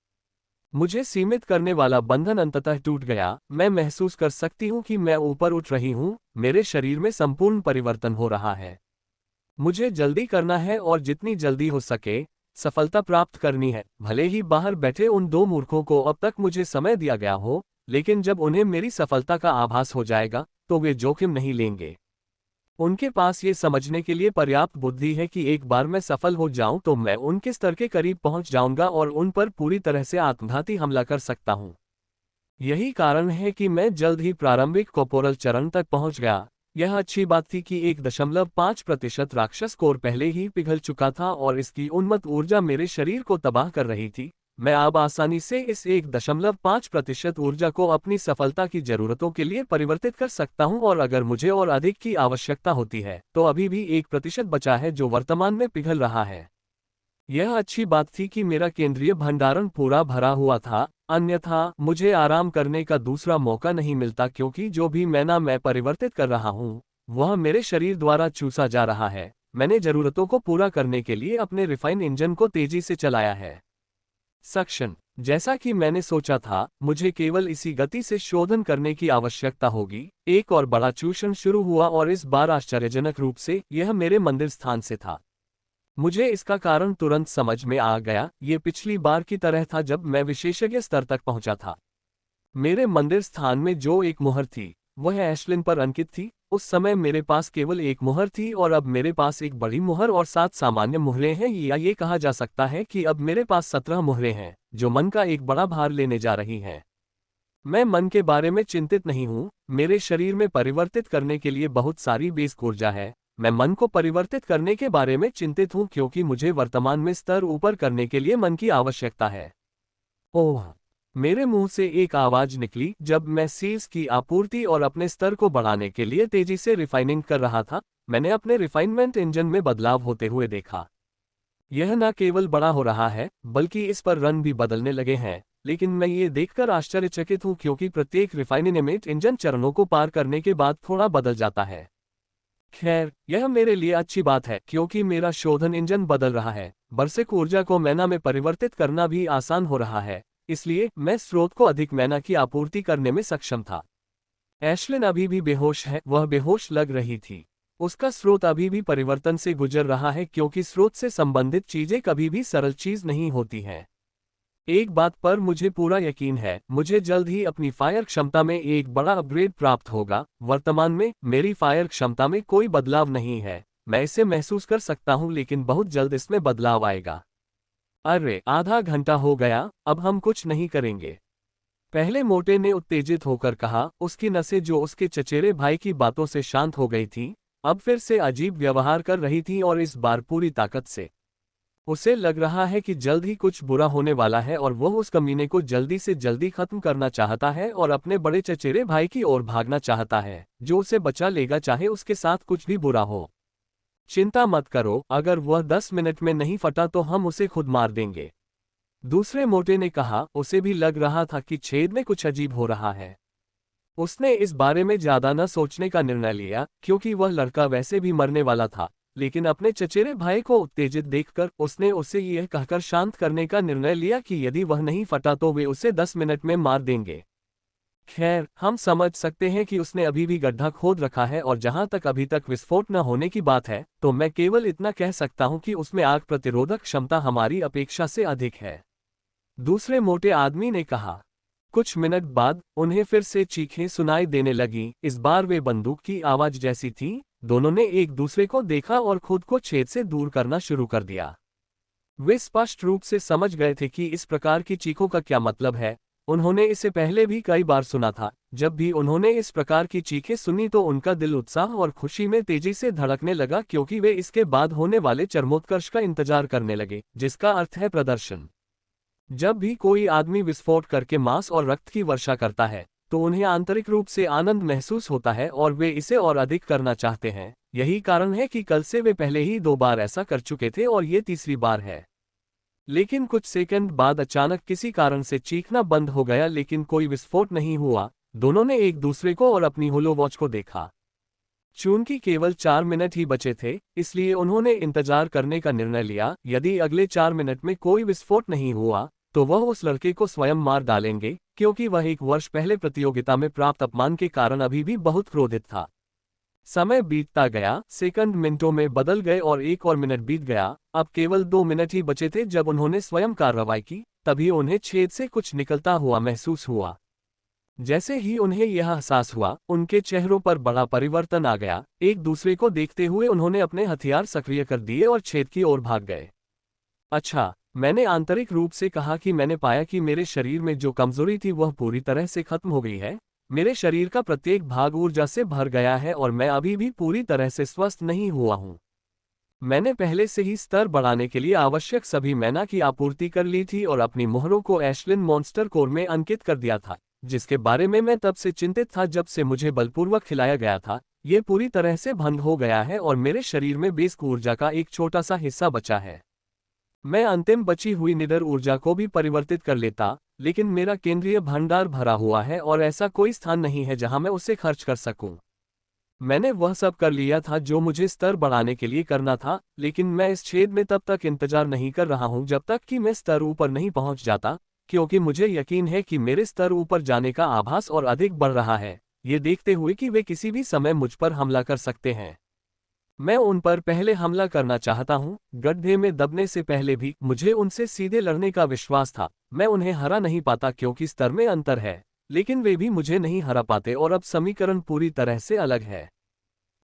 मुझे सीमित करने वाला बंधन अंततः टूट गया। मैं महसूस कर सकती हूँ कि मैं ऊपर उठ रही हूँ। मेरे शरीर में संपूर्ण परिवर्तन हो रहा है। मुझे जल्दी करना है और जितनी जल्दी हो सके सफलता प्राप्त करनी है। भले ही बाहर बैठे उन दो मूर्खों को अब तक मुझे समय दिया गया हो, लेकिन जब उन्हें मेरी सफलता का आभास हो जाएगा तो वे जोखिम नहीं लेंगे। उनके पास ये समझने के लिए पर्याप्त बुद्धि है कि एक बार मैं सफल हो जाऊं तो मैं उनके स्तर के करीब पहुंच जाऊंगा और उन पर पूरी तरह से आत्मघाती हमला कर सकता हूं। यही कारण है कि मैं जल्द ही प्रारंभिक कॉर्पोरल चरण तक पहुंच गया। यह अच्छी बात थी कि 1.5% राक्षस कोर पहले ही पिघल चुका था और इसकी उन्मत्त ऊर्जा मेरे शरीर को तबाह कर रही थी। मैं अब आसानी से इस 1.5% ऊर्जा को अपनी सफलता की जरूरतों के लिए परिवर्तित कर सकता हूं और अगर मुझे और अधिक की आवश्यकता होती है तो अभी भी 1% बचा है जो वर्तमान में पिघल रहा है। यह अच्छी बात थी कि मेरा केंद्रीय भंडारण पूरा भरा हुआ था, अन्यथा मुझे आराम करने का दूसरा मौका नहीं मिलता क्योंकि जो भी मैना मैं परिवर्तित कर रहा हूं वह मेरे शरीर द्वारा चूसा जा रहा है। मैंने जरूरतों को पूरा करने के लिए अपने रिफाइन इंजन को तेजी से चलाया है। सक्शन। जैसा कि मैंने सोचा था, मुझे केवल इसी गति से शोधन करने की आवश्यकता होगी। एक और बड़ा चूषण शुरू हुआ और इस बार आश्चर्यजनक रूप से यह मेरे मंदिर स्थान से था। मुझे इसका कारण तुरंत समझ में आ गया। ये पिछली बार की तरह था जब मैं विशेषज्ञ स्तर तक पहुंचा था। मेरे मंदिर स्थान में जो एक मुहर थी वह एशलिन पर अंकित थी। उस समय मेरे पास केवल एक मुहर थी और अब मेरे पास एक बड़ी मुहर और 7 सामान्य मुहरें हैं, या ये कहा जा सकता है कि अब मेरे पास 17 मुहरें हैं जो मन का एक बड़ा भार लेने जा रही हैं। मैं मन के बारे में चिंतित नहीं हूं। मेरे शरीर में परिवर्तित करने के लिए बहुत सारी बेस ऊर्जा है। मैं मन को परिवर्तित करने के बारे में चिंतित हूं क्योंकि मुझे वर्तमान में स्तर ऊपर करने के लिए मन की आवश्यकता है। ओह! मेरे मुंह से एक आवाज निकली जब मैं सील्स की आपूर्ति और अपने स्तर को बढ़ाने के लिए तेजी से रिफाइनिंग कर रहा था। मैंने अपने रिफाइनमेंट इंजन में बदलाव होते हुए देखा। यह न केवल बड़ा हो रहा है बल्कि इस पर रन भी बदलने लगे हैं। लेकिन मैं ये देखकर आश्चर्यचकित हूं क्योंकि प्रत्येक रिफाइनमेंट इंजन चरणों को पार करने के बाद थोड़ा बदल जाता है। खैर, यह मेरे लिए अच्छी बात है क्योंकि मेरा शोधन इंजन बदल रहा है। बरसेक ऊर्जा को मैना में परिवर्तित करना भी आसान हो रहा है, इसलिए मैं स्रोत को अधिक मैना की आपूर्ति करने में सक्षम था। एशलिन अभी भी बेहोश है, वह बेहोश लग रही थी। उसका स्रोत अभी भी परिवर्तन से गुजर रहा है क्योंकि स्रोत से संबंधित चीजें कभी भी सरल चीज नहीं होती हैं। एक बात पर मुझे पूरा यकीन है, मुझे जल्द ही अपनी फायर क्षमता में एक बड़ा अपग्रेड प्राप्त होगा। वर्तमान में मेरी फायर क्षमता में कोई बदलाव नहीं है, मैं इसे महसूस कर सकता हूं, लेकिन बहुत जल्द इसमें बदलाव आएगा। अरे, आधा घंटा हो गया, अब हम कुछ नहीं करेंगे, पहले मोटे ने उत्तेजित होकर कहा। उसकी नसें जो उसके चचेरे भाई की बातों से शांत हो गई थीं, अब फिर से अजीब व्यवहार कर रही थीं और इस बार पूरी ताकत से। उसे लग रहा है कि जल्द ही कुछ बुरा होने वाला है और वह उस कमीने को जल्दी से जल्दी खत्म करना चाहता है और अपने बड़े चचेरे भाई की ओर भागना चाहता है, जो उसे बचा लेगा चाहे उसके साथ कुछ भी बुरा हो। चिंता मत करो, अगर वह 10 मिनट में नहीं फटा तो हम उसे खुद मार देंगे, दूसरे मोटे ने कहा। उसे भी लग रहा था कि छेद में कुछ अजीब हो रहा है। उसने इस बारे में ज्यादा न सोचने का निर्णय लिया क्योंकि वह लड़का वैसे भी मरने वाला था, लेकिन अपने चचेरे भाई को उत्तेजित देखकर उसने उसे यह कहकर शांत करने का निर्णय लिया कि यदि वह नहीं फटा तो वे उसे 10 मिनट में मार देंगे। खैर, हम समझ सकते हैं कि उसने अभी भी गड्ढा खोद रखा है और जहां तक अभी तक विस्फोट न होने की बात है, तो मैं केवल इतना कह सकता हूं कि उसमें आग प्रतिरोधक क्षमता हमारी अपेक्षा से अधिक है, दूसरे मोटे आदमी ने कहा। कुछ मिनट बाद उन्हें फिर से चीखें सुनाई देने लगीं। इस बार वे बंदूक की आवाज जैसी थीं। दोनों ने एक दूसरे को देखा और खुद को छेद से दूर करना शुरू कर दिया। वे स्पष्ट रूप से समझ गए थे कि इस प्रकार की चीखों का क्या मतलब है। उन्होंने इसे पहले भी कई बार सुना था। जब भी उन्होंने इस प्रकार की चीखें सुनी तो उनका दिल उत्साह और खुशी में तेजी से धड़कने लगा क्योंकि वे इसके बाद होने वाले चरमोत्कर्ष का इंतजार करने लगे, जिसका अर्थ है प्रदर्शन। जब भी कोई आदमी विस्फोट करके मांस और रक्त की वर्षा करता है तो उन्हें आंतरिक रूप से आनंद महसूस होता है और वे इसे और अधिक करना चाहते हैं। यही कारण है कि कल से वे पहले ही 2 बार ऐसा कर चुके थे और ये तीसरी बार है। लेकिन कुछ सेकंड बाद अचानक किसी कारण से चीखना बंद हो गया, लेकिन कोई विस्फोट नहीं हुआ। दोनों ने एक दूसरे को और अपनी होलो वॉच को देखा। चूंकि केवल 4 मिनट ही बचे थे, इसलिए उन्होंने इंतजार करने का निर्णय लिया। यदि अगले 4 मिनट में कोई विस्फोट नहीं हुआ तो वह उस लड़के को स्वयं मार डालेंगे, क्योंकि वह 1 वर्ष पहले प्रतियोगिता में प्राप्त अपमान के कारण अभी भी बहुत क्रोधित था। समय बीतता गया, सेकंड मिनटों में बदल गए और 1 और मिनट बीत गया। अब केवल 2 मिनट ही बचे थे जब उन्होंने स्वयं कार्रवाई की। तभी उन्हें छेद से कुछ निकलता हुआ महसूस हुआ। जैसे ही उन्हें यह एहसास हुआ, उनके चेहरों पर बड़ा परिवर्तन आ गया। एक दूसरे को देखते हुए उन्होंने अपने हथियार सक्रिय कर दिए और छेद की ओर भाग गए। अच्छा, मैंने आंतरिक रूप से कहा कि मैंने पाया कि मेरे शरीर में जो कमजोरी थी वह पूरी तरह से खत्म हो गई है। मेरे शरीर का प्रत्येक भाग ऊर्जा से भर गया है और मैं अभी भी पूरी तरह से स्वस्थ नहीं हुआ हूँ। मैंने पहले से ही स्तर बढ़ाने के लिए आवश्यक सभी मैना की आपूर्ति कर ली थी और अपनी मोहरों को एशलिन मॉन्स्टर कोर में अंकित कर दिया था, जिसके बारे में मैं तब से चिंतित था जब से मुझे बलपूर्वक खिलाया गया था। ये पूरी तरह से भंग हो गया है और मेरे शरीर में बेसिक ऊर्जा का एक छोटा सा हिस्सा बचा है। मैं अंतिम बची हुई निडर ऊर्जा को भी परिवर्तित कर लेता, लेकिन मेरा केंद्रीय भंडार भरा हुआ है और ऐसा कोई स्थान नहीं है जहां मैं उसे खर्च कर सकूं। मैंने वह सब कर लिया था जो मुझे स्तर बढ़ाने के लिए करना था, लेकिन मैं इस छेद में तब तक इंतजार नहीं कर रहा हूं जब तक कि मैं स्तर ऊपर नहीं पहुंच जाता, क्योंकि मुझे यकीन है कि मेरे स्तर ऊपर जाने का आभास और अधिक बढ़ रहा है, ये देखते हुए कि वे किसी भी समय मुझ पर हमला कर सकते हैं। मैं उन पर पहले हमला करना चाहता हूं। गड्ढे में दबने से पहले भी मुझे उनसे सीधे लड़ने का विश्वास था। मैं उन्हें हरा नहीं पाता क्योंकि स्तर में अंतर है, लेकिन वे भी मुझे नहीं हरा पाते और अब समीकरण पूरी तरह से अलग है।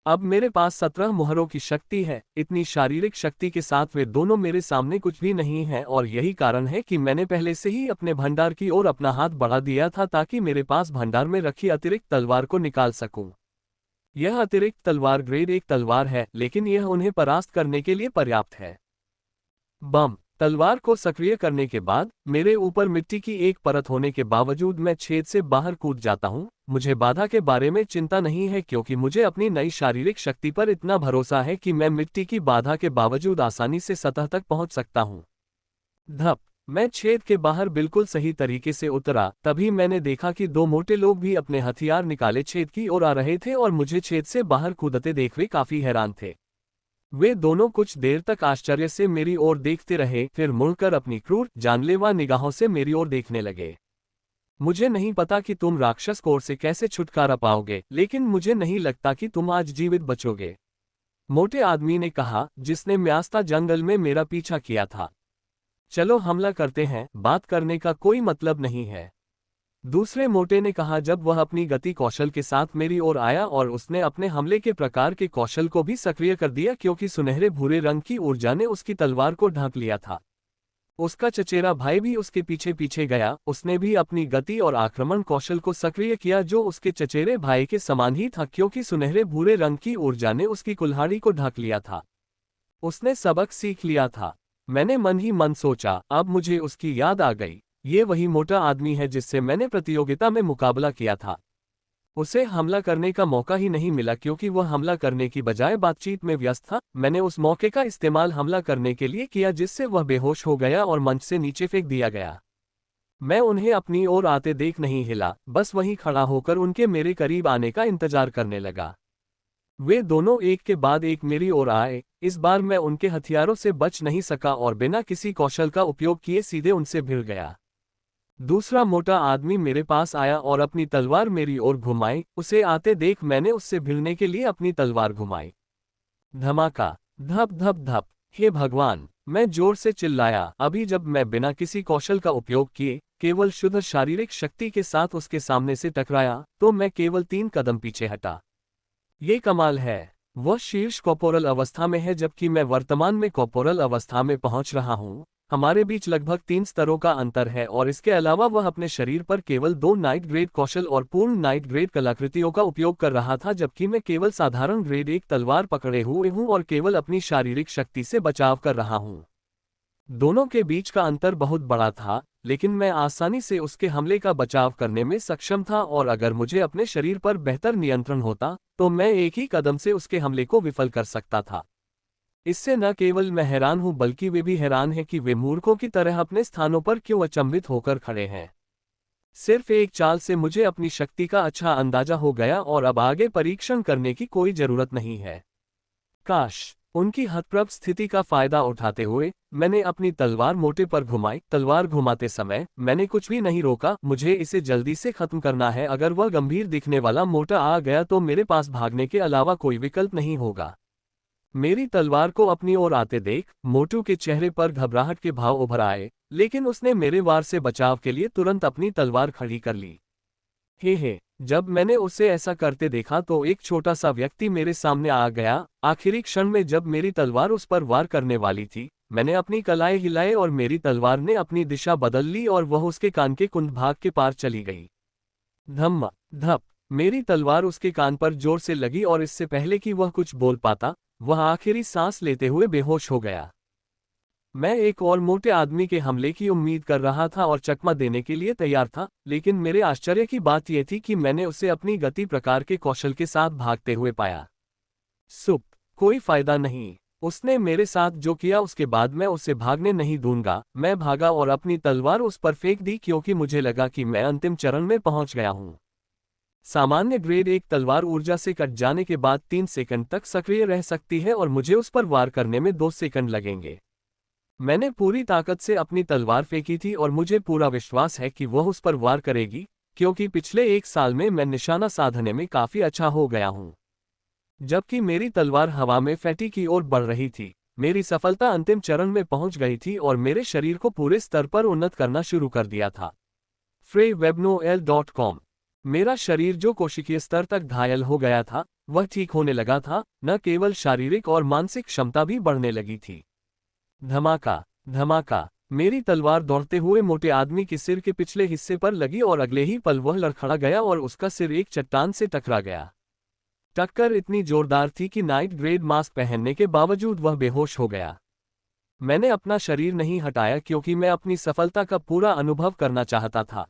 अब मेरे पास 17 मोहरों की शक्ति है। इतनी शारीरिक शक्ति के साथ वे दोनों मेरे सामने कुछ भी नहीं है और यही कारण है कि मैंने पहले से ही अपने भंडार की ओर अपना हाथ बढ़ा दिया था ताकि मेरे पास भंडार में रखी अतिरिक्त तलवार को निकाल सकूं। यह अतिरिक्त तलवार ग्रेड 1 तलवार है, लेकिन यह उन्हें परास्त करने के लिए पर्याप्त है। बम तलवार को सक्रिय करने के बाद मेरे ऊपर मिट्टी की एक परत होने के बावजूद मैं छेद से बाहर कूद जाता हूं। मुझे बाधा के बारे में चिंता नहीं है क्योंकि मुझे अपनी नई शारीरिक शक्ति पर इतना भरोसा है कि मैं मिट्टी की बाधा के बावजूद आसानी से सतह तक पहुंच सकता हूं। धप मैं छेद के बाहर बिल्कुल सही तरीके से उतरा, तभी मैंने देखा कि दो मोटे लोग भी अपने हथियार निकाले छेद की ओर आ रहे थे और मुझे छेद से बाहर कूदते देख वे काफी हैरान थे। वे दोनों कुछ देर तक आश्चर्य से मेरी ओर देखते रहे, फिर मुड़कर अपनी क्रूर जानलेवा निगाहों से मेरी ओर देखने लगे। मुझे नहीं पता कि तुम राक्षस कोर से कैसे छुटकारा पाओगे, लेकिन मुझे नहीं लगता कि तुम आज जीवित बचोगे, मोटे आदमी ने कहा, जिसने म्यास्ता जंगल में मेरा पीछा किया था। चलो हमला करते हैं, बात करने का कोई मतलब नहीं है, दूसरे मोटे ने कहा जब वह अपनी गति कौशल के साथ मेरी ओर आया और उसने अपने हमले के प्रकार के कौशल को भी सक्रिय कर दिया क्योंकि सुनहरे भूरे रंग की ऊर्जा ने उसकी तलवार को ढक लिया था। उसका चचेरा भाई भी उसके पीछे पीछे गया, उसने भी अपनी गति और आक्रमण कौशल को सक्रिय किया जो उसके चचेरे भाई के समान ही था क्योंकि सुनहरे भूरे रंग की ऊर्जा ने उसकी कुल्हाड़ी को ढक लिया था। उसने सबक सीख लिया था। मैंने मन ही मन सोचा, अब मुझे उसकी याद आ गई, ये वही मोटा आदमी है जिससे मैंने प्रतियोगिता में मुकाबला किया था। उसे हमला करने का मौका ही नहीं मिला क्योंकि वह हमला करने की बजाय बातचीत में व्यस्त था। मैंने उस मौके का इस्तेमाल हमला करने के लिए किया जिससे वह बेहोश हो गया और मंच से नीचे फेंक दिया गया। मैं उन्हें अपनी ओर आते देख नहीं हिला, बस वहीं खड़ा होकर उनके मेरे करीब आने का इंतजार करने लगा। वे दोनों एक के बाद एक मेरी ओर आए। इस बार मैं उनके हथियारों से बच नहीं सका और बिना किसी कौशल का उपयोग किए सीधे उनसे भिड़ गया। दूसरा मोटा आदमी मेरे पास आया और अपनी तलवार मेरी ओर घुमाई। उसे आते देख मैंने उससे भिड़ने के लिए अपनी तलवार घुमाई। धमाका, धप धप धप। हे भगवान, मैं जोर से चिल्लाया। अभी जब मैं बिना किसी कौशल का उपयोग किए केवल शुद्ध शारीरिक शक्ति के साथ उसके सामने से टकराया तो मैं केवल 3 कदम पीछे हटा। ये कमाल है, वह शीर्ष कॉर्पोरल अवस्था में है जबकि मैं वर्तमान में कॉर्पोरल अवस्था में पहुंच रहा हूं। हमारे बीच लगभग 3 स्तरों का अंतर है और इसके अलावा वह अपने शरीर पर केवल 2 नाइट ग्रेड कौशल और पूर्ण नाइट ग्रेड कलाकृतियों का उपयोग कर रहा था जबकि मैं केवल साधारण ग्रेड 1 तलवार पकड़े हुए हूं और केवल अपनी शारीरिक शक्ति से बचाव कर रहा हूं। दोनों के बीच का अंतर बहुत बड़ा था, लेकिन मैं आसानी से उसके हमले का बचाव करने में सक्षम था और अगर मुझे अपने शरीर पर बेहतर नियंत्रण होता तो मैं एक ही कदम से उसके हमले को विफल कर सकता था। इससे न केवल मैं हैरान हूं बल्कि वे भी हैरान हैं कि वे मूर्खों की तरह अपने स्थानों पर क्यों अचंभित होकर खड़े हैं। सिर्फ एक चाल से मुझे अपनी शक्ति का अच्छा अंदाजा हो गया और अब आगे परीक्षण करने की कोई जरूरत नहीं है। काश उनकी हतप्रभ स्थिति का फायदा उठाते हुए मैंने अपनी तलवार मोटे पर घुमाई। तलवार घुमाते समय मैंने कुछ भी नहीं रोका, मुझे इसे जल्दी से खत्म करना है। अगर वह गंभीर दिखने वाला मोटा आ गया तो मेरे पास भागने के अलावा कोई विकल्प नहीं होगा। मेरी तलवार को अपनी ओर आते देख मोटू के चेहरे पर घबराहट के भाव उभर आए, लेकिन उसने मेरे वार से बचाव के लिए तुरंत अपनी तलवार खड़ी कर ली। हे, जब मैंने उसे ऐसा करते देखा तो एक छोटा सा व्यक्ति मेरे सामने आ गया। आखिरी क्षण में जब मेरी तलवार उस पर वार करने वाली थी, मैंने अपनी कलाई हिलाए और मेरी तलवार ने अपनी दिशा बदल ली और वह उसके कान के कुंडभाग के पार चली गई। धम्मा धप, मेरी तलवार उसके कान पर जोर से लगी और इससे पहले कि वह कुछ बोल पाता, वह आखिरी सांस लेते हुए बेहोश हो गया। मैं एक और मोटे आदमी के हमले की उम्मीद कर रहा था और चकमा देने के लिए तैयार था, लेकिन मेरे आश्चर्य की बात यह थी कि मैंने उसे अपनी गति प्रकार के कौशल के साथ भागते हुए पाया। सुप, कोई फायदा नहीं। उसने मेरे साथ जो किया उसके बाद मैं उसे भागने नहीं दूंगा। मैं भागा और अपनी तलवार उस पर फेंक दी क्योंकि मुझे लगा कि मैं अंतिम चरण में पहुंच गया हूं। सामान्य ग्रेड 1 तलवार ऊर्जा से कट जाने के बाद 3 सेकंड तक सक्रिय रह सकती है और मुझे उस पर वार करने में 2 सेकंड लगेंगे। मैंने पूरी ताकत से अपनी तलवार फेंकी थी और मुझे पूरा विश्वास है कि वह उस पर वार करेगी, क्योंकि पिछले 1 साल में मैं निशाना साधने में काफी अच्छा हो गया हूं। जबकि मेरी तलवार हवा में फैटी की ओर बढ़ रही थी, मेरी सफलता अंतिम चरण में पहुंच गई थी और मेरे शरीर को पूरे स्तर पर उन्नत करना शुरू कर दिया था। freewebnoel.com। मेरा शरीर जो कोशिकीय स्तर तक घायल हो गया था, वह ठीक होने लगा था। न केवल शारीरिक और मानसिक क्षमता भी बढ़ने लगी थी। धमाका धमाका, मेरी तलवार दौड़ते हुए मोटे आदमी के सिर के पिछले हिस्से पर लगी और अगले ही पल वह लड़खड़ा गया और उसका सिर एक चट्टान से टकरा गया। टक्कर इतनी जोरदार थी कि नाइट ग्रेड मास्क पहनने के बावजूद वह बेहोश हो गया। मैंने अपना शरीर नहीं हटाया क्योंकि मैं अपनी सफलता का पूरा अनुभव करना चाहता था।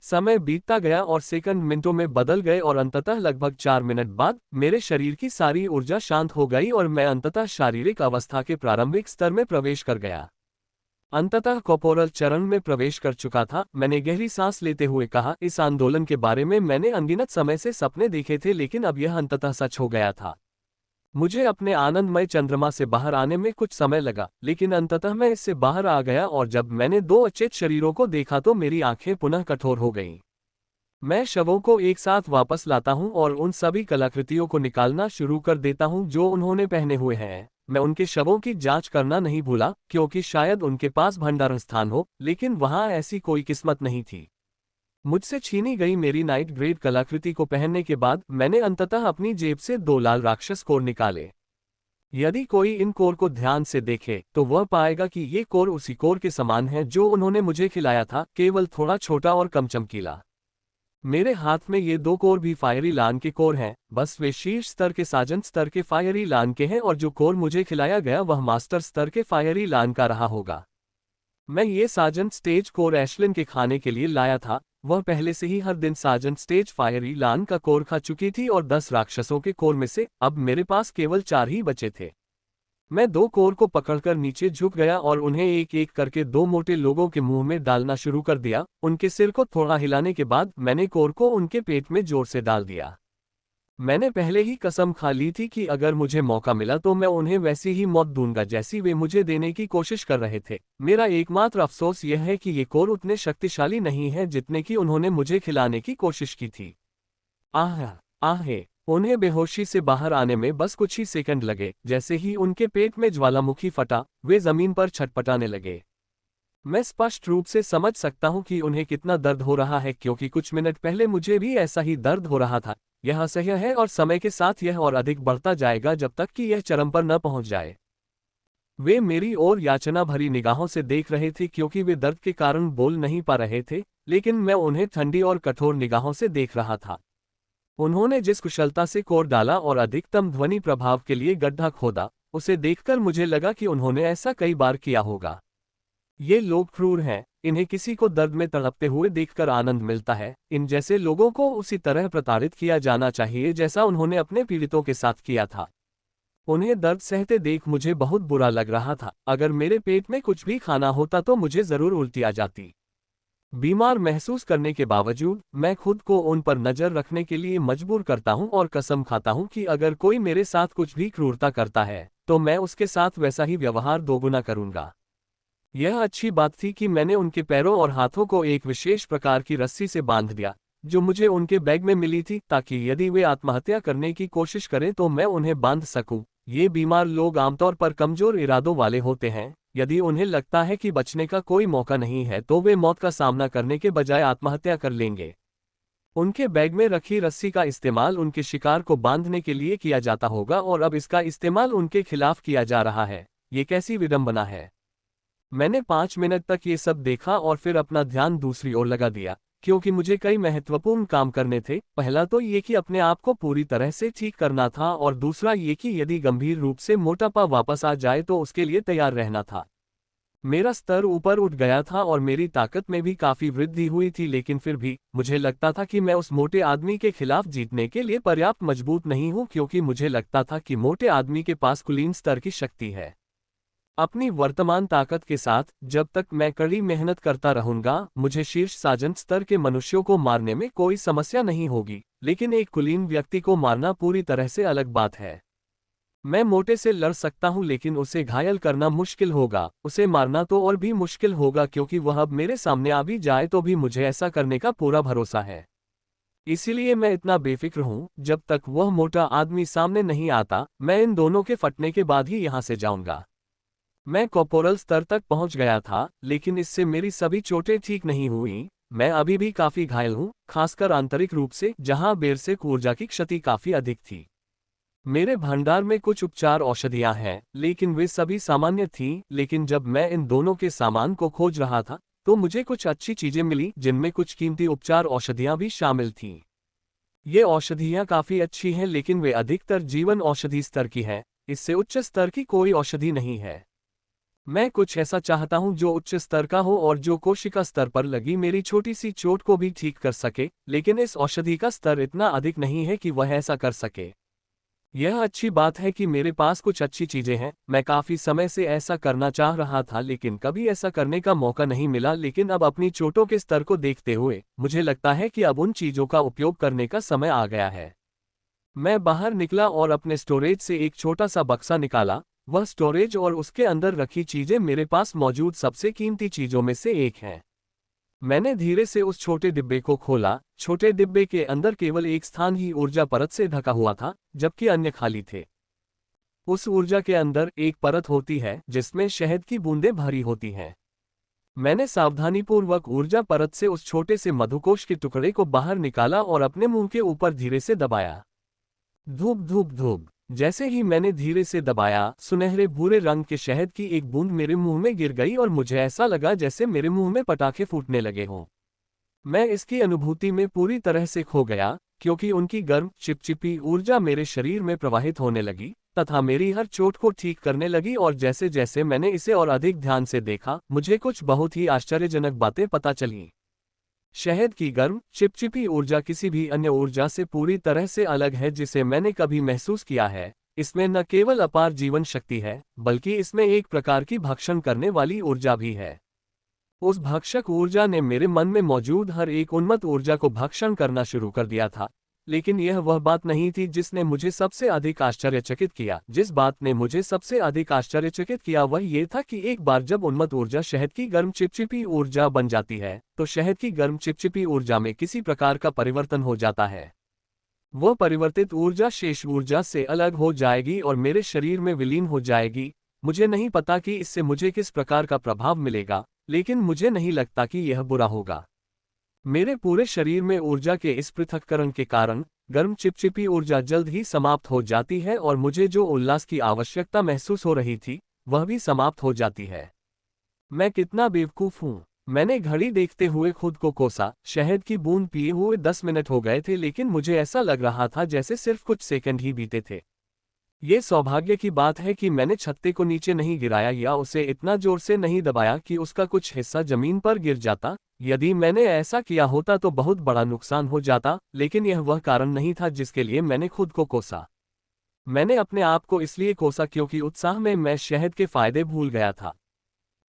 समय बीतता गया और सेकंड मिनटों में बदल गए और अंततः लगभग 4 मिनट बाद मेरे शरीर की सारी ऊर्जा शांत हो गई और मैं अंततः शारीरिक अवस्था के प्रारंभिक स्तर में प्रवेश कर गया। अंततः कॉर्पोरल चरण में प्रवेश कर चुका था। मैंने गहरी सांस लेते हुए कहा, इस आंदोलन के बारे में मैंने अनगिनत समय से सपने देखे थे, लेकिन अब यह अंततः सच हो गया था। मुझे अपने आनंदमय चंद्रमा से बाहर आने में कुछ समय लगा, लेकिन अंततः मैं इससे बाहर आ गया और जब मैंने 2 अचेत शरीरों को देखा तो मेरी आंखें पुनः कठोर हो गईं। मैं शवों को एक साथ वापस लाता हूं और उन सभी कलाकृतियों को निकालना शुरू कर देता हूं जो उन्होंने पहने हुए हैं। मैं उनके शवों की जांच करना नहीं भूला, क्योंकि शायद उनके पास भंडारण स्थान हो, लेकिन वहां ऐसी कोई किस्मत नहीं थी। मुझसे छीनी गई मेरी नाइट ग्रेड कलाकृति को पहनने के बाद मैंने अंततः अपनी जेब से 2 लाल राक्षस कोर निकाले। यदि कोई इन कोर को ध्यान से देखे तो वह पाएगा कि ये कोर उसी कोर के समान है जो उन्होंने मुझे खिलाया था, केवल थोड़ा छोटा और कम चमकीला। मेरे हाथ में ये 2 कोर भी फायरी लान के कोर हैं, बस वे शीर्ष स्तर के साजन स्तर के फायरी लान के हैं और जो कोर मुझे खिलाया गया वह मास्टर स्तर के फायरी लान का रहा होगा। मैं ये साजन स्टेज कोर एशलिन के खाने के लिए लाया था। वह पहले से ही हर दिन साजन स्टेज फायरी लान का कोर खा चुकी थी और 10 राक्षसों के कोर में से अब मेरे पास केवल 4 ही बचे थे। मैं 2 कोर को पकड़कर नीचे झुक गया और उन्हें एक एक करके 2 मोटे लोगों के मुंह में डालना शुरू कर दिया। उनके सिर को थोड़ा हिलाने के बाद मैंने कोर को उनके पेट में जोर से डाल दिया। मैंने पहले ही कसम खा ली थी कि अगर मुझे मौका मिला तो मैं उन्हें वैसी ही मौत दूंगा जैसी वे मुझे देने की कोशिश कर रहे थे। मेरा एकमात्र अफसोस यह है कि ये कोर उतने शक्तिशाली नहीं है जितने कि उन्होंने मुझे खिलाने की कोशिश की थी। आहे, उन्हें बेहोशी से बाहर आने में बस कुछ ही सेकंड लगे। जैसे ही उनके पेट में ज्वालामुखी फटा, वे जमीन पर छटपटाने लगे। मैं स्पष्ट रूप से समझ सकता हूं कि उन्हें कितना दर्द हो रहा है, क्योंकि कुछ मिनट पहले मुझे भी ऐसा ही दर्द हो रहा था। यह असह्य है और समय के साथ यह और अधिक बढ़ता जाएगा जब तक कि यह चरम पर न पहुंच जाए। वे मेरी ओर याचना भरी निगाहों से देख रहे थे क्योंकि वे दर्द के कारण बोल नहीं पा रहे थे, लेकिन मैं उन्हें ठंडी और कठोर निगाहों से देख रहा था। उन्होंने जिस कुशलता से कोर डाला और अधिकतम ध्वनि प्रभाव के लिए गड्ढा खोदा, उसे देखकर मुझे लगा कि उन्होंने ऐसा कई बार किया होगा। ये लोग क्रूर हैं, इन्हें किसी को दर्द में तड़पते हुए देखकर आनंद मिलता है। इन जैसे लोगों को उसी तरह प्रताड़ित किया जाना चाहिए जैसा उन्होंने अपने पीड़ितों के साथ किया था। उन्हें दर्द सहते देख मुझे बहुत बुरा लग रहा था। अगर मेरे पेट में कुछ भी खाना होता तो मुझे जरूर उल्टी आ जाती। बीमार महसूस करने के बावजूद मैं खुद को उन पर नजर रखने के लिए मजबूर करता हूं और कसम खाता हूं कि अगर कोई मेरे साथ कुछ भी क्रूरता करता है तो मैं उसके साथ वैसा ही व्यवहार दोगुना करूंगा। यह अच्छी बात थी कि मैंने उनके पैरों और हाथों को एक विशेष प्रकार की रस्सी से बांध दिया जो मुझे उनके बैग में मिली थी, ताकि यदि वे आत्महत्या करने की कोशिश करें तो मैं उन्हें बांध सकूं। ये बीमार लोग आमतौर पर कमजोर इरादों वाले होते हैं। यदि उन्हें लगता है कि बचने का कोई मौका नहीं है तो वे मौत का सामना करने के बजाय आत्महत्या कर लेंगे। उनके बैग में रखी रस्सी का इस्तेमाल उनके शिकार को बांधने के लिए किया जाता होगा और अब इसका इस्तेमाल उनके खिलाफ किया जा रहा है। ये कैसी विडंबना है। मैंने 5 मिनट तक ये सब देखा और फिर अपना ध्यान दूसरी ओर लगा दिया, क्योंकि मुझे कई महत्वपूर्ण काम करने थे। पहला तो ये कि अपने आप को पूरी तरह से ठीक करना था और दूसरा ये कि यदि गंभीर रूप से मोटापा वापस आ जाए तो उसके लिए तैयार रहना था। मेरा स्तर ऊपर उठ गया था और मेरी ताकत में भी काफी वृद्धि हुई थी, लेकिन फिर भी मुझे लगता था कि मैं उस मोटे आदमी के खिलाफ जीतने के लिए पर्याप्त मजबूत नहीं हूं, क्योंकि मुझे लगता था कि मोटे आदमी के पास कुलीन स्तर की शक्ति है। अपनी वर्तमान ताकत के साथ जब तक मैं कड़ी मेहनत करता रहूंगा, मुझे शीर्ष साजन स्तर के मनुष्यों को मारने में कोई समस्या नहीं होगी, लेकिन एक कुलीन व्यक्ति को मारना पूरी तरह से अलग बात है। मैं मोटे से लड़ सकता हूं, लेकिन उसे घायल करना मुश्किल होगा। उसे मारना तो और भी मुश्किल होगा, क्योंकि वह अब मेरे सामने आ भी जाए तो भी मुझे ऐसा करने का पूरा भरोसा है। इसीलिए मैं इतना बेफिक्र हूं। जब तक वह मोटा आदमी सामने नहीं आता, मैं इन दोनों के फटने के बाद ही यहां से जाऊंगा। मैं कॉर्पोरल स्तर तक पहुंच गया था, लेकिन इससे मेरी सभी चोटें ठीक नहीं हुई। मैं अभी भी काफी घायल हूं, खासकर आंतरिक रूप से, जहां बेरसेक ऊर्जा की क्षति काफी अधिक थी। मेरे भंडार में कुछ उपचार औषधियां हैं, लेकिन वे सभी सामान्य थीं। लेकिन जब मैं इन दोनों के सामान को खोज रहा था, तो मुझे कुछ अच्छी चीजें मिली, जिनमें कुछ कीमती उपचार औषधियां भी शामिल थीं। ये औषधियां काफी अच्छी हैं, लेकिन वे अधिकतर जीवन औषधि स्तर की हैं। इससे उच्च स्तर की कोई औषधि नहीं है। मैं कुछ ऐसा चाहता हूं जो उच्च स्तर का हो और जो कोशिका स्तर पर लगी मेरी छोटी सी चोट को भी ठीक कर सके, लेकिन इस औषधि का स्तर इतना अधिक नहीं है कि वह ऐसा कर सके। यह अच्छी बात है कि मेरे पास कुछ अच्छी चीजें हैं। मैं काफी समय से ऐसा करना चाह रहा था, लेकिन कभी ऐसा करने का मौका नहीं मिला। लेकिन अब अपनी चोटों के स्तर को देखते हुए मुझे लगता है कि अब उन चीजों का उपयोग करने का समय आ गया है। मैं बाहर निकला और अपने स्टोरेज से एक छोटा सा बक्सा निकाला। वह स्टोरेज और उसके अंदर रखी चीजें मेरे पास मौजूद सबसे कीमती चीजों में से एक है। मैंने धीरे से उस छोटे डिब्बे को खोला। छोटे डिब्बे के अंदर केवल एक स्थान ही ऊर्जा परत से ढका हुआ था, जबकि अन्य खाली थे। उस ऊर्जा के अंदर एक परत होती है जिसमें शहद की बूंदें भरी होती हैं। मैंने सावधानीपूर्वक ऊर्जा परत से उस छोटे से मधुकोश के टुकड़े को बाहर निकाला और अपने मुंह के ऊपर धीरे से दबाया। धूप धूप धूप। जैसे ही मैंने धीरे से दबाया, सुनहरे भूरे रंग के शहद की एक बूंद मेरे मुंह में गिर गई और मुझे ऐसा लगा जैसे मेरे मुंह में पटाखे फूटने लगे हों। मैं इसकी अनुभूति में पूरी तरह से खो गया, क्योंकि उनकी गर्म चिपचिपी ऊर्जा मेरे शरीर में प्रवाहित होने लगी तथा मेरी हर चोट को ठीक करने लगी। और जैसे जैसे मैंने इसे और अधिक ध्यान से देखा, मुझे कुछ बहुत ही आश्चर्यजनक बातें पता चलीं। शहद की गर्म चिपचिपी ऊर्जा किसी भी अन्य ऊर्जा से पूरी तरह से अलग है जिसे मैंने कभी महसूस किया है। इसमें न केवल अपार जीवन शक्ति है, बल्कि इसमें एक प्रकार की भक्षण करने वाली ऊर्जा भी है। उस भक्षक ऊर्जा ने मेरे मन में मौजूद हर एक उन्मत्त ऊर्जा को भक्षण करना शुरू कर दिया था। लेकिन यह वह बात नहीं थी जिसने मुझे सबसे अधिक आश्चर्यचकित किया। जिस बात ने मुझे सबसे अधिक आश्चर्यचकित किया वह ये था कि एक बार जब उन्मत्त ऊर्जा शहद की गर्म चिपचिपी ऊर्जा बन जाती है, तो शहद की गर्म चिपचिपी ऊर्जा में किसी प्रकार का परिवर्तन हो जाता है। वह परिवर्तित ऊर्जा शेष ऊर्जा से अलग हो जाएगी और मेरे शरीर में विलीन हो जाएगी। मुझे नहीं पता कि इससे मुझे किस प्रकार का प्रभाव मिलेगा, लेकिन मुझे नहीं लगता कि यह बुरा होगा। मेरे पूरे शरीर में ऊर्जा के इस पृथक्करण के कारण गर्म चिपचिपी ऊर्जा जल्द ही समाप्त हो जाती है और मुझे जो उल्लास की आवश्यकता महसूस हो रही थी, वह भी समाप्त हो जाती है। मैं कितना बेवकूफ हूँ। मैंने घड़ी देखते हुए खुद को कोसा। शहद की बूंद पिए हुए 10 मिनट हो गए थे, लेकिन मुझे ऐसा लग रहा था जैसे सिर्फ कुछ सेकंड ही बीते थे। ये सौभाग्य की बात है कि मैंने छत्ते को नीचे नहीं गिराया या उसे इतना जोर से नहीं दबाया कि उसका कुछ हिस्सा जमीन पर गिर जाता। यदि मैंने ऐसा किया होता तो बहुत बड़ा नुकसान हो जाता, लेकिन यह वह कारण नहीं था जिसके लिए मैंने खुद को कोसा। मैंने अपने आप को इसलिए कोसा क्योंकि उत्साह में मैं शहद के फायदे भूल गया था।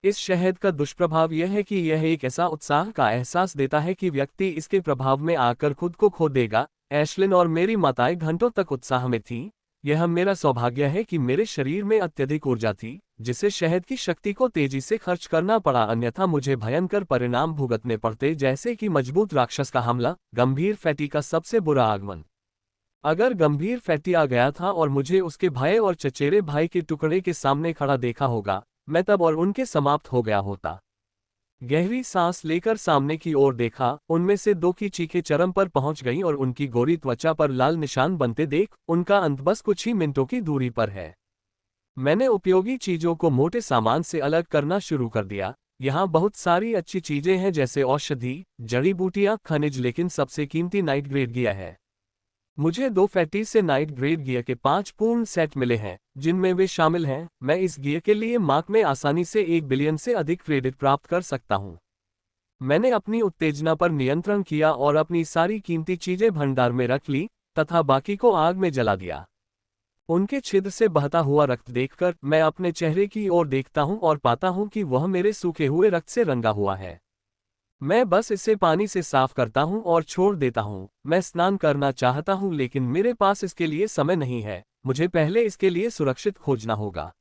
इस शहद का दुष्प्रभाव यह है कि यह एक ऐसा उत्साह का एहसास देता है कि व्यक्ति इसके प्रभाव में आकर खुद को खो देगा। एशलिन और मेरी माताएं घंटों तक उत्साह में थीं। यह मेरा सौभाग्य है कि मेरे शरीर में अत्यधिक ऊर्जा थी, जिसे शहद की शक्ति को तेजी से खर्च करना पड़ा, अन्यथा मुझे भयंकर परिणाम भुगतने पड़ते, जैसे कि मजबूत राक्षस का हमला, गंभीर फैटी का सबसे बुरा आगमन। अगर गंभीर फैटी आ गया था और मुझे उसके भाई और चचेरे भाई के टुकड़े के सामने खड़ा देखा होगा, मैं तब और उनके समाप्त हो गया होता। गहरी सांस लेकर सामने की ओर देखा, उनमें से दो की चीखें चरम पर पहुंच गईं और उनकी गोरी त्वचा पर लाल निशान बनते देख उनका अंत बस कुछ ही मिनटों की दूरी पर है। मैंने उपयोगी चीजों को मोटे सामान से अलग करना शुरू कर दिया। यहाँ बहुत सारी अच्छी चीजें हैं जैसे औषधि, जड़ी बूटियां, खनिज, लेकिन सबसे कीमती नाइट ग्रेड गियर है। मुझे 2 फैटी से नाइट ग्रेड गियर के 5 पूर्ण सेट मिले हैं, जिनमें वे शामिल हैं। मैं इस गियर के लिए मार्क में आसानी से 1 बिलियन से अधिक क्रेडिट प्राप्त कर सकता हूं। मैंने अपनी उत्तेजना पर नियंत्रण किया और अपनी सारी कीमती चीजें भंडार में रख ली तथा बाकी को आग में जला दिया। उनके छिद्र से बहता हुआ रक्त देखकर मैं अपने चेहरे की ओर देखता हूं और पाता हूं कि वह मेरे सूखे हुए रक्त से रंगा हुआ है। मैं बस इसे पानी से साफ करता हूं और छोड़ देता हूं। मैं स्नान करना चाहता हूं लेकिन मेरे पास इसके लिए समय नहीं है। मुझे पहले इसके लिए सुरक्षित खोजना होगा।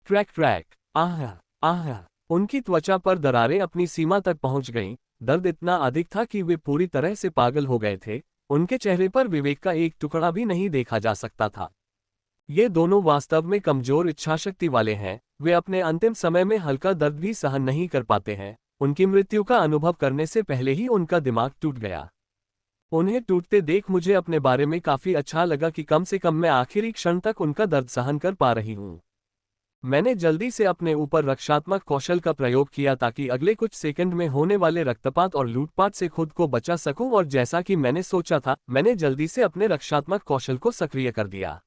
ट्रैक ट्रैक, आह आह। उनकी त्वचा पर दरारें अपनी सीमा तक पहुंच गईं। दर्द इतना अधिक था कि वे पूरी तरह से पागल हो गए थे। उनके चेहरे पर विवेक का एक टुकड़ा भी नहीं देखा जा सकता था। ये दोनों वास्तव में कमजोर इच्छाशक्ति वाले हैं। वे अपने अंतिम समय में हल्का दर्द भी सहन नहीं कर पाते हैं। उनकी मृत्यु का अनुभव करने से पहले ही उनका दिमाग टूट गया। उन्हें टूटते देख मुझे अपने बारे में काफी अच्छा लगा कि कम से कम मैं आखिरी क्षण तक उनका दर्द सहन कर पा रही हूं। मैंने जल्दी से अपने ऊपर रक्षात्मक कौशल का प्रयोग किया ताकि अगले कुछ सेकंड में होने वाले रक्तपात और लूटपाट से खुद को बचा सकूं, और जैसा कि मैंने सोचा था, मैंने जल्दी से अपने रक्षात्मक कौशल को सक्रिय कर दिया।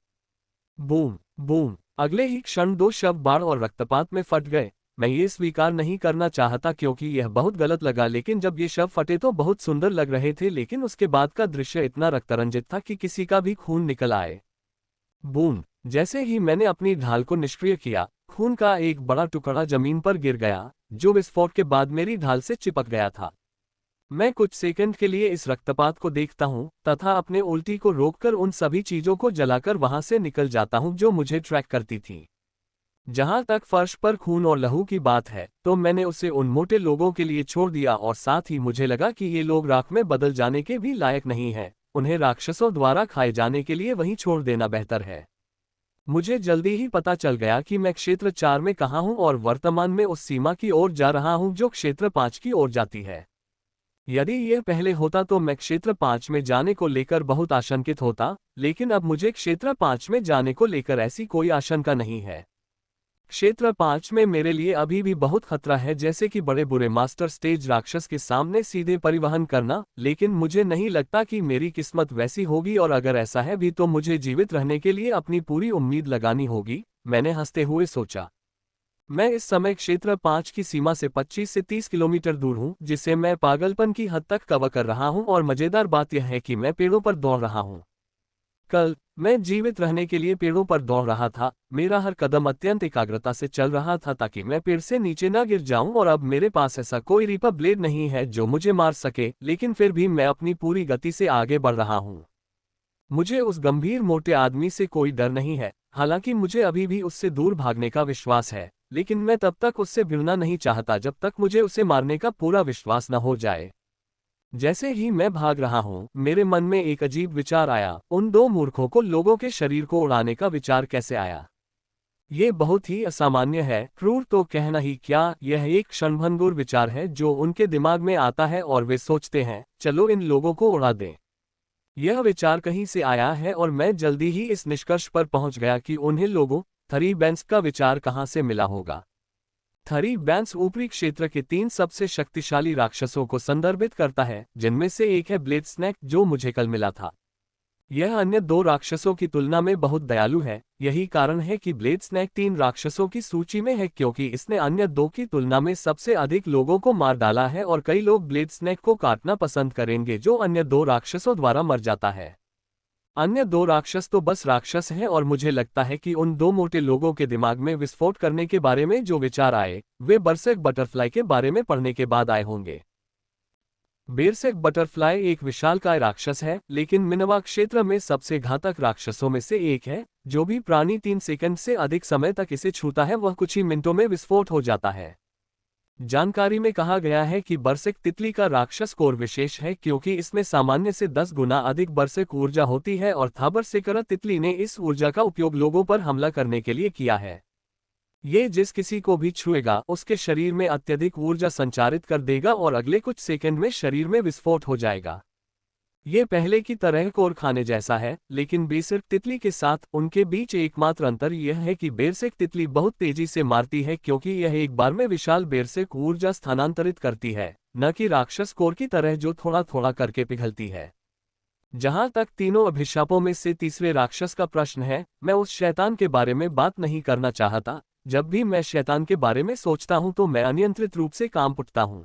बूम बूम, अगले ही क्षण 2 शव बाढ़ और रक्तपात में फट गए। मैं ये स्वीकार नहीं करना चाहता क्योंकि यह बहुत गलत लगा, लेकिन जब ये शव फटे तो बहुत सुंदर लग रहे थे, लेकिन उसके बाद का दृश्य इतना रक्तरंजित था कि किसी का भी खून निकल आए। बूम, जैसे ही मैंने अपनी ढाल को निष्क्रिय किया, खून का एक बड़ा टुकड़ा जमीन पर गिर गया, जो विस्फोट के बाद मेरी ढाल से चिपक गया था। मैं कुछ सेकंड के लिए इस रक्तपात को देखता हूं तथा अपने उल्टी को रोककर उन सभी चीजों को जलाकर वहां से निकल जाता हूं जो मुझे ट्रैक करती थी। जहां तक फर्श पर खून और लहू की बात है, तो मैंने उसे उन मोटे लोगों के लिए छोड़ दिया और साथ ही मुझे लगा कि ये लोग राख में बदल जाने के भी लायक नहीं हैं। उन्हें राक्षसों द्वारा खाए जाने के लिए वहीं छोड़ देना बेहतर है। मुझे जल्दी ही पता चल गया कि मैं क्षेत्र 4 में कहाँ हूँ और वर्तमान में उस सीमा की ओर जा रहा हूँ जो क्षेत्र 5 की ओर जाती है। यदि यह पहले होता तो मैं क्षेत्र 5 में जाने को लेकर बहुत आशंकित होता, लेकिन अब मुझे क्षेत्र 5 में जाने को लेकर ऐसी कोई आशंका नहीं है। क्षेत्र 5 में मेरे लिए अभी भी बहुत खतरा है, जैसे कि बड़े बुरे मास्टर स्टेज राक्षस के सामने सीधे परिवहन करना, लेकिन मुझे नहीं लगता कि मेरी किस्मत वैसी होगी, और अगर ऐसा है भी तो मुझे जीवित रहने के लिए अपनी पूरी उम्मीद लगानी होगी। मैंने हंसते हुए सोचा। मैं इस समय क्षेत्र 5 की सीमा से 25 से 30 किलोमीटर दूर हूं, जिसे मैं पागलपन की हद तक कवर कर रहा हूं, और मजेदार बात यह है कि मैं पेड़ों पर दौड़ रहा हूं। कल मैं जीवित रहने के लिए पेड़ों पर दौड़ रहा था। मेरा हर कदम अत्यंत एकाग्रता से चल रहा था ताकि मैं पेड़ से नीचे न गिर जाऊं, और अब मेरे पास ऐसा कोई रीपर ब्लेड नहीं है जो मुझे मार सके, लेकिन फिर भी मैं अपनी पूरी गति से आगे बढ़ रहा हूं। मुझे उस गंभीर मोटे आदमी से कोई डर नहीं है, हालांकि मुझे अभी भी उससे दूर भागने का विश्वास है, लेकिन मैं तब तक उससे भिड़ना नहीं चाहता जब तक मुझे उसे मारने का पूरा विश्वास न हो जाए। जैसे ही मैं भाग रहा हूं, मेरे मन में एक अजीब विचार आया। उन 2 मूर्खों को लोगों के शरीर को उड़ाने का विचार कैसे आया? ये बहुत ही असामान्य है, क्रूर तो कहना ही क्या, यह एक क्षणभंगुर विचार है जो उनके दिमाग में आता है और वे सोचते हैं, चलो इन लोगों को उड़ा दें। यह विचार कहीं से आया है और मैं जल्दी ही इस निष्कर्ष पर पहुंच गया कि उन्हें लोगों थरी बैंस का विचार कहां से मिला होगा। थरी बैंस ऊपरी क्षेत्र के 3 सबसे शक्तिशाली राक्षसों को संदर्भित करता है, जिनमें से एक है ब्लेड स्नैक जो मुझे कल मिला था। यह अन्य 2 राक्षसों की तुलना में बहुत दयालु है। यही कारण है कि ब्लेड स्नैक 3 राक्षसों की सूची में है, क्योंकि इसने अन्य 2 की तुलना में सबसे अधिक लोगों को मार डाला है, और कई लोग ब्लेड स्नैक को काटना पसंद करेंगे जो अन्य 2 राक्षसों द्वारा मर जाता है। अन्य 2 राक्षस तो बस राक्षस हैं, और मुझे लगता है कि उन 2 मोटे लोगों के दिमाग में विस्फोट करने के बारे में जो विचार आए, वे बरसेक बटरफ्लाई के बारे में पढ़ने के बाद आए होंगे। बेरसेक बटरफ्लाई एक विशालकाय राक्षस है, लेकिन मिनवा क्षेत्र में सबसे घातक राक्षसों में से एक है। जो भी प्राणी 3 सेकंड से अधिक समय तक इसे छूता है वह कुछ ही मिनटों में विस्फोट हो जाता है। जानकारी में कहा गया है कि बरसेक तितली का राक्षस कोर विशेष है, क्योंकि इसमें सामान्य से 10 गुना अधिक बरसेक ऊर्जा होती है, और थाबरसेकर तितली ने इस ऊर्जा का उपयोग लोगों पर हमला करने के लिए किया है। ये जिस किसी को भी छुएगा उसके शरीर में अत्यधिक ऊर्जा संचारित कर देगा और अगले कुछ सेकंड में शरीर में विस्फोट हो जाएगा। ये पहले की तरह कोर खाने जैसा है, लेकिन बेसिक तितली के साथ उनके बीच एकमात्र अंतर यह है कि बेरसिक तितली बहुत तेजी से मारती है क्योंकि यह एक बार में विशाल बेरसिक ऊर्जा स्थानांतरित करती है, न कि राक्षस कोर की तरह जो थोड़ा थोड़ा करके पिघलती है। जहां तक तीनों अभिशापों में से तीसरे राक्षस का प्रश्न है, मैं उस शैतान के बारे में बात नहीं करना चाहता। जब भी मैं शैतान के बारे में सोचता हूं तो मैं अनियंत्रित रूप से कांप उठता हूं।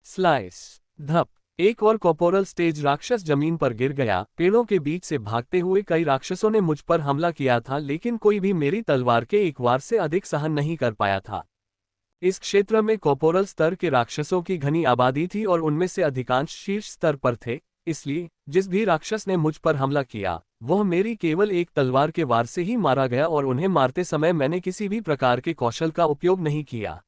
स्लाइस धप, एक और कॉर्पोरल स्टेज राक्षस जमीन पर गिर गया। पेड़ों के बीच से भागते हुए कई राक्षसों ने मुझ पर हमला किया था, लेकिन कोई भी मेरी तलवार के एक वार से अधिक सहन नहीं कर पाया था। इस क्षेत्र में कॉर्पोरल स्तर के राक्षसों की घनी आबादी थी और उनमें से अधिकांश शीर्ष स्तर पर थे, इसलिए जिस भी राक्षस ने मुझ पर हमला किया वह मेरी केवल एक तलवार के वार से ही मारा गया और उन्हें मारते समय मैंने किसी भी प्रकार के कौशल का उपयोग नहीं किया।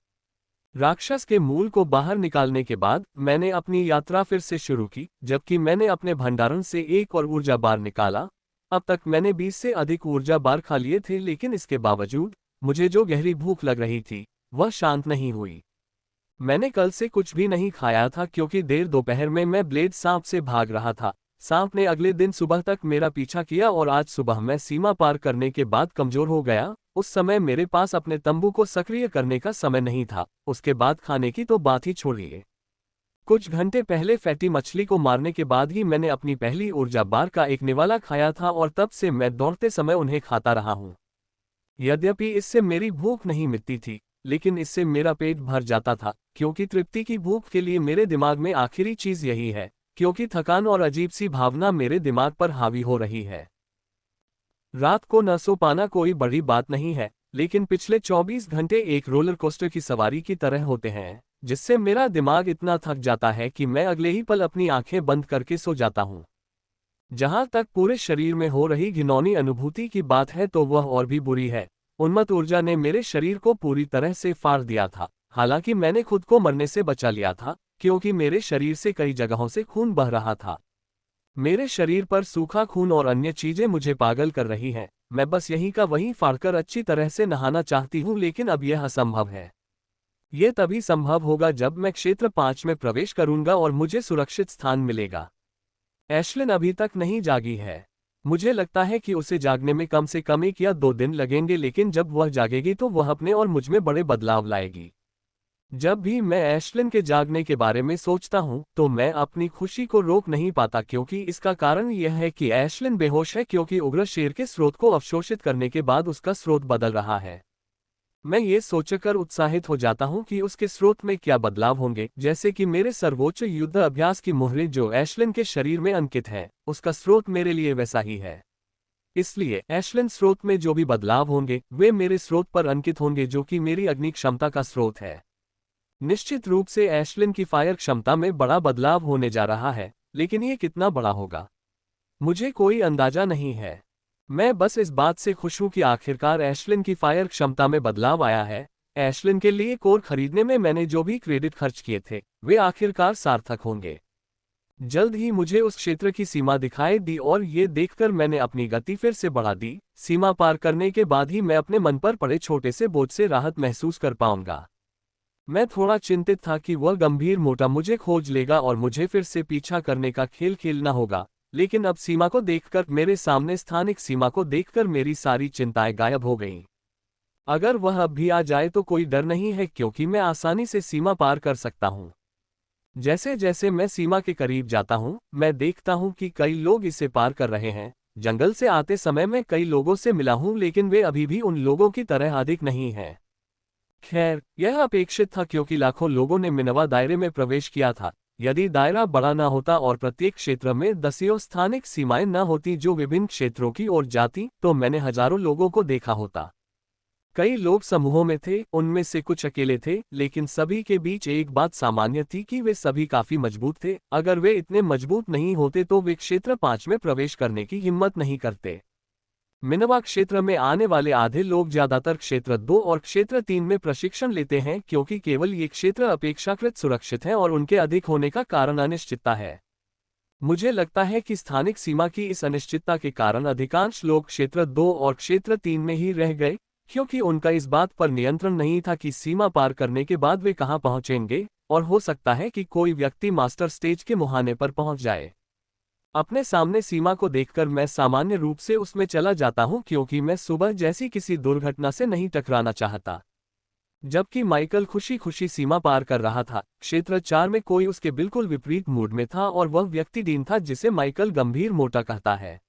राक्षस के मूल को बाहर निकालने के बाद मैंने अपनी यात्रा फिर से शुरू की, जबकि मैंने अपने भंडारण से एक और ऊर्जा बार निकाला। अब तक मैंने 20 से अधिक ऊर्जा बार खा लिए थे, लेकिन इसके बावजूद मुझे जो गहरी भूख लग रही थी वह शांत नहीं हुई। मैंने कल से कुछ भी नहीं खाया था क्योंकि देर दोपहर में मैं ब्लेड सांप से भाग रहा था। सांप ने अगले दिन सुबह तक मेरा पीछा किया और आज सुबह मैं सीमा पार करने के बाद कमजोर हो गया। उस समय मेरे पास अपने तंबू को सक्रिय करने का समय नहीं था, उसके बाद खाने की तो बात ही छोड़िए। कुछ घंटे पहले फैटी मछली को मारने के बाद ही मैंने अपनी पहली ऊर्जा बार का एक निवाला खाया था और तब से मैं दौड़ते समय उन्हें खाता रहा हूं। यद्यपि इससे मेरी भूख नहीं मिटती थी, लेकिन इससे मेरा पेट भर जाता था क्योंकि तृप्ति की भूख के लिए मेरे दिमाग में आखिरी चीज यही है, क्योंकि थकान और अजीब सी भावना मेरे दिमाग पर हावी हो रही है। रात को न सो पाना कोई बड़ी बात नहीं है, लेकिन पिछले 24 घंटे एक रोलर कोस्टर की सवारी की तरह होते हैं, जिससे मेरा दिमाग इतना थक जाता है कि मैं अगले ही पल अपनी आंखें बंद करके सो जाता हूं। जहां तक पूरे शरीर में हो रही घिनौनी अनुभूति की बात है तो वह और भी बुरी है। उन्मत्त ऊर्जा ने मेरे शरीर को पूरी तरह से फाड़ दिया था। हालांकि मैंने खुद को मरने से बचा लिया था, क्योंकि मेरे शरीर से कई जगहों से खून बह रहा था। मेरे शरीर पर सूखा खून और अन्य चीजें मुझे पागल कर रही हैं। मैं बस यहीं का वहीं फाड़कर अच्छी तरह से नहाना चाहती हूँ, लेकिन अब यह असंभव है। यह तभी संभव होगा जब मैं क्षेत्र 5 में प्रवेश करूंगा और मुझे सुरक्षित स्थान मिलेगा। एशलिन अभी तक नहीं जागी है। मुझे लगता है कि उसे जागने में कम से कम 1 या 2 दिन लगेंगे, लेकिन जब वह जागेगी तो वह अपने और मुझमें बड़े बदलाव लाएगी। जब भी मैं एशलिन के जागने के बारे में सोचता हूं तो मैं अपनी खुशी को रोक नहीं पाता, क्योंकि इसका कारण यह है कि एशलिन बेहोश है क्योंकि उग्र शेर के स्रोत को अवशोषित करने के बाद उसका स्रोत बदल रहा है। मैं ये सोचकर उत्साहित हो जाता हूं कि उसके स्रोत में क्या बदलाव होंगे, जैसे कि मेरे सर्वोच्च युद्ध अभ्यास की मुहरें जो एशलिन के शरीर में अंकित है, उसका स्रोत मेरे लिए वैसा ही है। इसलिए एशलिन स्रोत में जो भी बदलाव होंगे वे मेरे स्रोत पर अंकित होंगे, जो कि मेरी अग्नि क्षमता का स्रोत है। निश्चित रूप से एशलिन की फायर क्षमता में बड़ा बदलाव होने जा रहा है, लेकिन ये कितना बड़ा होगा मुझे कोई अंदाजा नहीं है। मैं बस इस बात से खुश हूं कि आखिरकार एशलिन की फायर क्षमता में बदलाव आया है। एशलिन के लिए कोर खरीदने में मैंने जो भी क्रेडिट खर्च किए थे वे आखिरकार सार्थक होंगे। जल्द ही मुझे उस क्षेत्र की सीमा दिखाई दी और ये देखकर मैंने अपनी गति फिर से बढ़ा दी। सीमा पार करने के बाद ही मैं अपने मन पर पड़े छोटे से बोझ से राहत महसूस कर पाऊंगा। मैं थोड़ा चिंतित था कि वह गंभीर मोटा मुझे खोज लेगा और मुझे फिर से पीछा करने का खेल खेलना होगा, लेकिन अब सीमा को देखकर, मेरे सामने स्थानिक सीमा को देखकर मेरी सारी चिंताएं गायब हो गईं। अगर वह अब भी आ जाए तो कोई डर नहीं है, क्योंकि मैं आसानी से सीमा पार कर सकता हूं। जैसे जैसे मैं सीमा के करीब जाता हूं, मैं देखता हूं कि कई लोग इसे पार कर रहे हैं। जंगल से आते समय मैं कई लोगों से मिला हूं, लेकिन वे अभी भी उन लोगों की तरह अधिक नहीं हैं। खैर, यह अपेक्षित था क्योंकि लाखों लोगों ने मिनवा दायरे में प्रवेश किया था। यदि दायरा बड़ा न होता और प्रत्येक क्षेत्र में दसियों स्थानिक सीमाएं न होती जो विभिन्न क्षेत्रों की ओर जाती, तो मैंने हजारों लोगों को देखा होता। कई लोग समूहों में थे, उनमें से कुछ अकेले थे, लेकिन सभी के बीच एक बात सामान्य थी कि वे सभी काफी मजबूत थे। अगर वे इतने मजबूत नहीं होते तो वे क्षेत्र 5 में प्रवेश करने की हिम्मत नहीं करते। मिनवा क्षेत्र में आने वाले आधे लोग ज्यादातर क्षेत्र 2 और क्षेत्र 3 में प्रशिक्षण लेते हैं, क्योंकि केवल ये क्षेत्र अपेक्षाकृत सुरक्षित हैं और उनके अधिक होने का कारण अनिश्चितता है। मुझे लगता है कि स्थानिक सीमा की इस अनिश्चितता के कारण अधिकांश लोग क्षेत्र 2 और क्षेत्र 3 में ही रह गए, क्योंकि उनका इस बात पर नियंत्रण नहीं था कि सीमा पार करने के बाद वे कहां पहुंचेंगे, और हो सकता है कि कोई व्यक्ति मास्टर स्टेज के मुहाने पर पहुंच जाए। अपने सामने सीमा को देखकर मैं सामान्य रूप से उसमें चला जाता हूं, क्योंकि मैं सुबह जैसी किसी दुर्घटना से नहीं टकराना चाहता। जबकि माइकल खुशी खुशी सीमा पार कर रहा था, क्षेत्र 4 में कोई उसके बिल्कुल विपरीत मूड में था, और वह व्यक्ति डीन था जिसे माइकल गंभीर मोटा कहता है।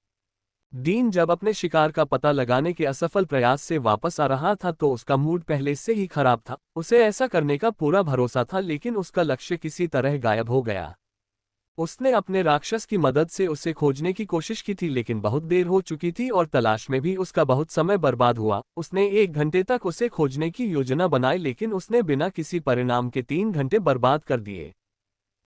डीन जब अपने शिकार का पता लगाने के असफल प्रयास से वापस आ रहा था तो उसका मूड पहले से ही खराब था। उसे ऐसा करने का पूरा भरोसा था, लेकिन उसका लक्ष्य किसी तरह गायब हो गया। उसने अपने राक्षस की मदद से उसे खोजने की कोशिश की थी, लेकिन बहुत देर हो चुकी थी और तलाश में भी उसका बहुत समय बर्बाद हुआ। उसने 1 घंटे तक उसे खोजने की योजना बनाई, लेकिन उसने बिना किसी परिणाम के 3 घंटे बर्बाद कर दिए।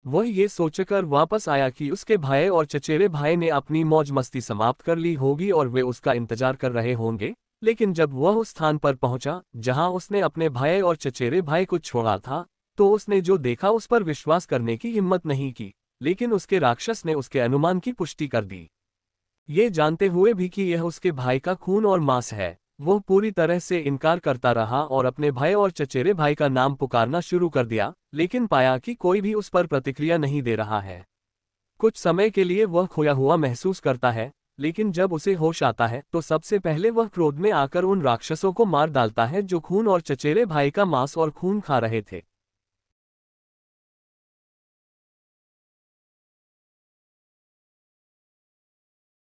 वह ये सोचकर वापस आया कि उसके भाई और चचेरे भाई ने अपनी मौज मस्ती समाप्त कर ली होगी और वे उसका इंतजार कर रहे होंगे। लेकिन जब वह उस स्थान पर पहुंचा जहां उसने अपने भाई और चचेरे भाई को छोड़ा था, तो उसने जो देखा उस पर विश्वास करने की हिम्मत नहीं की। लेकिन उसके राक्षस ने उसके अनुमान की पुष्टि कर दी। ये जानते हुए भी कि यह उसके भाई का खून और मांस है, वह पूरी तरह से इनकार करता रहा और अपने भाई और चचेरे भाई का नाम पुकारना शुरू कर दिया, लेकिन पाया कि कोई भी उस पर प्रतिक्रिया नहीं दे रहा है। कुछ समय के लिए वह खोया हुआ महसूस करता है, लेकिन जब उसे होश आता है तो सबसे पहले वह क्रोध में आकर उन राक्षसों को मार डालता है जो खून और चचेरे भाई का मांस और खून खा रहे थे।